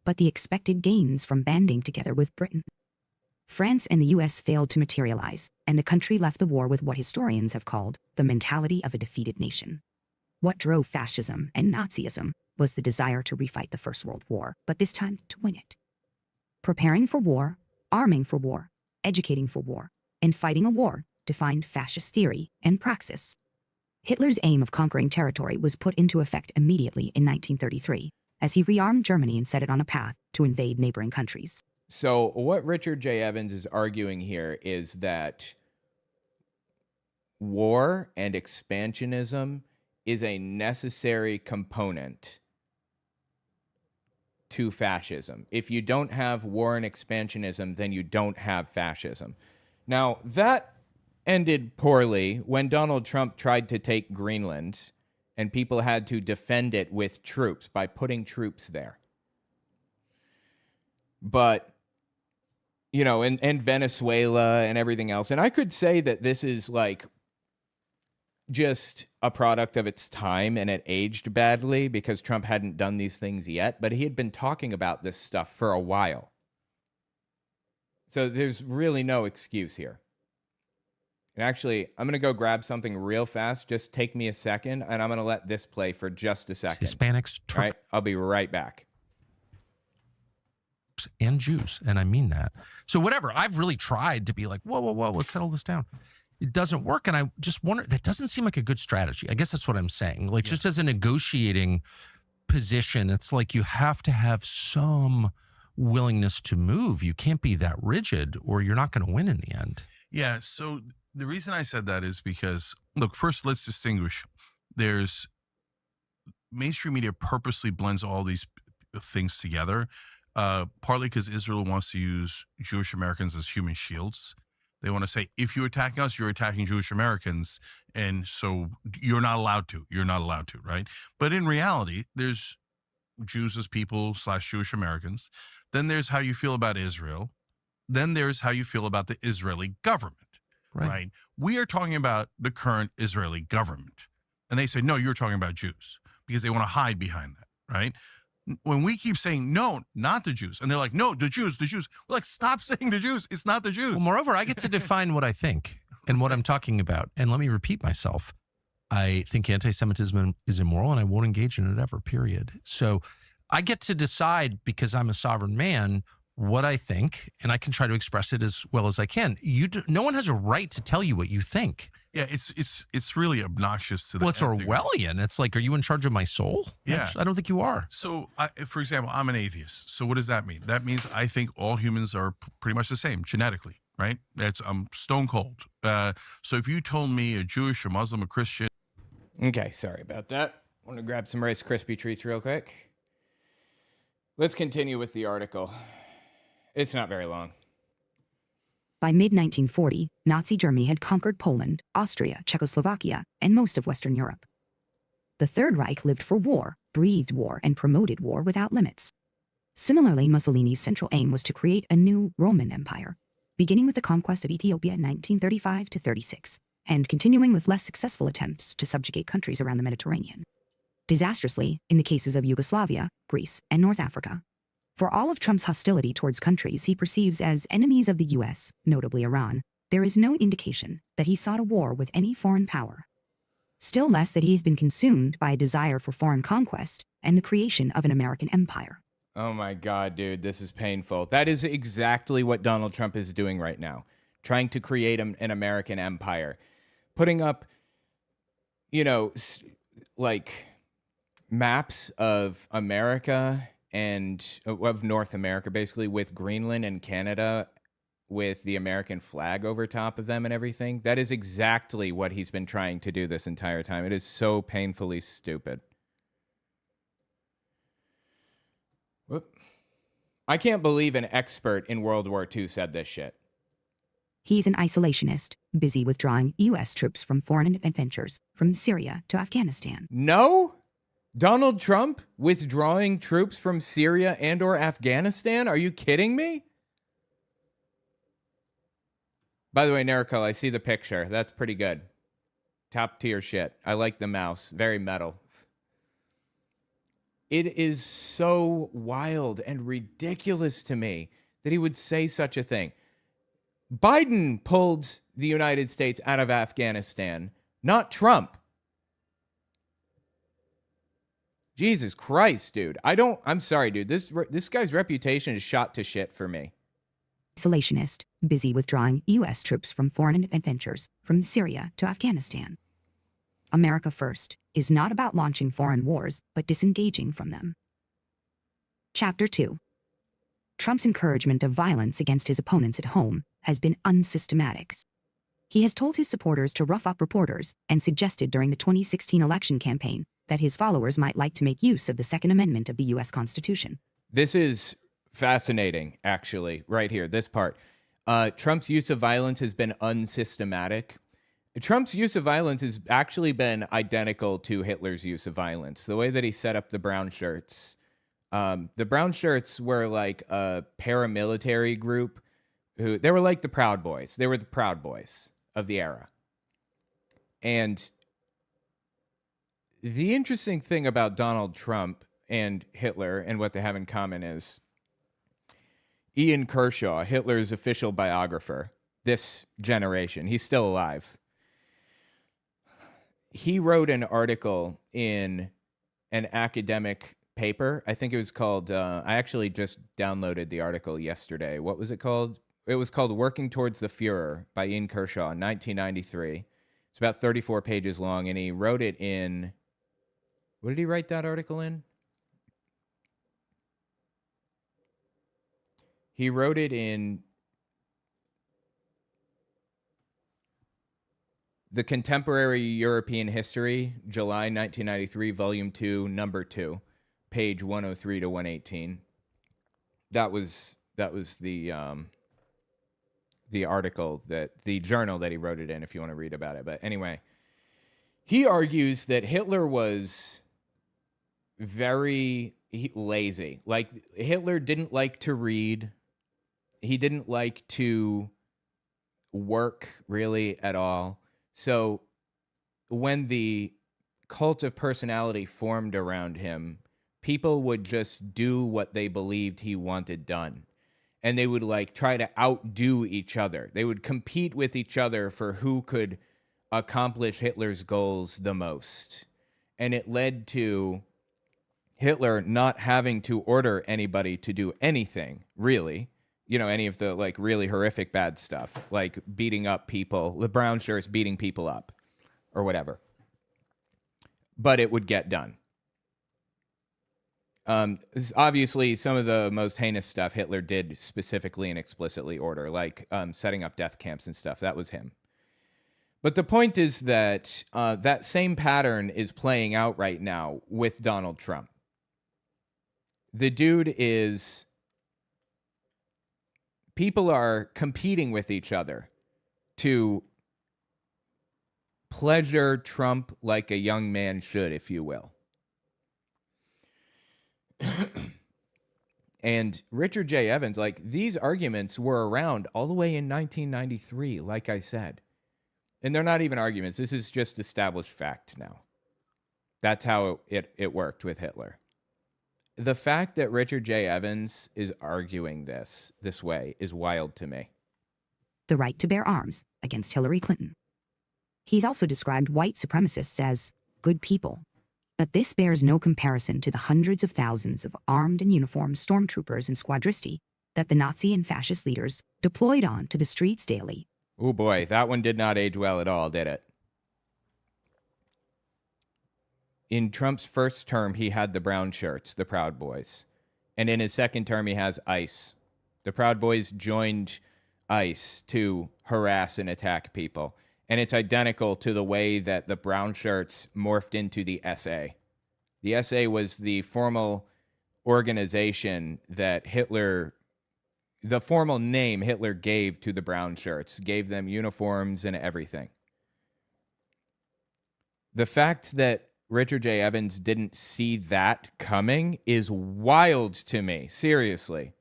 But the expected gains from banding together with Britain. France and the U.S. failed to materialize, and the country left the war with what historians have called the mentality of a defeated nation. What drove fascism and Nazism was the desire to refight the First World War, but this time to win it. Preparing for war, arming for war, educating for war, and fighting a war defined fascist theory and praxis. Hitler's aim of conquering territory was put into effect immediately in 1933, as he rearmed Germany and set it on a path to invade neighboring countries. So what Richard J. Evans is arguing here is that war and expansionism is a necessary component to fascism. If you don't have war and expansionism, then you don't have fascism. Now, that ended poorly when Donald Trump tried to take Greenland and people had to defend it with troops by putting troops there. But, you know, and Venezuela and everything else. And I could say that this is like just a product of its time and it aged badly because Trump hadn't done these things yet, but he had been talking about this stuff for a while. So there's really no excuse here. And actually, I'm going to go grab something real fast. Just take me a second, and I'm going to let this play for just a second. Hispanics, All right, I'll be right back. And Jews, and I mean that. So whatever, I've really tried to be like, whoa, let's settle this down. It doesn't work, and I just wonder, that doesn't seem like a good strategy. I guess that's what I'm saying. Like, just as a negotiating position, it's like you have to have some willingness to move. You can't be that rigid, or you're not going to win in the end. Yeah, so the reason I said that is because, look, first let's distinguish. There's mainstream media purposely blends all these things together, partly because Israel wants to use Jewish Americans as human shields. They want to say, if you're attacking us, you're attacking Jewish Americans, and so you're not allowed to. You're not allowed to, right? But in reality, there's Jews as people / Jewish Americans. Then there's how you feel about Israel. Then there's how you feel about the Israeli government. Right. We are talking about the current Israeli government. And they say, no, you're talking about Jews because they want to hide behind that. Right. When we keep saying, no, not the Jews. And they're like, no, the Jews. We're like, stop saying the Jews. It's not the Jews. Well, moreover, I get to define what I think and what I'm talking about. And let me repeat myself. I think anti-Semitism is immoral and I won't engage in it ever, period. So I get to decide, because I'm a sovereign man, what I think, and I can try to express it as well as I can. No one has a right to tell you what you think. Yeah, it's really obnoxious to the Well, it's Orwellian. It's like, are you in charge of my soul? Yeah. I don't think you are. So, for example, I'm an atheist. So what does that mean? That means I think all humans are pretty much the same genetically, right? I'm stone cold. So if you told me a Jewish, a Muslim, a Christian. Okay, sorry about that. I want to grab some Rice Krispie treats real quick. Let's continue with the article. It's not very long. By mid-1940, Nazi Germany had conquered Poland, Austria, Czechoslovakia, and most of Western Europe. The Third Reich lived for war, breathed war, and promoted war without limits. Similarly, Mussolini's central aim was to create a new Roman Empire, beginning with the conquest of Ethiopia in 1935 to 36, and continuing with less successful attempts to subjugate countries around the Mediterranean. disastrously in the cases of Yugoslavia, Greece, and North Africa. For all of Trump's hostility towards countries he perceives as enemies of the U.S., notably Iran, there is no indication that he sought a war with any foreign power. Still less that he has been consumed by a desire for foreign conquest and the creation of an American empire. Oh my God, dude, this is painful. That is exactly what Donald Trump is doing right now, trying to create an American empire, putting up, like maps of America and of North America, basically, with Greenland and Canada with the American flag over top of them and everything. That is exactly what he's been trying to do this entire time. It is so painfully stupid. Whoop. I can't believe an expert in World War II said this shit. He's an isolationist, busy withdrawing U.S. troops from foreign adventures from Syria to Afghanistan. No? Donald Trump withdrawing troops from Syria and or Afghanistan? Are you kidding me? By the way, Nerico, I see the picture. That's pretty good. Top tier shit. I like the mouse. Very metal. It is so wild and ridiculous to me that he would say such a thing. Biden pulled the United States out of Afghanistan, not Trump. Jesus Christ, dude. I'm sorry, dude. This guy's reputation is shot to shit for me. Isolationist, busy withdrawing U.S. troops from foreign adventures from Syria to Afghanistan. America First is not about launching foreign wars, but disengaging from them. Chapter 2. Trump's encouragement of violence against his opponents at home has been unsystematic. He has told his supporters to rough up reporters and suggested during the 2016 election campaign that his followers might like to make use of the Second Amendment of the U.S. Constitution. This is fascinating, actually, right here, this part. Trump's use of violence has been unsystematic. Trump's use of violence has actually been identical to Hitler's use of violence. The way that he set up the brown shirts. The brown shirts were like a paramilitary group they were like the Proud Boys. They were the Proud Boys of the era. And the interesting thing about Donald Trump and Hitler and what they have in common is Ian Kershaw, Hitler's official biographer, this generation, he's still alive. He wrote an article in an academic paper. I think it was called, I actually just downloaded the article yesterday. What was it called? It was called Working Towards the Fuhrer by Ian Kershaw in 1993. It's about 34 pages long, and he wrote it in, what did he write that article in? He wrote it in The Contemporary European History, July 1993, Volume 2, Number 2, page 103 to 118. That was the article, the journal that he wrote it in, if you want to read about it. But anyway, he argues that Hitler was very lazy. Like, Hitler didn't like to read. He didn't like to work really at all. So when the cult of personality formed around him, people would just do what they believed he wanted done. And they would like try to outdo each other. They would compete with each other for who could accomplish Hitler's goals the most. And it led to Hitler not having to order anybody to do anything, really. You know, any of the like really horrific bad stuff, like beating up people, the brown shirts beating people up or whatever. But it would get done. Obviously, some of the most heinous stuff Hitler did specifically and explicitly order, like setting up death camps and stuff. That was him. But the point is that that same pattern is playing out right now with Donald Trump. The dude is... People are competing with each other to pleasure Trump like a young man should, if you will. And Richard J. Evans, like, these arguments were around all the way in 1993, like I said. And they're not even arguments. This is just established fact now. That's how it worked with Hitler. The fact that Richard J. Evans is arguing this way is wild to me. The right to bear arms against Hillary Clinton. He's also described white supremacists as good people. But this bears no comparison to the hundreds of thousands of armed and uniformed stormtroopers and squadristi that the Nazi and fascist leaders deployed onto the streets daily. Oh boy, that one did not age well at all, did it? In Trump's first term, he had the brown shirts, the Proud Boys. And in his second term, he has ICE. The Proud Boys joined ICE to harass and attack people. And it's identical to the way that the brown shirts morphed into the SA. The SA was the formal organization that the formal name Hitler gave to the brown shirts, gave them uniforms and everything. The fact that Richard J. Evans didn't see that coming is wild to me. Seriously.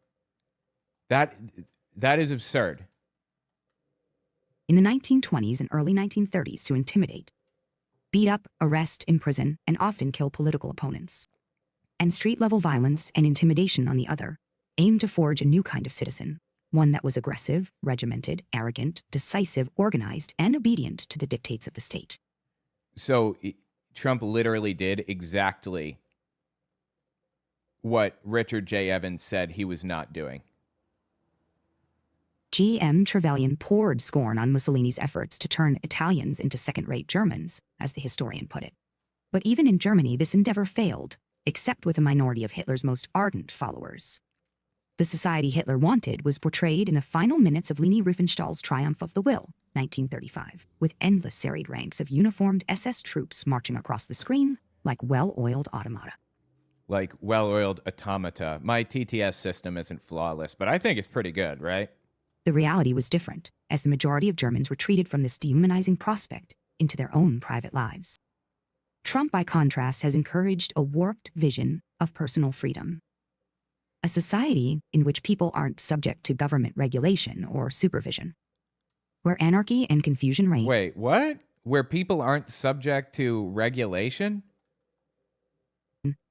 That is absurd. In the 1920s and early 1930s to intimidate, beat up, arrest, imprison, and often kill political opponents. And street-level violence and intimidation on the other aimed to forge a new kind of citizen, one that was aggressive, regimented, arrogant, decisive, organized, and obedient to the dictates of the state. So Trump literally did exactly what Richard J. Evans said he was not doing. G.M. Trevelyan poured scorn on Mussolini's efforts to turn Italians into second-rate Germans, as the historian put it. But even in Germany, this endeavor failed, except with a minority of Hitler's most ardent followers. The society Hitler wanted was portrayed in the final minutes of Leni Riefenstahl's Triumph of the Will, 1935, with endless serried ranks of uniformed SS troops marching across the screen like well-oiled automata. Like well-oiled automata. My TTS system isn't flawless, but I think it's pretty good, right? The reality was different, as the majority of Germans retreated from this dehumanizing prospect into their own private lives. Trump, by contrast, has encouraged a warped vision of personal freedom. A society in which people aren't subject to government regulation or supervision, where anarchy and confusion reign. Wait, what? Where people aren't subject to regulation?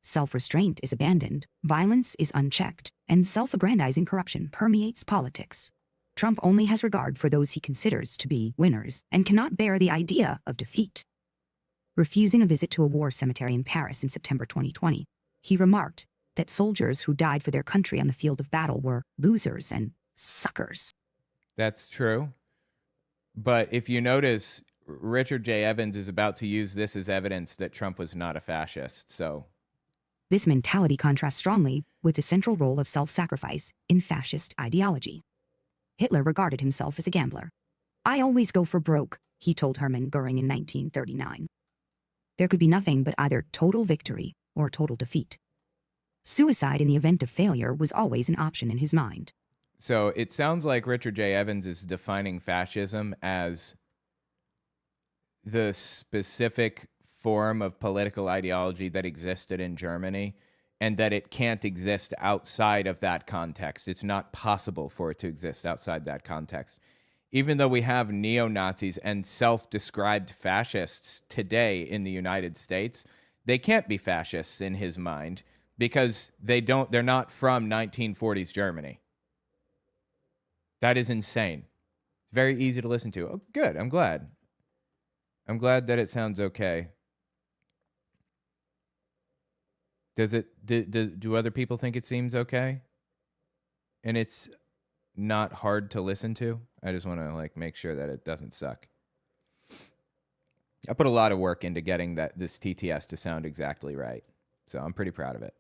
Self-restraint is abandoned, violence is unchecked, and self-aggrandizing corruption permeates politics. Trump only has regard for those he considers to be winners and cannot bear the idea of defeat. Refusing a visit to a war cemetery in Paris in September 2020, he remarked that soldiers who died for their country on the field of battle were losers and suckers. That's true. But if you notice, Richard J. Evans is about to use this as evidence that Trump was not a fascist, so... This mentality contrasts strongly with the central role of self-sacrifice in fascist ideology. Hitler regarded himself as a gambler. "I always go for broke," he told Hermann Goering in 1939. There could be nothing but either total victory or total defeat. Suicide in the event of failure was always an option in his mind. So it sounds like Richard J. Evans is defining fascism as the specific form of political ideology that existed in Germany, and that it can't exist outside of that context. It's not possible for it to exist outside that context. Even though we have neo-Nazis and self-described fascists today in the United States, they can't be fascists in his mind because they're not from 1940s Germany. That is insane. It's very easy to listen to. Oh, good. I'm glad. I'm glad that it sounds okay. Do other people think it seems okay? And it's not hard to listen to? I just want to make sure that it doesn't suck. I put a lot of work into getting this TTS to sound exactly right. So I'm pretty proud of it.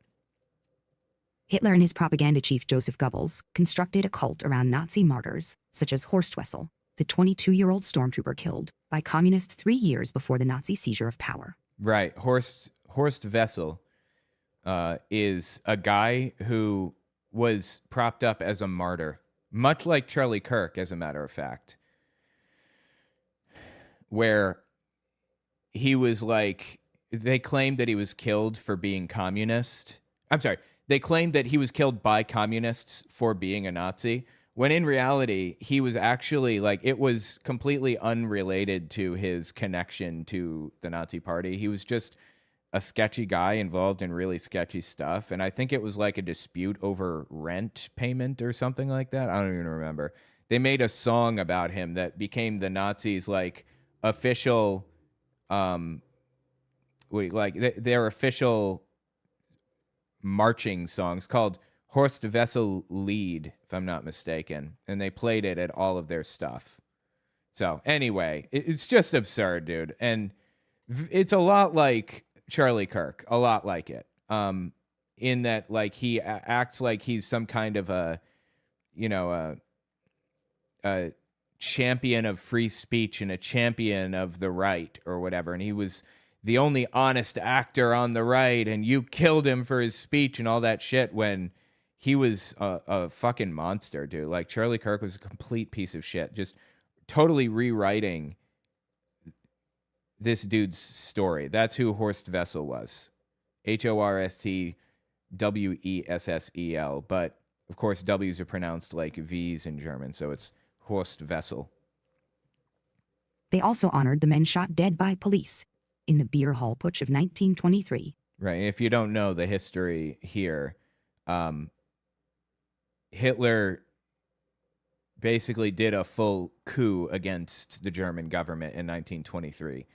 Hitler and his propaganda chief Joseph Goebbels constructed a cult around Nazi martyrs, such as Horst Wessel, the 22-year-old stormtrooper killed by communists 3 years before the Nazi seizure of power. Right. Horst Wessel is a guy who was propped up as a martyr, much like Charlie Kirk, as a matter of fact, where he was they claimed that he was killed for being communist. I'm sorry. They claimed that he was killed by communists for being a Nazi, when in reality, he was actually it was completely unrelated to his connection to the Nazi party. He was just a sketchy guy involved in really sketchy stuff. And I think it was like a dispute over rent payment or something like that. I don't even remember. They made a song about him that became the Nazis' like official, their official marching songs called Horst Wessel Lied, if I'm not mistaken. And they played it at all of their stuff. So anyway, it's just absurd, dude. And it's a lot like Charlie Kirk, a lot like it, in that like he acts like he's some kind of a champion of free speech and a champion of the right or whatever. And he was the only honest actor on the right, and you killed him for his speech and all that shit when he was a fucking monster, dude. Like Charlie Kirk was a complete piece of shit, just totally rewriting this dude's story. That's who Horst Wessel was. HORSTWESSEL. But of course, W's are pronounced like V's in German, so it's Horst Wessel. They also honored the men shot dead by police in the Beer Hall Putsch of 1923. Right. And if you don't know the history here, Hitler basically did a full coup against the German government in 1923.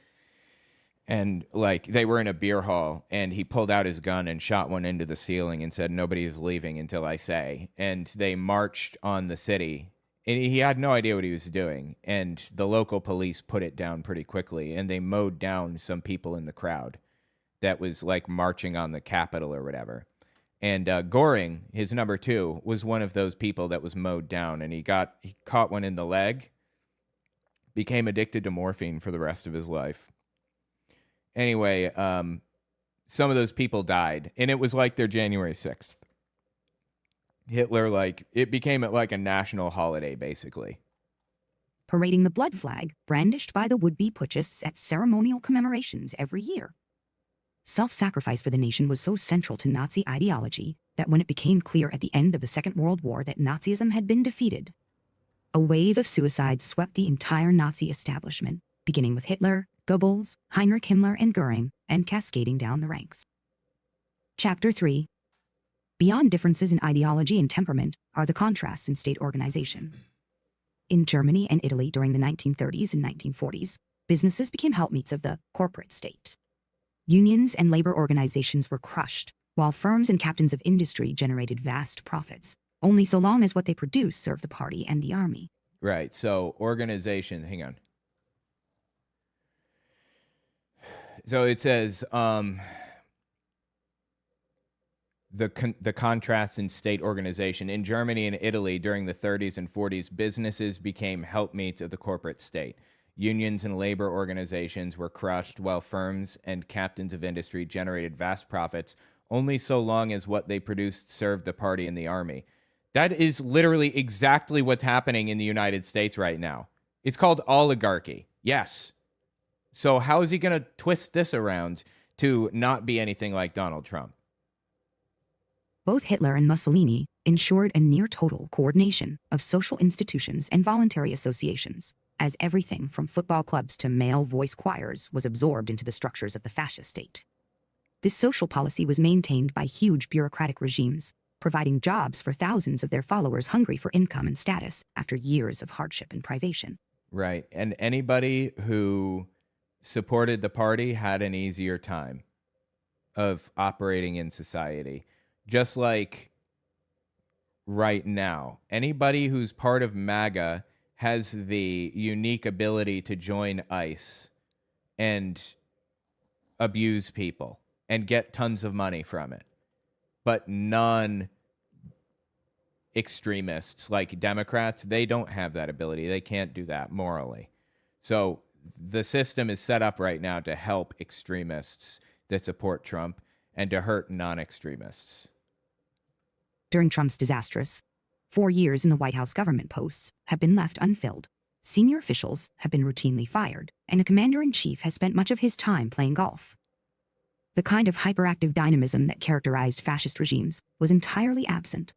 And like they were in a beer hall and he pulled out his gun and shot one into the ceiling and said, "Nobody is leaving until I say." And they marched on the city and he had no idea what he was doing. And the local police put it down pretty quickly and they mowed down some people in the crowd that was like marching on the Capitol or whatever. And Göring, his number 2, was one of those people that was mowed down, and he caught one in the leg, became addicted to morphine for the rest of his life. Anyway, some of those people died, and it was like their January 6th. Hitler, like, it became like a national holiday, basically. Parading the blood flag brandished by the would-be putschists at ceremonial commemorations every year. Self-sacrifice for the nation was so central to Nazi ideology that when it became clear at the end of the Second World War that Nazism had been defeated, a wave of suicide swept the entire Nazi establishment, beginning with Hitler, Goebbels, Heinrich Himmler, and Göring, and cascading down the ranks. Chapter 3. Beyond differences in ideology and temperament are the contrasts in state organization. In Germany and Italy during the 1930s and 1940s, businesses became helpmeets of the corporate state. Unions and labor organizations were crushed, while firms and captains of industry generated vast profits, only so long as what they produced served the party and the army. Right, so organization, hang on. So it says, the contrast in state organization. In Germany and Italy during the 30s and 40s, businesses became helpmeets of the corporate state. Unions and labor organizations were crushed while firms and captains of industry generated vast profits only so long as what they produced served the party and the army. That is literally exactly what's happening in the United States right now. It's called oligarchy. Yes. So how is he going to twist this around to not be anything like Donald Trump? Both Hitler and Mussolini ensured a near-total coordination of social institutions and voluntary associations, as everything from football clubs to male voice choirs was absorbed into the structures of the fascist state. This social policy was maintained by huge bureaucratic regimes, providing jobs for thousands of their followers hungry for income and status after years of hardship and privation. Right, and anybody who supported the party had an easier time of operating in society. Just like right now, anybody who's part of MAGA has the unique ability to join ICE and abuse people and get tons of money from it. But non-extremists like Democrats, they don't have that ability. They can't do that morally. So the system is set up right now to help extremists that support Trump and to hurt non-extremists. During Trump's disastrous 4 years in the White House, government posts have been left unfilled. Senior officials have been routinely fired, and a commander-in-chief has spent much of his time playing golf. The kind of hyperactive dynamism that characterized fascist regimes was entirely absent.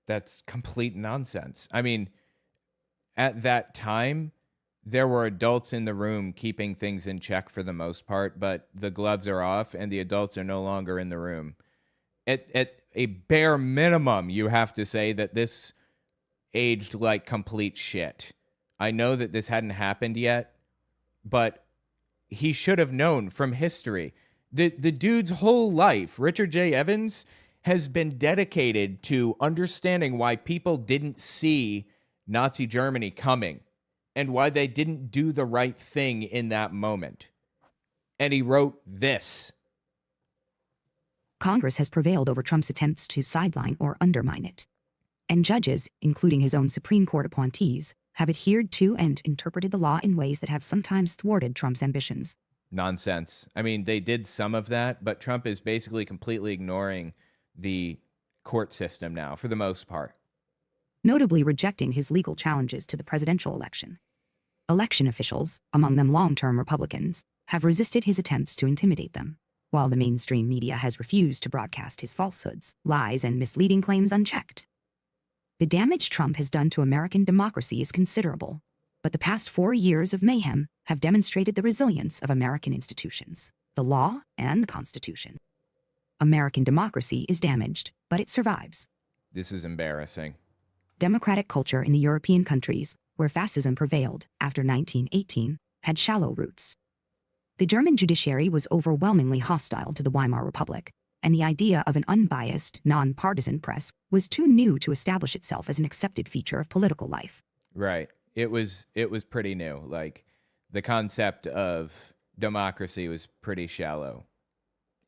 That's complete nonsense. I mean, at that time, there were adults in the room keeping things in check for the most part, but the gloves are off and the adults are no longer in the room. At a bare minimum, you have to say that this aged like complete shit. I know that this hadn't happened yet, but he should have known from history. The dude's whole life, Richard J. Evans, has been dedicated to understanding why people didn't see Nazi Germany coming and why they didn't do the right thing in that moment. And he wrote this. Congress has prevailed over Trump's attempts to sideline or undermine it. And judges, including his own Supreme Court appointees, have adhered to and interpreted the law in ways that have sometimes thwarted Trump's ambitions. Nonsense. I mean, they did some of that, but Trump is basically completely ignoring the court system now, for the most part. Notably rejecting his legal challenges to the presidential election. Election officials, among them long-term Republicans, have resisted his attempts to intimidate them, while the mainstream media has refused to broadcast his falsehoods, lies, and misleading claims unchecked. The damage Trump has done to American democracy is considerable, but the past 4 years of mayhem have demonstrated the resilience of American institutions, the law, and the Constitution. American democracy is damaged, but it survives. This is embarrassing. Democratic culture in the European countries, where fascism prevailed after 1918, had shallow roots. The German judiciary was overwhelmingly hostile to the Weimar Republic, and the idea of an unbiased, non-partisan press was too new to establish itself as an accepted feature of political life. Right. It was pretty new. Like, the concept of democracy was pretty shallow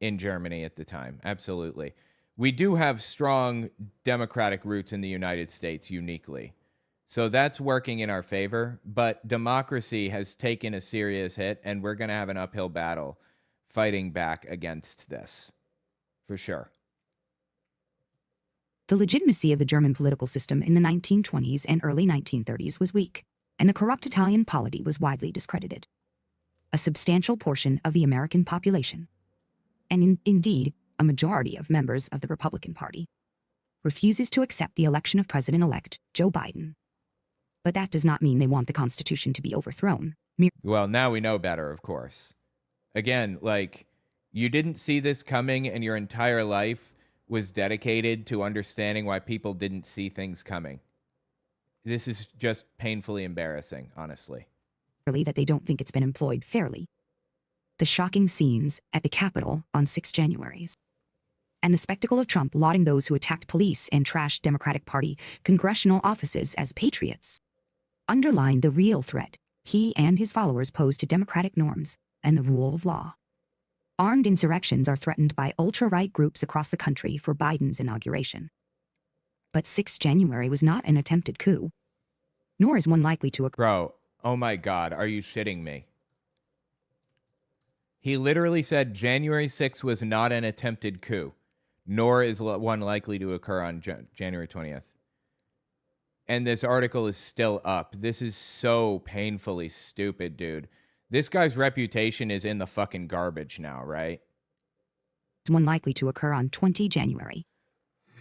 in Germany at the time. Absolutely. We do have strong democratic roots in the United States uniquely. So that's working in our favor, but democracy has taken a serious hit, and we're going to have an uphill battle fighting back against this, for sure. The legitimacy of the German political system in the 1920s and early 1930s was weak, and the corrupt Italian polity was widely discredited. A substantial portion of the American population, and indeed a majority of members of the Republican Party, refuses to accept the election of President-elect Joe Biden. But that does not mean they want the Constitution to be overthrown. Well, now we know better, of course. Again, like, you didn't see this coming, and your entire life was dedicated to understanding why people didn't see things coming. This is just painfully embarrassing, honestly. That they don't think it's been employed fairly. The shocking scenes at the Capitol on 6 January. And the spectacle of Trump lauding those who attacked police and trashed Democratic Party congressional offices as patriots underlined the real threat he and his followers pose to democratic norms and the rule of law. Armed insurrections are threatened by ultra-right groups across the country for Biden's inauguration. But 6 January was not an attempted coup, nor is one likely to occur. Bro, oh my God, are you shitting me? He literally said January 6th was not an attempted coup, nor is one likely to occur on January 20th. And this article is still up. This is so painfully stupid, dude. This guy's reputation is in the fucking garbage now, right? One likely to occur on 20 January.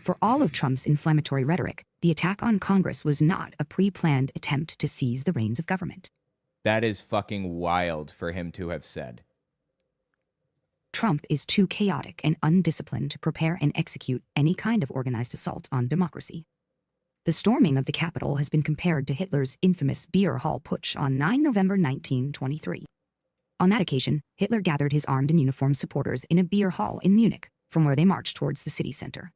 For all of Trump's inflammatory rhetoric, the attack on Congress was not a pre-planned attempt to seize the reins of government. That is fucking wild for him to have said. Trump is too chaotic and undisciplined to prepare and execute any kind of organized assault on democracy. The storming of the Capitol has been compared to Hitler's infamous beer hall putsch on 9 November 1923. On that occasion, Hitler gathered his armed and uniformed supporters in a beer hall in Munich, from where they marched towards the city center.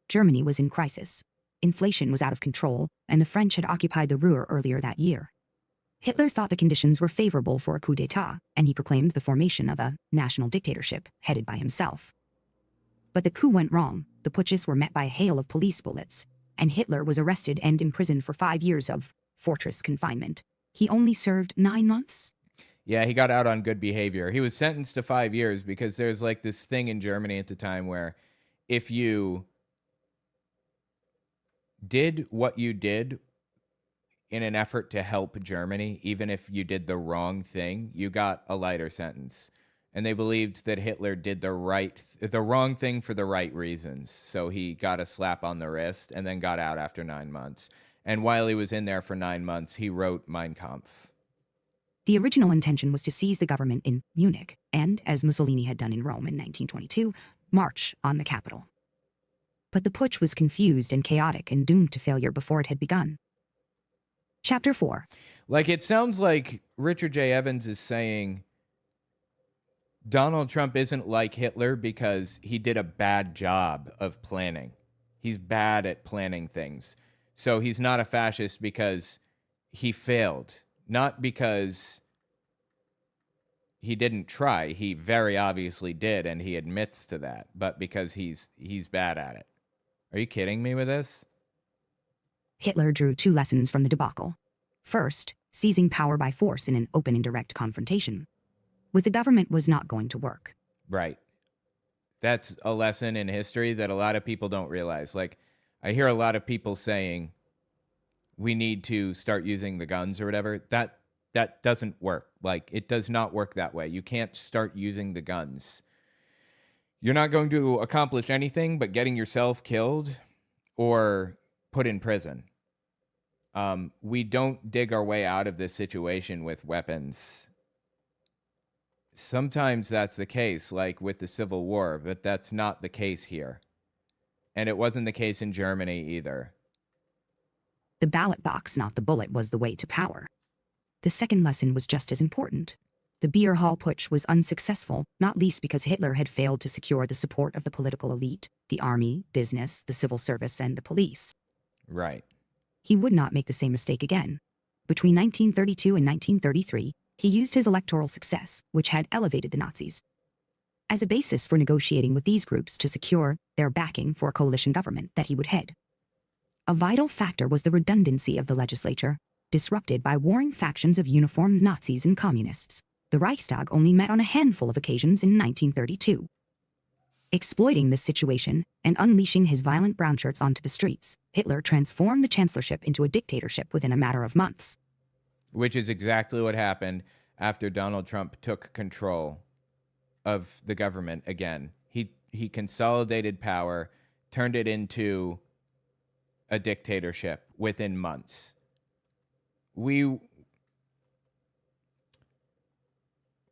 Germany was in crisis. Inflation was out of control, and the French had occupied the Ruhr earlier that year. Hitler thought the conditions were favorable for a coup d'etat, and he proclaimed the formation of a national dictatorship headed by himself. But the coup went wrong. The putschists were met by a hail of police bullets, and Hitler was arrested and imprisoned for 5 years of fortress confinement. He only served 9 months. Yeah, he got out on good behavior. He was sentenced to 5 years because there's like this thing in Germany at the time where if you did what you did in an effort to help Germany, even if you did the wrong thing, you got a lighter sentence. And they believed that Hitler did the wrong thing for the right reasons. So he got a slap on the wrist and then got out after 9 months. And while he was in there for 9 months, he wrote Mein Kampf. The original intention was to seize the government in Munich and, as Mussolini had done in Rome in 1922, march on the capital. But the putsch was confused and chaotic and doomed to failure before it had begun. Chapter 4. Like, it sounds like Richard J. Evans is saying Donald Trump isn't like Hitler because he did a bad job of planning. He's bad at planning things. So he's not a fascist because he failed, not because he didn't try. He very obviously did, and he admits to that, but because he's bad at it. Are you kidding me with this? Hitler drew 2 lessons from the debacle. First, seizing power by force in an open and direct confrontation with the government was not going to work. Right. That's a lesson in history that a lot of people don't realize. Like, I hear a lot of people saying we need to start using the guns or whatever. That doesn't work. Like, it does not work that way. You can't start using the guns. You're not going to accomplish anything but getting yourself killed or put in prison. We don't dig our way out of this situation with weapons. Sometimes that's the case, like with the Civil War, but that's not the case here. And it wasn't the case in Germany either. The ballot box, not the bullet, was the way to power. The second lesson was just as important. The beer hall putsch was unsuccessful, not least because Hitler had failed to secure the support of the political elite, the army, business, the civil service, and the police. Right. He would not make the same mistake again. Between 1932 and 1933, he used his electoral success, which had elevated the Nazis, as a basis for negotiating with these groups to secure their backing for a coalition government that he would head. A vital factor was the redundancy of the legislature, disrupted by warring factions of uniformed Nazis and communists. The Reichstag only met on a handful of occasions in 1932. Exploiting this situation and unleashing his violent brown shirts onto the streets, Hitler transformed the chancellorship into a dictatorship within a matter of months. Which is exactly what happened after Donald Trump took control of the government again. He consolidated power, turned it into a dictatorship within months. We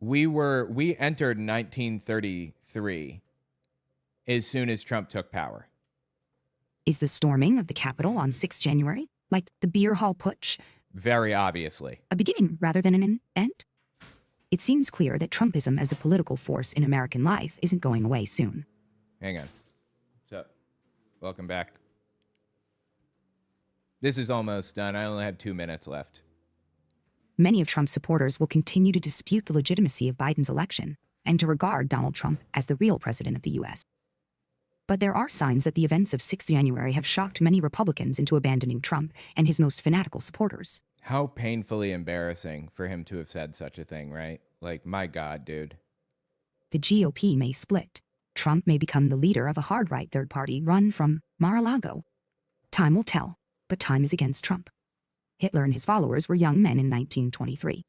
entered 1933 as soon as Trump took power. Is the storming of the Capitol on 6 January, like the beer hall putsch, very obviously a beginning rather than an end? It seems clear that Trumpism as a political force in American life isn't going away soon. Hang on. What's up? Welcome back. This is almost done. I only have 2 minutes left. Many of Trump's supporters will continue to dispute the legitimacy of Biden's election and to regard Donald Trump as the real president of the U.S. But there are signs that the events of 6 January have shocked many Republicans into abandoning Trump and his most fanatical supporters. How painfully embarrassing for him to have said such a thing, right? Like, my God, dude. The GOP may split. Trump may become the leader of a hard-right third party run from Mar-a-Lago. Time will tell, but time is against Trump. Hitler and his followers were young men in 1923.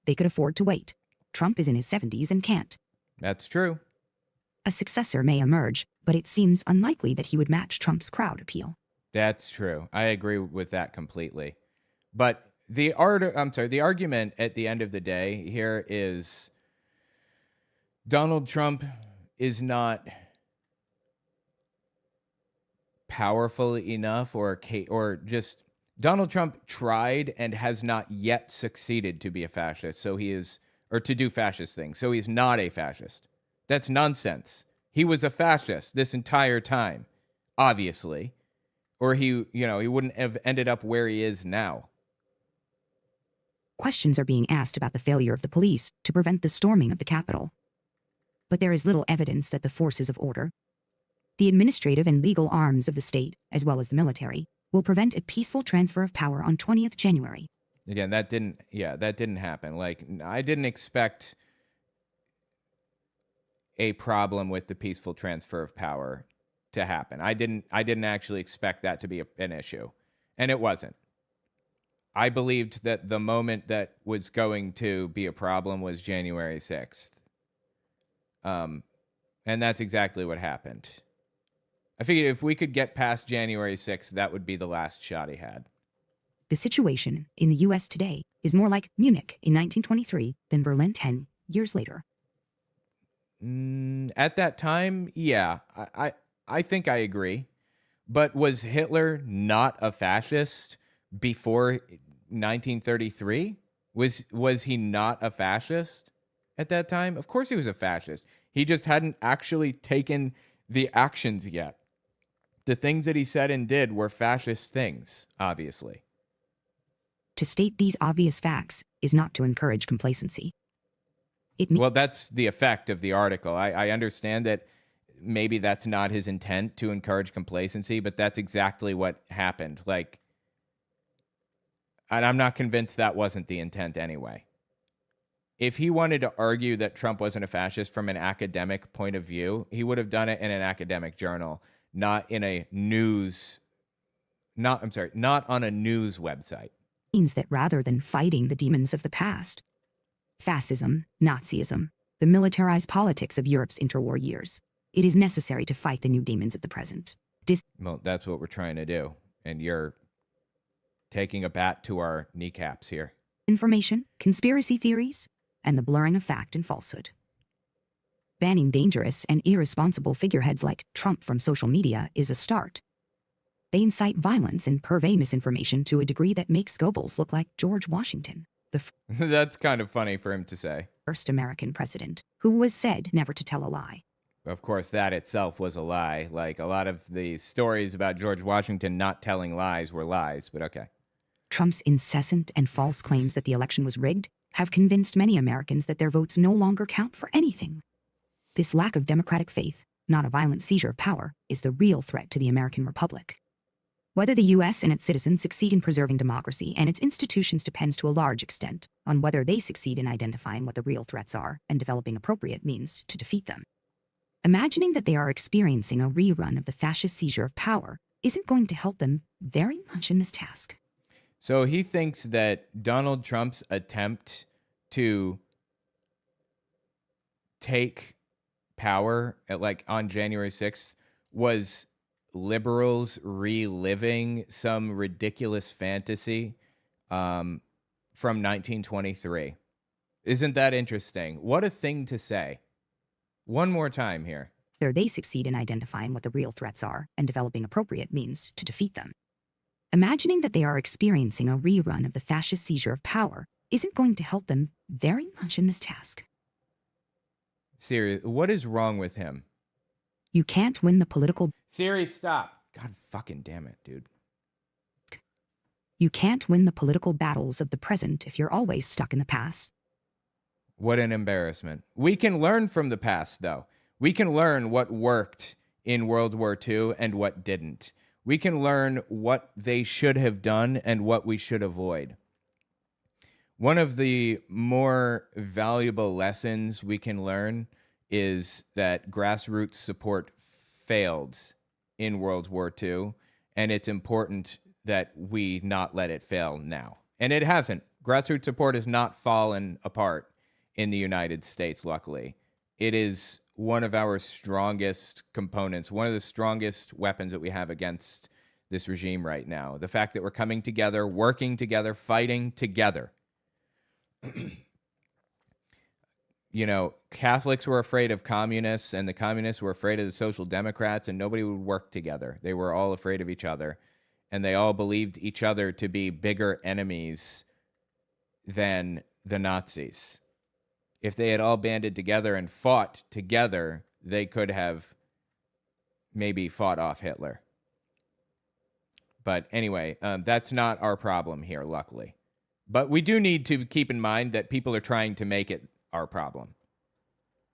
They could afford to wait. Trump is in his 70s and can't. That's true. A successor may emerge, but it seems unlikely that he would match Trump's crowd appeal. That's true. I agree with that completely. But the argument at the end of the day here is Donald Trump is not powerful enough or just Donald Trump tried and has not yet succeeded to be a fascist. So he is, or to do fascist things. So he's not a fascist. That's nonsense. He was a fascist this entire time, obviously, or he wouldn't have ended up where he is now. Questions are being asked about the failure of the police to prevent the storming of the Capitol. But there is little evidence that the forces of order, the administrative and legal arms of the state, as well as the military, will prevent a peaceful transfer of power on 20th January. Again, that didn't happen. Like, I didn't expect a problem with the peaceful transfer of power to happen. I didn't actually expect that to be an issue, and it wasn't. I believed that the moment that was going to be a problem was January 6th. And that's exactly what happened. I figured if we could get past January 6th, that would be the last shot he had. The situation in the US today is more like Munich in 1923 than Berlin 10 years later. At that time, yeah, I think I agree. But was Hitler not a fascist before 1933? Was he not a fascist at that time? Of course he was a fascist. He just hadn't actually taken the actions yet. The things that he said and did were fascist things, obviously. To state these obvious facts is not to encourage complacency. Well, that's the effect of the article. I understand that maybe that's not his intent to encourage complacency, but that's exactly what happened. Like, and I'm not convinced that wasn't the intent anyway. If he wanted to argue that Trump wasn't a fascist from an academic point of view, he would have done it in an academic journal, not in a news, not on a news website. Means that rather than fighting the demons of the past, fascism, Nazism, the militarized politics of Europe's interwar years, it is necessary to fight the new demons of the present. Well, that's what we're trying to do. And you're taking a bat to our kneecaps here. Information, conspiracy theories, and the blurring of fact and falsehood. Banning dangerous and irresponsible figureheads like Trump from social media is a start. They incite violence and purvey misinformation to a degree that makes Goebbels look like George Washington, the That's kind of funny for him to say. first American president, who was said never to tell a lie. Of course, that itself was a lie. Like, a lot of the stories about George Washington not telling lies were lies, but okay. Trump's incessant and false claims that the election was rigged have convinced many Americans that their votes no longer count for anything. This lack of democratic faith, not a violent seizure of power, is the real threat to the American republic. Whether the U.S. and its citizens succeed in preserving democracy and its institutions depends to a large extent on whether they succeed in identifying what the real threats are and developing appropriate means to defeat them. Imagining that they are experiencing a rerun of the fascist seizure of power isn't going to help them very much in this task. So he thinks that Donald Trump's attempt to take power on January 6th was liberals reliving some ridiculous fantasy from 1923. Isn't that interesting? What a thing to say. One more time here. Whether they succeed in identifying what the real threats are and developing appropriate means to defeat them. Imagining that they are experiencing a rerun of the fascist seizure of power isn't going to help them very much in this task. Siri, what is wrong with him? You can't win the political... Siri, stop. God fucking damn it, dude. You can't win the political battles of the present if you're always stuck in the past. What an embarrassment. We can learn from the past, though. We can learn what worked in World War II and what didn't. We can learn what they should have done and what we should avoid. One of the more valuable lessons we can learn is that grassroots support failed in World War II, and it's important that we not let it fail now. And it hasn't. Grassroots support has not fallen apart in the United States, luckily. It is one of our strongest components, one of the strongest weapons that we have against this regime right now. The fact that we're coming together, working together, fighting together. You know, Catholics were afraid of communists, and the communists were afraid of the Social Democrats, and nobody would work together. They were all afraid of each other, and they all believed each other to be bigger enemies than the Nazis. If they had all banded together and fought together, they could have maybe fought off Hitler. But anyway, that's not our problem here, luckily. But we do need to keep in mind that people are trying to make it our problem.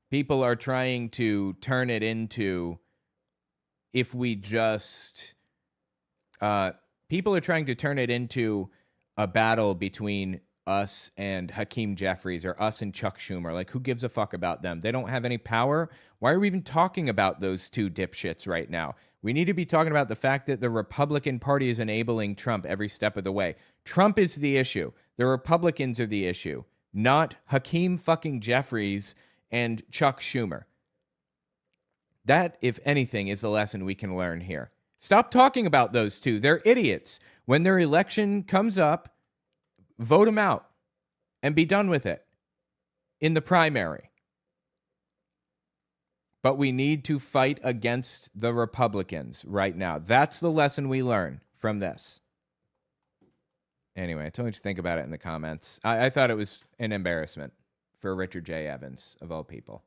People are trying to turn it into, if we just... people are trying to turn it into a battle between us and Hakeem Jeffries or us and Chuck Schumer. Like, who gives a fuck about them? They don't have any power. Why are we even talking about those two dipshits right now? We need to be talking about the fact that the Republican Party is enabling Trump every step of the way. Trump is the issue. The Republicans are the issue, not Hakeem fucking Jeffries and Chuck Schumer. That, if anything, is the lesson we can learn here. Stop talking about those two. They're idiots. When their election comes up, vote them out and be done with it in the primary. But we need to fight against the Republicans right now. That's the lesson we learn from this. Anyway, I told you to think about it in the comments. I thought it was an embarrassment for Richard J. Evans, of all people.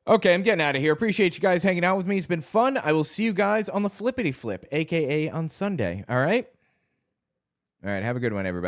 Okay, I'm getting out of here. Appreciate you guys hanging out with me. It's been fun. I will see you guys on the Flippity Flip, a.k.a. on Sunday. All right? All right, have a good one, everybody.